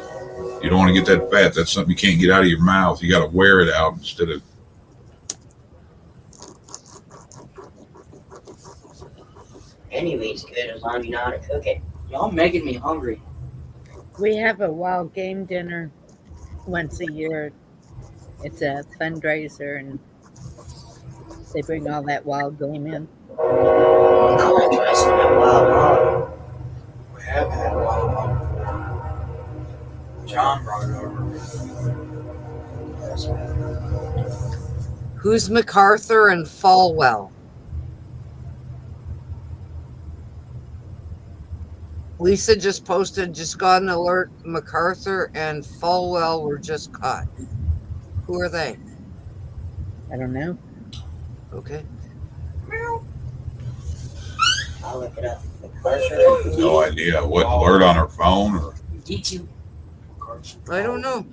[SPEAKER 3] You don't want to get that fat. That's something you can't get out of your mouth. You got to wear it out instead of.
[SPEAKER 4] Any meat's good as long as you know how to cook it.
[SPEAKER 7] Y'all making me hungry.
[SPEAKER 6] We have a wild game dinner once a year. It's a fundraiser, and they bring all that wild game in.
[SPEAKER 4] I want to try some of that wild hog.
[SPEAKER 5] We have had a wild hog before. John brought it over.
[SPEAKER 2] Who's MacArthur and Falwell? Lisa just posted, just got an alert. MacArthur and Falwell were just caught. Who are they?
[SPEAKER 6] I don't know.
[SPEAKER 2] Okay.
[SPEAKER 4] I'll look it up.
[SPEAKER 3] No idea. What alert on her phone or
[SPEAKER 7] D2.
[SPEAKER 2] I don't know.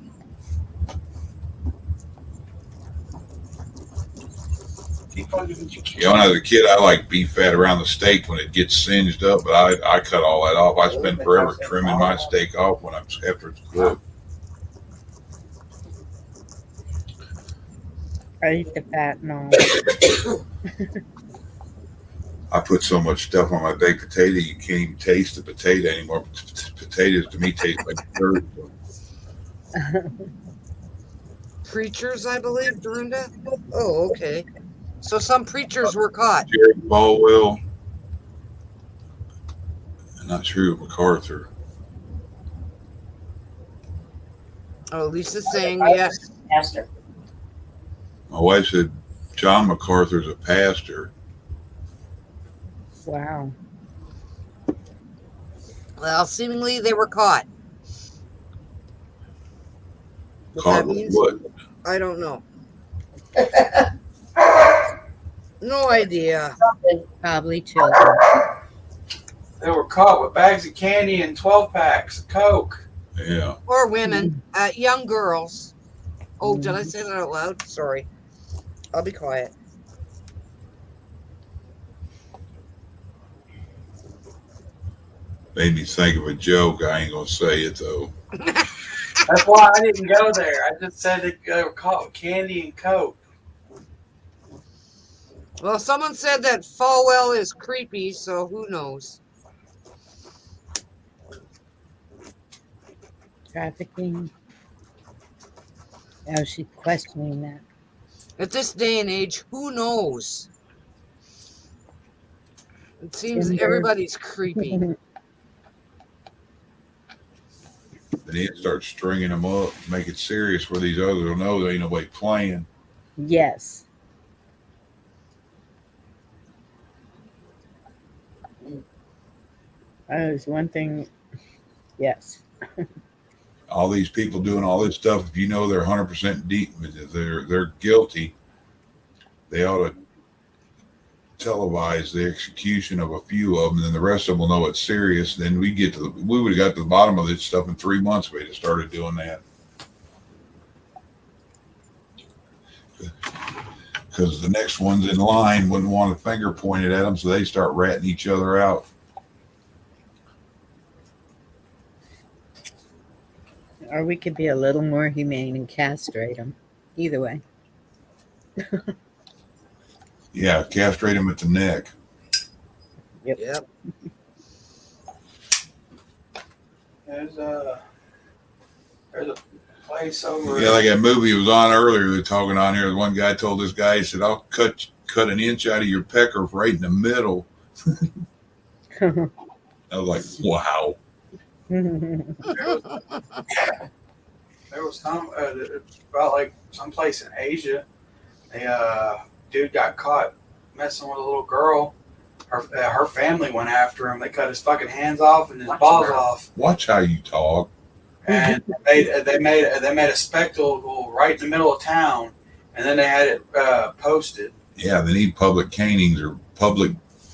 [SPEAKER 3] as a kid, I like beef fat around the steak when it gets singed up, but I cut all that off. I spend forever trimming my steak off after it's cooked.
[SPEAKER 6] I eat the fat and all.
[SPEAKER 3] I put so much stuff on my baked potato, you can't even taste the potato anymore. Potatoes to me taste like dirt.
[SPEAKER 2] Preachers, I believe, Dorinda. Oh, okay. So some preachers were caught.
[SPEAKER 3] Jerry Falwell. I'm not sure of MacArthur.
[SPEAKER 2] Oh, Lisa's saying yes.
[SPEAKER 4] Pastor.
[SPEAKER 3] My wife said John MacArthur's a pastor.
[SPEAKER 6] Wow.
[SPEAKER 2] Well, seemingly they were caught. What
[SPEAKER 3] Caught
[SPEAKER 2] that
[SPEAKER 3] with
[SPEAKER 2] means,
[SPEAKER 3] what?
[SPEAKER 2] I don't know. No idea.
[SPEAKER 6] Probably children.
[SPEAKER 5] They were caught with bags of candy and 12 packs of Coke.
[SPEAKER 3] Yeah.
[SPEAKER 2] Or women, young girls. Oh, did I say that out loud? Sorry. I'll be quiet.
[SPEAKER 3] Made me think of a joke. I ain't gonna say it though.
[SPEAKER 5] That's why I didn't go there. I just said they were caught with candy and Coke.
[SPEAKER 2] Well, someone said that Falwell is creepy, so who knows?
[SPEAKER 6] Trafficking. Oh, she's questioning that.
[SPEAKER 2] At this day and age, who knows? It seems
[SPEAKER 6] Tinder.
[SPEAKER 2] everybody's creepy.
[SPEAKER 3] And then start stringing them up, make it serious where these others will know there ain't nobody playing.
[SPEAKER 6] Yes. There's one thing. Yes.
[SPEAKER 3] All these people doing all this stuff, if you know they're 100% deep, they're guilty, they ought to televise the execution of a few of them, and then the rest of them will know it's serious. Then we would have got to the bottom of this stuff in 3 months if we had started doing that. Because the next ones in line wouldn't want a finger pointed at them, so they start ratting each other out.
[SPEAKER 6] Or we could be a little more humane and castrate them. Either way.
[SPEAKER 3] Yeah, castrate them at the neck.
[SPEAKER 2] Yep.
[SPEAKER 5] There's a place over.
[SPEAKER 3] Yeah, like that movie was on earlier. They're talking on here. One guy told this guy, he said, "I'll cut an inch out of your pecker right in the middle." I was like, "Wow."
[SPEAKER 5] There was some about like someplace in Asia. A dude got caught messing with a little girl. Her family went after him. They cut his fucking hands off and his balls off.
[SPEAKER 3] Watch how you talk.
[SPEAKER 5] And they made a spectacle right in the middle of town, and then they had it posted.
[SPEAKER 3] Yeah, they need public canings or public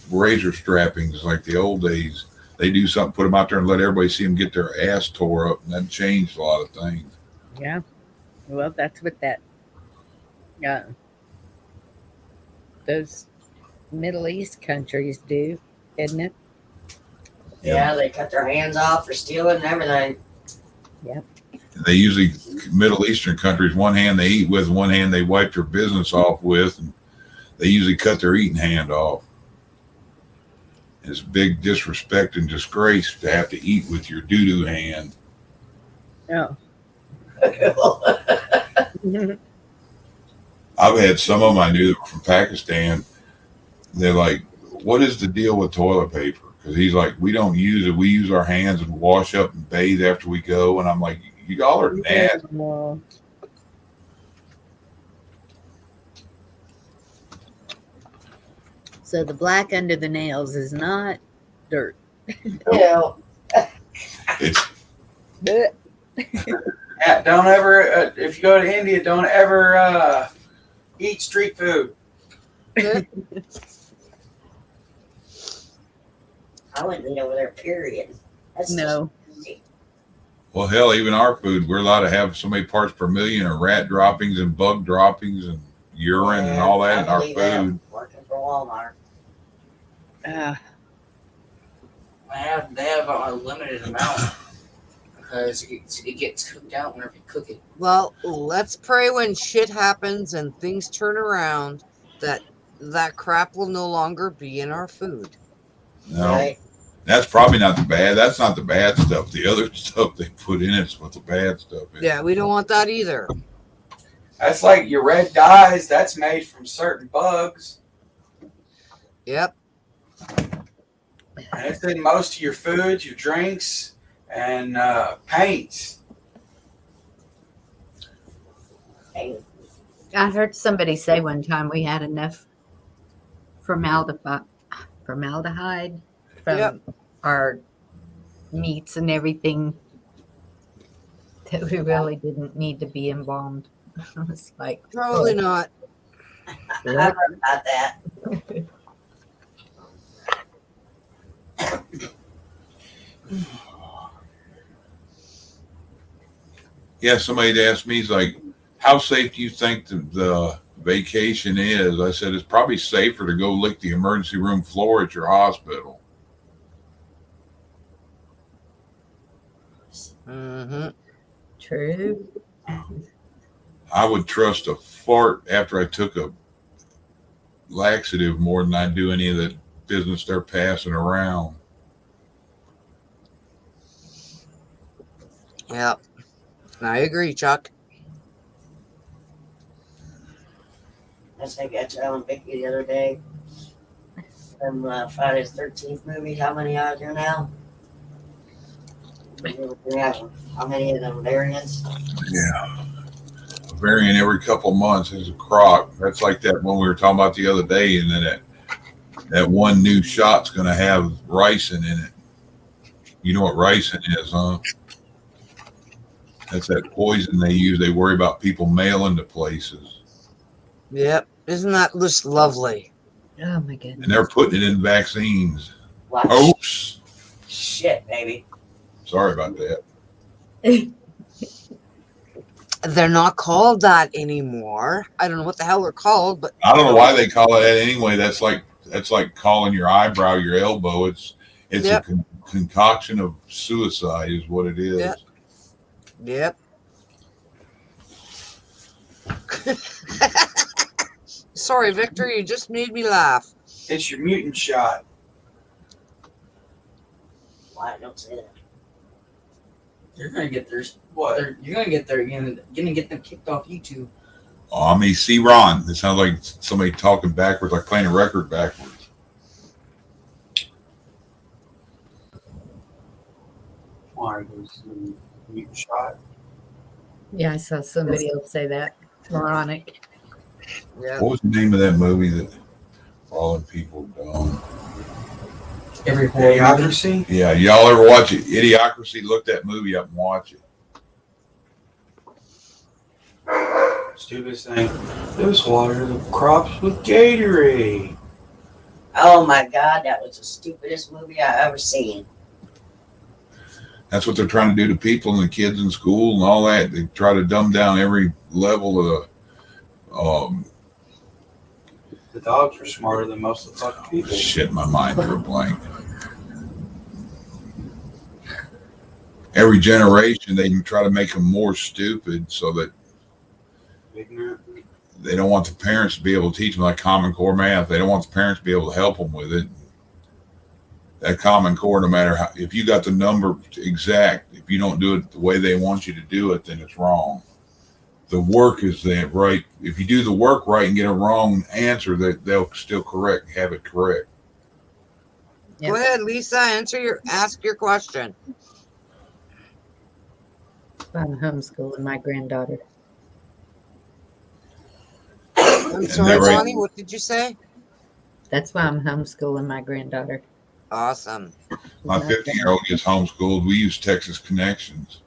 [SPEAKER 3] razor strappings like the old days. They do something, put them out there and let everybody see them get their ass tore up, and that changed a lot of things.
[SPEAKER 6] Yeah. Well, that's what that. Those Middle East countries do, isn't it?
[SPEAKER 4] Yeah, they cut their hands off for stealing and everything.
[SPEAKER 3] They usually, Middle Eastern countries, one hand they eat with, one hand they wipe their business off with, and they usually cut their eating hand off. It's big disrespect and disgrace to have to eat with your doo-doo hand.
[SPEAKER 6] Oh.
[SPEAKER 3] I've had some of them I knew that were from Pakistan. They're like, "What is the deal with toilet paper?" Because he's like, "We don't use it. We use our hands and wash up and bathe after we go." And I'm like, "Y'all are nasty."
[SPEAKER 6] Well, so the black under the nails is not dirt.
[SPEAKER 4] Yeah.
[SPEAKER 3] It's
[SPEAKER 6] Blech.
[SPEAKER 5] Yeah, don't ever if you go to India, don't ever eat street food.
[SPEAKER 4] I wouldn't eat over there, period. That's
[SPEAKER 6] No.
[SPEAKER 4] disgusting.
[SPEAKER 3] well, hell, even our food, we're allowed to have so many parts per million of rat droppings and bug droppings and urine and all that in
[SPEAKER 4] I
[SPEAKER 3] our
[SPEAKER 4] believe that.
[SPEAKER 3] food.
[SPEAKER 4] Working for Walmart.
[SPEAKER 7] They have a limited amount because it gets cooked out whenever you cook it.
[SPEAKER 2] Well, let's pray when shit happens and things turn around that crap will no longer be in our food.
[SPEAKER 3] No,
[SPEAKER 4] Right?
[SPEAKER 3] that's probably not the bad. That's not the bad stuff. The other stuff they put in it's what the bad stuff is.
[SPEAKER 2] Yeah, we don't want that either.
[SPEAKER 5] That's like your red dyes. That's made from certain bugs,
[SPEAKER 2] Yep.
[SPEAKER 5] and it's in most of your foods, your drinks, and paints.
[SPEAKER 4] Hey,
[SPEAKER 6] I heard somebody say one time we had enough formaldehyde from
[SPEAKER 2] Yep.
[SPEAKER 6] our meats and everything that we really didn't need to be embalmed. I was like,
[SPEAKER 2] Probably not.
[SPEAKER 4] I've heard about that.
[SPEAKER 3] Yeah, somebody asked me, he's like, "How safe do you think the vacation is?" I said, "It's probably safer to go lick the emergency room floor at your hospital."
[SPEAKER 2] Mm-hmm.
[SPEAKER 6] true.
[SPEAKER 3] I would trust a fart after I took a laxative more than I do any of the business they're passing around.
[SPEAKER 2] Yep. I agree, Chuck.
[SPEAKER 4] I was thinking, I was telling Vicky the other day from Friday the 13th movie, how many are there now? How many of them variants?
[SPEAKER 3] Yeah. Varying every couple months is a crock. That's like that one we were talking about the other day, and then that one new shot's going to have ricin in it. You know what ricin is, huh? That's that poison they use. They worry about people mailing to places.
[SPEAKER 2] Yep. Isn't that just lovely?
[SPEAKER 6] Oh my
[SPEAKER 3] and
[SPEAKER 6] goodness.
[SPEAKER 3] they're putting it in vaccines.
[SPEAKER 4] Watch.
[SPEAKER 3] Oops.
[SPEAKER 4] Shit, baby.
[SPEAKER 3] Sorry about that.
[SPEAKER 2] They're not called that anymore. I don't know what the hell they're called, but
[SPEAKER 3] I don't know why they call it that anyway. That's like calling your eyebrow your elbow. It's
[SPEAKER 2] Yep.
[SPEAKER 3] a concoction of suicide is what it is.
[SPEAKER 2] Yep. Sorry, Victor, you just made me laugh.
[SPEAKER 5] It's your mutant shot.
[SPEAKER 4] Why don't say that?
[SPEAKER 7] You're gonna get their.
[SPEAKER 5] What?
[SPEAKER 7] You're gonna get their. You're gonna get them kicked off YouTube.
[SPEAKER 3] Oh, I mean, see, Ron, it sounds like somebody talking backwards, like playing a record backwards.
[SPEAKER 5] Why was the mutant shot?
[SPEAKER 6] Yeah, I saw somebody else say that. Moronic.
[SPEAKER 2] Yep.
[SPEAKER 3] What was the name of that movie that fallen people down?
[SPEAKER 7] Every horror movie.
[SPEAKER 5] Idiocracy?
[SPEAKER 3] Yeah, y'all ever watch it? Idiocracy. Look that movie up and watch it.
[SPEAKER 5] Stupidest thing. Just water the crops with Gatorade.
[SPEAKER 4] Oh my god, that was the stupidest movie I ever seen.
[SPEAKER 3] That's what they're trying to do to people and the kids in school and all that. They try to dumb down every level of the.
[SPEAKER 5] The dogs are smarter than most of the fucking people.
[SPEAKER 3] Shit, my mind drew a blank. Every generation, they try to make them more stupid so that
[SPEAKER 5] Ignorant.
[SPEAKER 3] they don't want the parents to be able to teach them like Common Core math. They don't want the parents to be able to help them with it. That Common Core, no matter how, if you got the number exact, if you don't do it the way they want you to do it, then it's wrong. The work is that right. If you do the work right and get a wrong answer, they'll still have it correct.
[SPEAKER 2] Go ahead, Lisa. Ask your question.
[SPEAKER 6] I'm homeschooling my granddaughter.
[SPEAKER 2] I'm sorry,
[SPEAKER 3] right?
[SPEAKER 2] Bonnie. What did you say?
[SPEAKER 6] That's why I'm homeschooling my granddaughter.
[SPEAKER 2] Awesome.
[SPEAKER 3] My 15-year-old gets homeschooled. We use Texas Connections.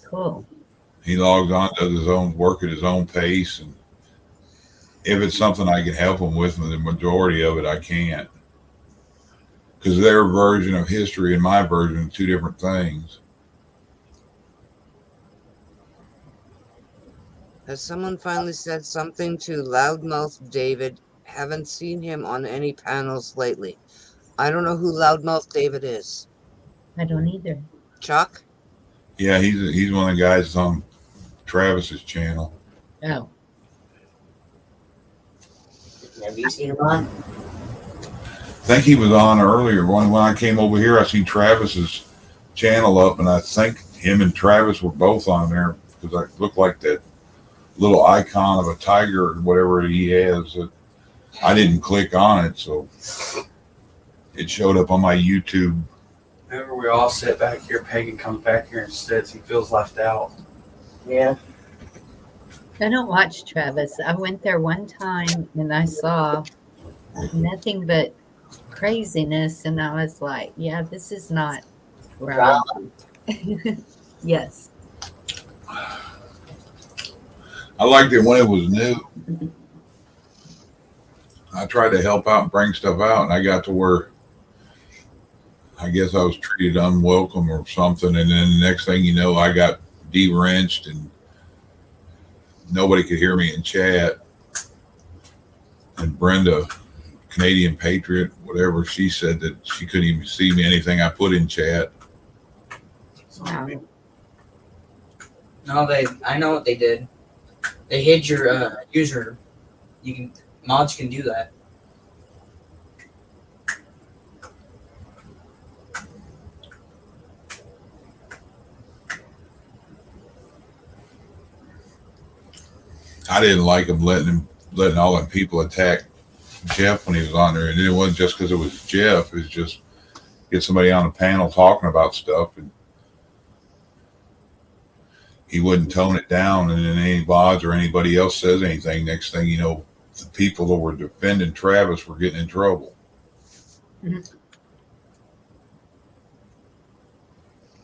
[SPEAKER 6] Cool.
[SPEAKER 3] He logs on, does his own work at his own pace, and if it's something I can help him with, the majority of it I can't, because their version of history and my version are two different things.
[SPEAKER 2] Has someone finally said something to Loudmouth David? Haven't seen him on any panels lately. I don't know who Loudmouth David is.
[SPEAKER 6] I don't either.
[SPEAKER 2] Chuck?
[SPEAKER 3] Yeah, he's one of the guys that's on Travis's channel.
[SPEAKER 6] Oh.
[SPEAKER 4] Have you seen him on?
[SPEAKER 3] I think he was on earlier. When I came over here, I seen Travis's channel up, and I think him and Travis were both on there because I looked like that little icon of a tiger or whatever he has. I didn't click on it, so it showed up on my YouTube.
[SPEAKER 5] Whenever we all sit back here, Pagan comes back here and sits. He feels left out.
[SPEAKER 4] Yeah.
[SPEAKER 6] I don't watch Travis. I went there one time and I saw nothing but craziness, and I was like, yeah, this is not right. Yes.
[SPEAKER 3] I liked it when it was new. I tried to help out and bring stuff out, and I got to where I guess I was treated unwelcome or something, and then the next thing you know, I got de-wrenched and nobody could hear me in chat. And Brenda, Canadian Patriot, whatever, she said that she couldn't even see me anything I put in chat.
[SPEAKER 6] Wow.
[SPEAKER 7] No, I know what they did. They hid your user. Mods can do that.
[SPEAKER 3] I didn't like him letting all them people attack Jeff when he was on there, and it wasn't just because it was Jeff. It was just get somebody on the panel talking about stuff, and he wouldn't tone it down. And then any VODs or anybody else says anything, next thing you know, the people that were defending Travis were getting in trouble.
[SPEAKER 6] Mm-hmm.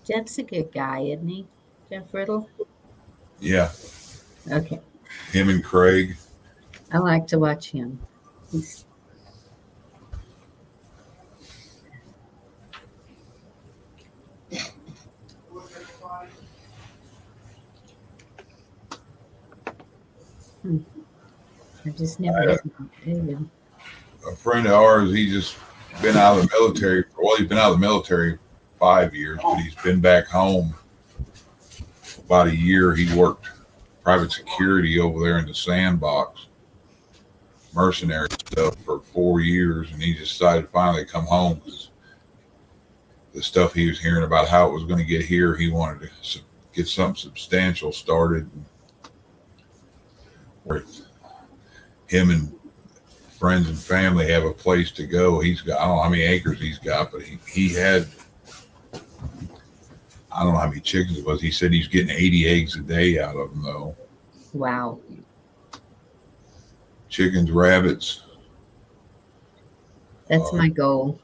[SPEAKER 6] Jeff's a good guy, isn't he? Jeff Riddle?
[SPEAKER 3] Yeah.
[SPEAKER 6] Okay.
[SPEAKER 3] Him and Craig.
[SPEAKER 6] I like to watch him. He's, I just never did David.
[SPEAKER 3] A friend of ours, he just been out of the military. Well, he's been out of the military 5 years, but he's been back home about a year. He worked private security over there in the sandbox, mercenary stuff for 4 years, and he just decided to finally come home because the stuff he was hearing about how it was going to get here, he wanted to get something substantial started. Where him and friends and family have a place to go. He's got, I don't know how many acres he's got, but he had, I don't know how many chickens it was. He said he's getting 80 eggs a day out of them, though.
[SPEAKER 6] Wow.
[SPEAKER 3] Chickens, rabbits.
[SPEAKER 6] That's my goal.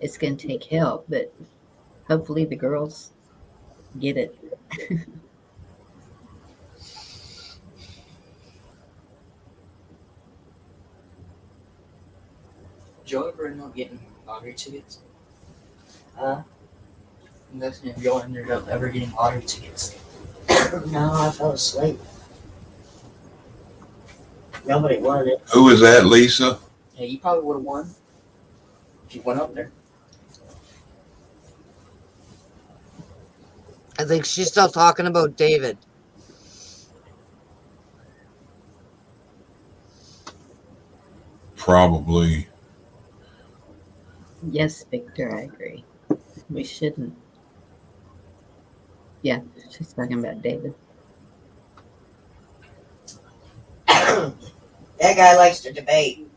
[SPEAKER 6] It's going to take help, but hopefully the girls get it.
[SPEAKER 7] Did y'all ever end up getting lottery tickets?
[SPEAKER 4] Huh?
[SPEAKER 7] I'm asking if y'all ended up ever getting lottery tickets.
[SPEAKER 4] No, I fell asleep. Nobody won it.
[SPEAKER 3] Who is that, Lisa?
[SPEAKER 7] Yeah, you probably would have won if you went up there.
[SPEAKER 2] I think she's still talking about David.
[SPEAKER 3] Probably.
[SPEAKER 6] Yes, Victor, I agree. We shouldn't. Yeah, she's talking about David.
[SPEAKER 4] That guy likes to debate.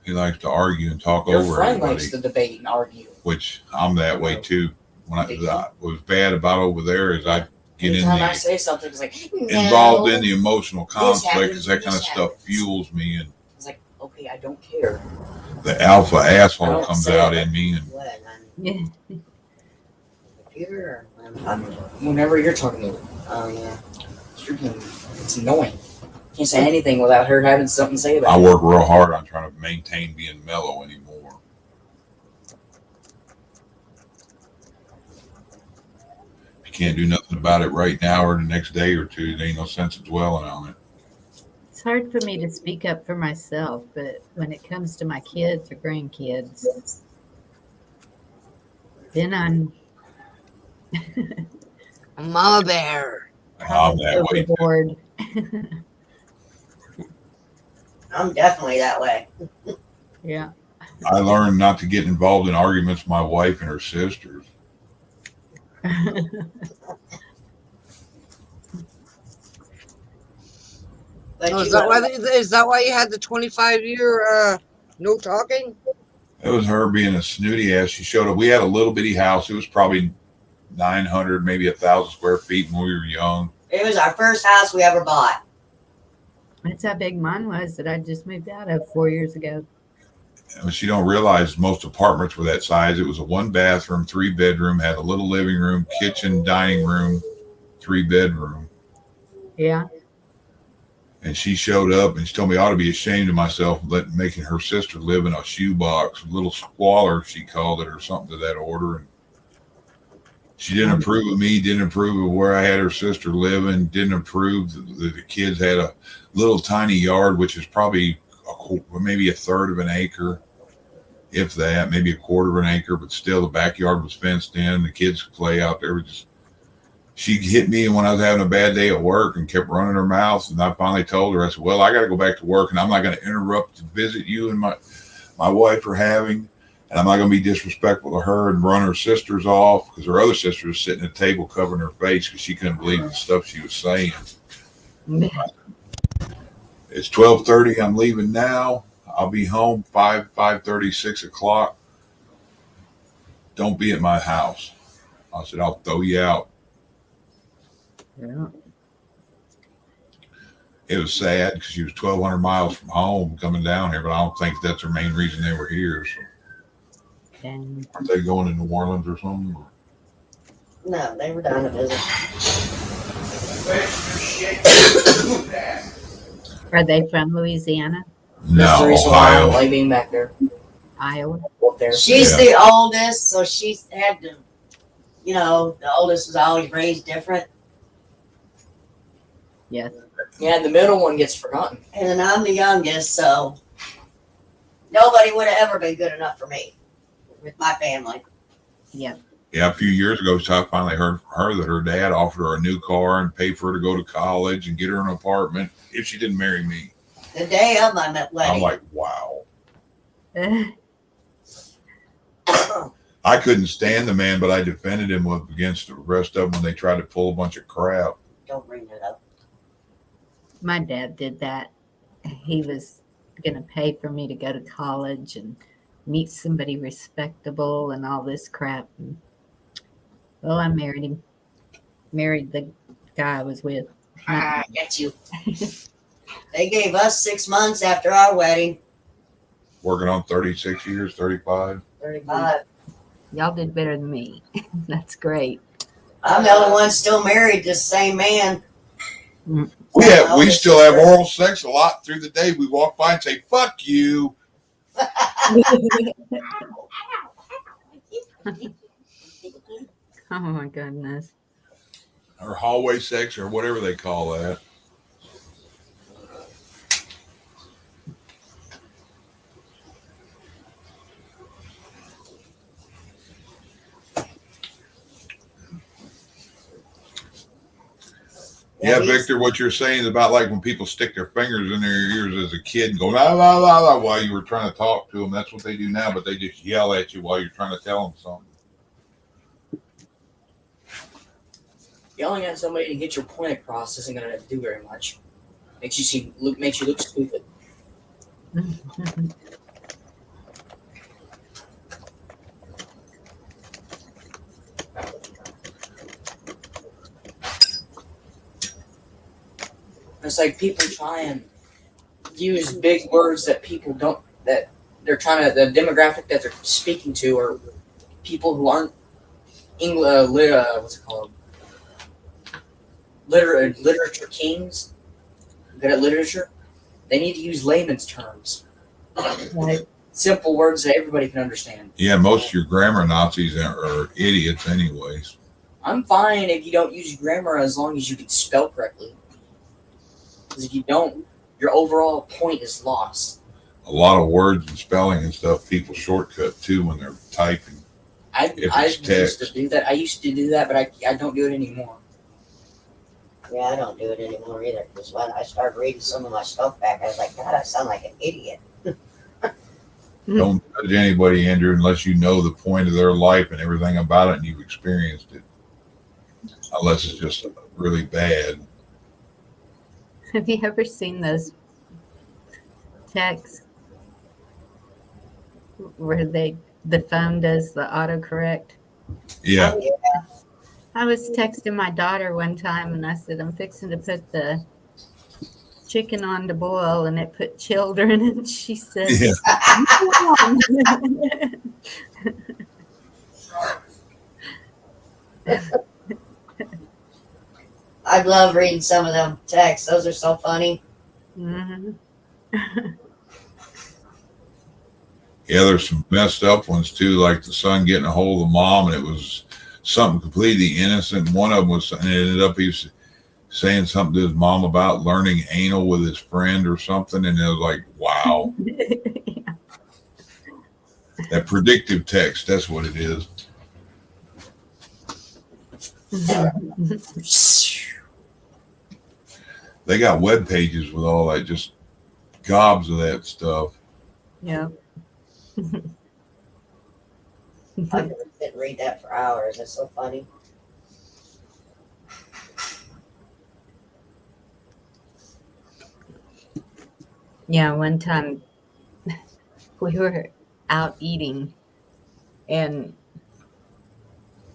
[SPEAKER 3] He likes to argue and talk
[SPEAKER 7] Your
[SPEAKER 3] over
[SPEAKER 7] friend
[SPEAKER 3] everybody,
[SPEAKER 7] likes to debate and argue.
[SPEAKER 3] which I'm that way too. When I was bad about over there is I get in
[SPEAKER 7] Anytime I
[SPEAKER 3] the
[SPEAKER 7] say something, it's like
[SPEAKER 3] involved in the emotional conflict
[SPEAKER 7] happens,
[SPEAKER 3] because that kind of
[SPEAKER 7] this
[SPEAKER 3] stuff
[SPEAKER 7] happens.
[SPEAKER 3] fuels me, and
[SPEAKER 7] It's like, okay, I don't care.
[SPEAKER 3] the alpha
[SPEAKER 7] I
[SPEAKER 3] asshole
[SPEAKER 7] don't
[SPEAKER 3] comes
[SPEAKER 7] say
[SPEAKER 3] out
[SPEAKER 7] it.
[SPEAKER 3] in me. And
[SPEAKER 4] What? On
[SPEAKER 6] Yeah.
[SPEAKER 4] the computer or on
[SPEAKER 7] Whenever you're talking to her,
[SPEAKER 4] Oh, yeah.
[SPEAKER 7] it's annoying. Can't say anything without her having something to say
[SPEAKER 3] I
[SPEAKER 7] about it.
[SPEAKER 3] work real hard on trying to maintain being mellow anymore. If you can't do nothing about it right now or the next day or two, there ain't no sense of dwelling on it.
[SPEAKER 6] It's hard for me to speak up for myself, but when it comes to my kids or grandkids, then I'm
[SPEAKER 2] Mama Bear.
[SPEAKER 3] I'm that way too.
[SPEAKER 6] overboard.
[SPEAKER 4] I'm definitely that way.
[SPEAKER 6] Yeah.
[SPEAKER 3] I learned not to get involved in arguments with my wife and her sisters.
[SPEAKER 4] But
[SPEAKER 2] Oh,
[SPEAKER 4] you
[SPEAKER 2] is that why you had the 25-year no talking?
[SPEAKER 3] It was her being a snooty ass. She showed up. We had a little bitty house. It was probably 900, maybe 1,000 square feet when we were young.
[SPEAKER 4] It was our first house we ever bought.
[SPEAKER 6] That's how big mine was that I just moved out of 4 years ago.
[SPEAKER 3] And she don't realize most apartments were that size. It was a 1 bathroom, 3 bedroom, had a little living room, kitchen, dining room, 3 bedroom.
[SPEAKER 6] Yeah.
[SPEAKER 3] And she showed up and she told me I ought to be ashamed of myself making her sister live in a shoebox, a little squalor, she called it, or something to that order. And she didn't approve of me, didn't approve of where I had her sister living, didn't approve that the kids had a little tiny yard, which is probably maybe a third of an acre, if that, maybe a quarter of an acre, but still the backyard was fenced in. The kids could play out there. She hit me when I was having a bad day at work and kept running her mouth. And I finally told her, I said, well, I got to go back to work and I'm not going to interrupt the visit you and my wife are having. And I'm not going to be disrespectful to her and run her sisters off, because her other sister was sitting at the table covering her face because she couldn't believe the stuff she was saying. It's 12:30. I'm leaving now. I'll be home 5:30, 6 o'clock. Don't be at my house. I said, I'll throw you out.
[SPEAKER 6] Yeah.
[SPEAKER 3] It was sad because she was 1,200 miles from home coming down here, but I don't think that's the main reason they were here. So.
[SPEAKER 6] And
[SPEAKER 3] Aren't they going to New Orleans or something?
[SPEAKER 4] No, they were down to visit.
[SPEAKER 6] Are they from Louisiana,
[SPEAKER 7] That's the
[SPEAKER 3] No,
[SPEAKER 7] reason why I don't
[SPEAKER 3] Ohio.
[SPEAKER 7] like being back there.
[SPEAKER 6] Iowa?
[SPEAKER 7] Up there.
[SPEAKER 4] She's
[SPEAKER 3] Yeah.
[SPEAKER 4] the oldest, so she's had to, the oldest was always raised different.
[SPEAKER 6] Yes.
[SPEAKER 7] Yeah, and the middle one gets forgotten.
[SPEAKER 4] And then I'm the youngest, so nobody would have ever been good enough for me with my family.
[SPEAKER 6] Yeah.
[SPEAKER 3] Yeah, a few years ago, so I finally heard from her that her dad offered her a new car and paid for her to go to college and get her an apartment if she didn't marry me.
[SPEAKER 4] The day of my
[SPEAKER 3] I'm
[SPEAKER 4] wedding.
[SPEAKER 3] like, wow. I couldn't stand the man, but I defended him against the rest of them when they tried to pull a bunch of crap.
[SPEAKER 4] Don't bring it up.
[SPEAKER 6] My dad did that. He was going to pay for me to go to college and meet somebody respectable and all this crap. And, well, I married him. Married the guy I was with.
[SPEAKER 4] I get you. They gave us 6 months after our wedding.
[SPEAKER 3] Working on 36 years, 35.
[SPEAKER 4] 35.
[SPEAKER 6] Y'all did better than me. That's great.
[SPEAKER 4] I'm the only one still married to the same man.
[SPEAKER 3] We still have oral sex a lot through the day. We walk by and say, fuck you.
[SPEAKER 6] Oh my goodness.
[SPEAKER 3] Or hallway sex or whatever they call that. Yeah, Victor, what you're saying is about like when people stick their fingers in their ears as a kid and go, la, la, la, la, while you were trying to talk to them. That's what they do now, but they just yell at you while you're trying to tell them something.
[SPEAKER 7] Yelling at somebody to get your point across isn't going to do very much. Makes you look stupid. It's like people try and use big words that people don't, that they're trying to, the demographic that they're speaking to are people who aren't English, what's it called? Literature kings, good at literature. They need to use layman's terms.
[SPEAKER 6] Right.
[SPEAKER 7] Simple words that everybody can understand.
[SPEAKER 3] Yeah, most of your grammar Nazis are idiots anyways.
[SPEAKER 7] I'm fine if you don't use grammar as long as you can spell correctly. Because if you don't, your overall point is lost.
[SPEAKER 3] A lot of words and spelling and stuff people shortcut too when they're typing.
[SPEAKER 7] I used to do that. I used to do that, but I don't do it anymore.
[SPEAKER 4] Yeah, I don't do it anymore either. Because when I started reading some of my stuff back, I was like, God, I sound like an idiot.
[SPEAKER 3] Don't judge anybody, Andrew, unless you know the point of their life and everything about it and you've experienced it. Unless it's just really bad.
[SPEAKER 6] Have you ever seen those texts where the phone does the autocorrect?
[SPEAKER 3] Yeah.
[SPEAKER 4] Oh, yeah.
[SPEAKER 6] I was texting my daughter one time and I said, I'm fixing to put the chicken on to boil, and it put children, and she said,
[SPEAKER 3] Yeah.
[SPEAKER 6] Mom.
[SPEAKER 4] I love reading some of them texts. Those are so funny.
[SPEAKER 6] Mm-hmm.
[SPEAKER 3] Yeah, there's some messed up ones too, like the son getting a hold of the mom, and it was something completely innocent. One of them was, and it ended up he was saying something to his mom about learning anal with his friend or something, and it was like, wow.
[SPEAKER 6] Yeah.
[SPEAKER 3] That predictive text, that's what it is. They got web pages with all that, just gobs of that stuff.
[SPEAKER 6] Yeah.
[SPEAKER 4] I could sit and read that for hours. It's so funny.
[SPEAKER 6] Yeah, one time we were out eating and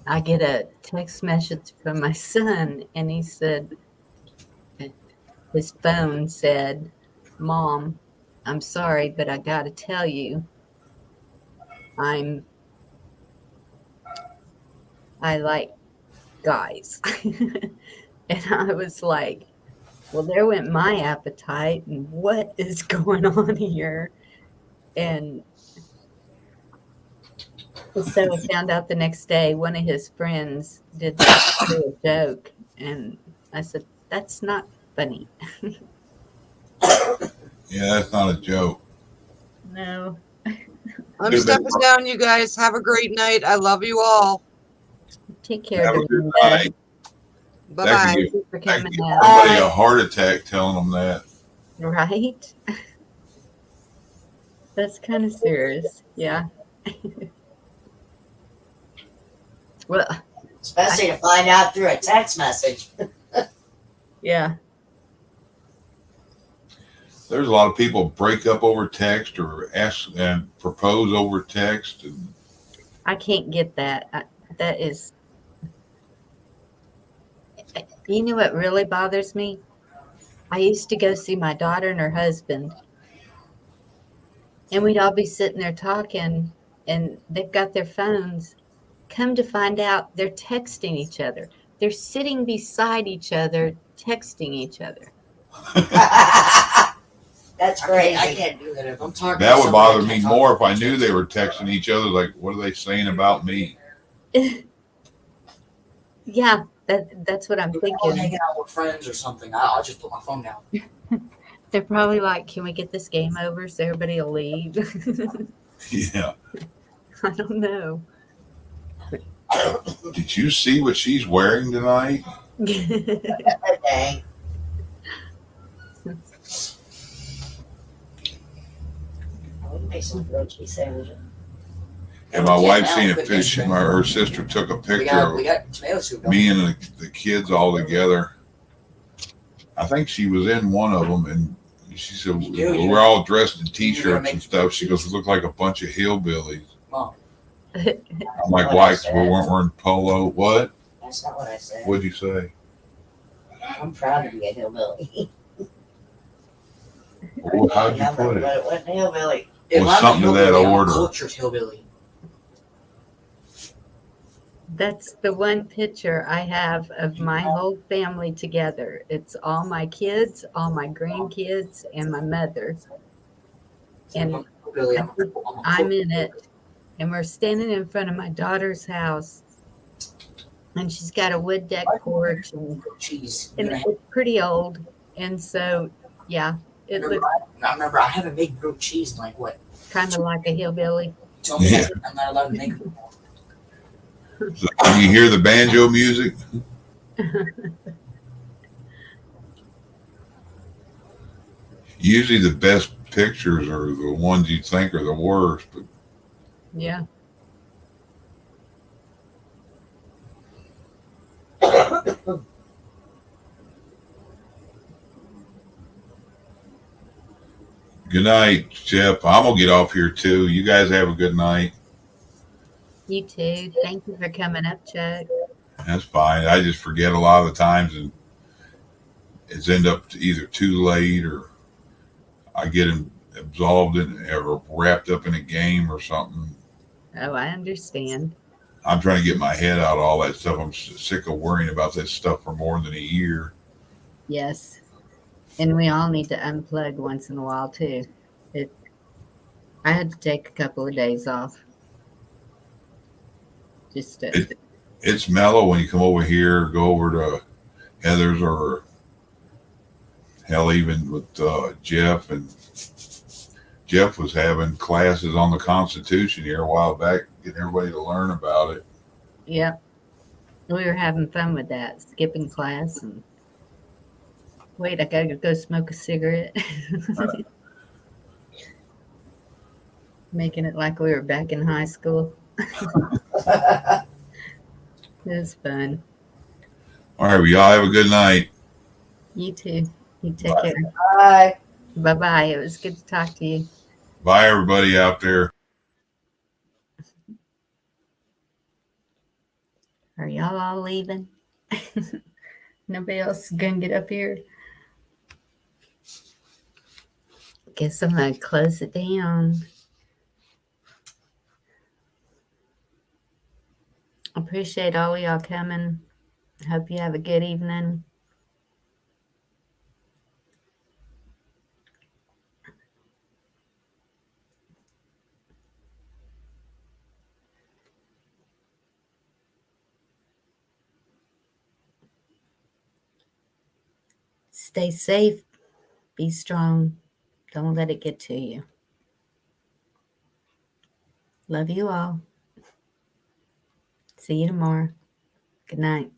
[SPEAKER 6] I get a text message from my son, and he said, his phone said, Mom, I'm sorry, but I got to tell you, I like guys. And I was like, Well, there went my appetite, and what is going on here? And so I found out the next day one of his friends did that for a joke, and I said, "That's not funny."
[SPEAKER 3] Yeah, that's not a joke.
[SPEAKER 6] No.
[SPEAKER 2] I'm
[SPEAKER 3] Could've been-
[SPEAKER 2] stepping down, you guys. Have a great night. I love you all.
[SPEAKER 6] Take care,
[SPEAKER 3] Have a good
[SPEAKER 6] Dorinda.
[SPEAKER 3] night.
[SPEAKER 2] Bye
[SPEAKER 3] That
[SPEAKER 2] bye.
[SPEAKER 3] could
[SPEAKER 6] Thank you for
[SPEAKER 3] That
[SPEAKER 6] coming
[SPEAKER 3] could give
[SPEAKER 6] out.
[SPEAKER 3] somebody a heart attack telling them that.
[SPEAKER 6] Right? That's kind of serious. Yeah. Well,
[SPEAKER 4] Especially to find out through a text message.
[SPEAKER 6] yeah.
[SPEAKER 3] There's a lot of people break up over text or ask and propose over text. And
[SPEAKER 6] I can't get that. That is, you know what really bothers me? I used to go see my daughter and her husband, and we'd all be sitting there talking, and they've got their phones. Come to find out, they're texting each other. They're sitting beside each other, texting each other.
[SPEAKER 4] That's crazy.
[SPEAKER 7] I can't do that. If I'm talking
[SPEAKER 3] that
[SPEAKER 7] to
[SPEAKER 3] would
[SPEAKER 7] somebody,
[SPEAKER 3] bother
[SPEAKER 7] I
[SPEAKER 3] me
[SPEAKER 7] can't
[SPEAKER 3] more
[SPEAKER 7] talk
[SPEAKER 3] if I
[SPEAKER 7] to
[SPEAKER 3] knew
[SPEAKER 7] them.
[SPEAKER 3] they were texting each other. Like, what are they saying about me?
[SPEAKER 6] Yeah, that's what I'm
[SPEAKER 7] If we're all
[SPEAKER 6] thinking.
[SPEAKER 7] hanging out with friends or something, I'll just put my phone down.
[SPEAKER 6] They're probably like, can we get this game over so everybody will leave?
[SPEAKER 3] Yeah.
[SPEAKER 6] I don't know.
[SPEAKER 3] Did you see what she's wearing tonight?
[SPEAKER 4] Dang. I would make some grilled cheese sandwiches.
[SPEAKER 3] And my
[SPEAKER 7] Yeah,
[SPEAKER 3] wife
[SPEAKER 7] now
[SPEAKER 3] seen a
[SPEAKER 7] with
[SPEAKER 3] picture.
[SPEAKER 7] this
[SPEAKER 3] Her sister took a
[SPEAKER 7] We
[SPEAKER 3] picture
[SPEAKER 7] got,
[SPEAKER 3] of
[SPEAKER 7] we got tomato soup. don't
[SPEAKER 3] me
[SPEAKER 7] we?
[SPEAKER 3] and the kids all together. I think she was in one of them, and she said we're all dressed in t-shirts and stuff. She goes, "We look like a bunch of hillbillies."
[SPEAKER 7] Mom.
[SPEAKER 3] I'm like, "Why? 'Cause we weren't wearing polo." What?
[SPEAKER 4] That's not what I said.
[SPEAKER 3] What'd you say?
[SPEAKER 4] I'm proud to be a hillbilly.
[SPEAKER 3] Well, how'd you
[SPEAKER 4] Remember
[SPEAKER 3] put it?
[SPEAKER 4] what hillbilly?
[SPEAKER 7] If
[SPEAKER 3] Well,
[SPEAKER 7] I'm a
[SPEAKER 3] something to that
[SPEAKER 7] hillbilly, I'm a
[SPEAKER 3] order.
[SPEAKER 7] cultured hillbilly.
[SPEAKER 6] That's the one picture I have of my whole family together. It's all my kids, all my grandkids, and my mother. And
[SPEAKER 7] I'm a hillbilly. I'm a
[SPEAKER 6] I'm in it. And we're standing in front of my daughter's house. And she's got a wood deck porch, and
[SPEAKER 7] cheese.
[SPEAKER 6] it's pretty old. And so, yeah, it looks
[SPEAKER 7] I remember I haven't made grilled cheese in like what?
[SPEAKER 6] kind of like a hillbilly.
[SPEAKER 7] Tell me
[SPEAKER 3] Yeah.
[SPEAKER 7] I'm not allowed to make it.
[SPEAKER 3] So, can you hear the banjo music? Usually, the best pictures are the ones you think are the worst, but
[SPEAKER 6] Yeah.
[SPEAKER 3] good night, Jeff. I'm gonna get off here too. You guys have a good night.
[SPEAKER 6] You too. Thank you for coming up, Chuck.
[SPEAKER 3] That's fine. I just forget a lot of the times, and it's end up either too late or I get absolved in or wrapped up in a game or something.
[SPEAKER 6] Oh, I understand.
[SPEAKER 3] I'm trying to get my head out of all that stuff. I'm sick of worrying about that stuff for more than a year.
[SPEAKER 6] Yes. And we all need to unplug once in a while too. I had to take a couple of days off. Just to,
[SPEAKER 3] It's mellow when you come over here, go over to Heather's, or hell, even with Jeff. And Jeff was having classes on the Constitution here a while back, getting everybody to learn about it.
[SPEAKER 6] yeah. We were having fun with that, skipping class and wait, I gotta go smoke a cigarette. Making it like we were back in high school. It was fun.
[SPEAKER 3] All right, well, y'all have a good night.
[SPEAKER 6] You too. You take
[SPEAKER 3] Bye.
[SPEAKER 6] care.
[SPEAKER 4] Bye.
[SPEAKER 6] Bye bye. It was good to talk to you.
[SPEAKER 3] Bye, everybody out there.
[SPEAKER 6] Are y'all all leaving? Nobody else is gonna get up here. Guess I'm gonna close it down. Appreciate all of y'all coming. Hope you have a good evening. Stay safe. Be strong. Don't let it get to you. Love you all. See you tomorrow. Good night.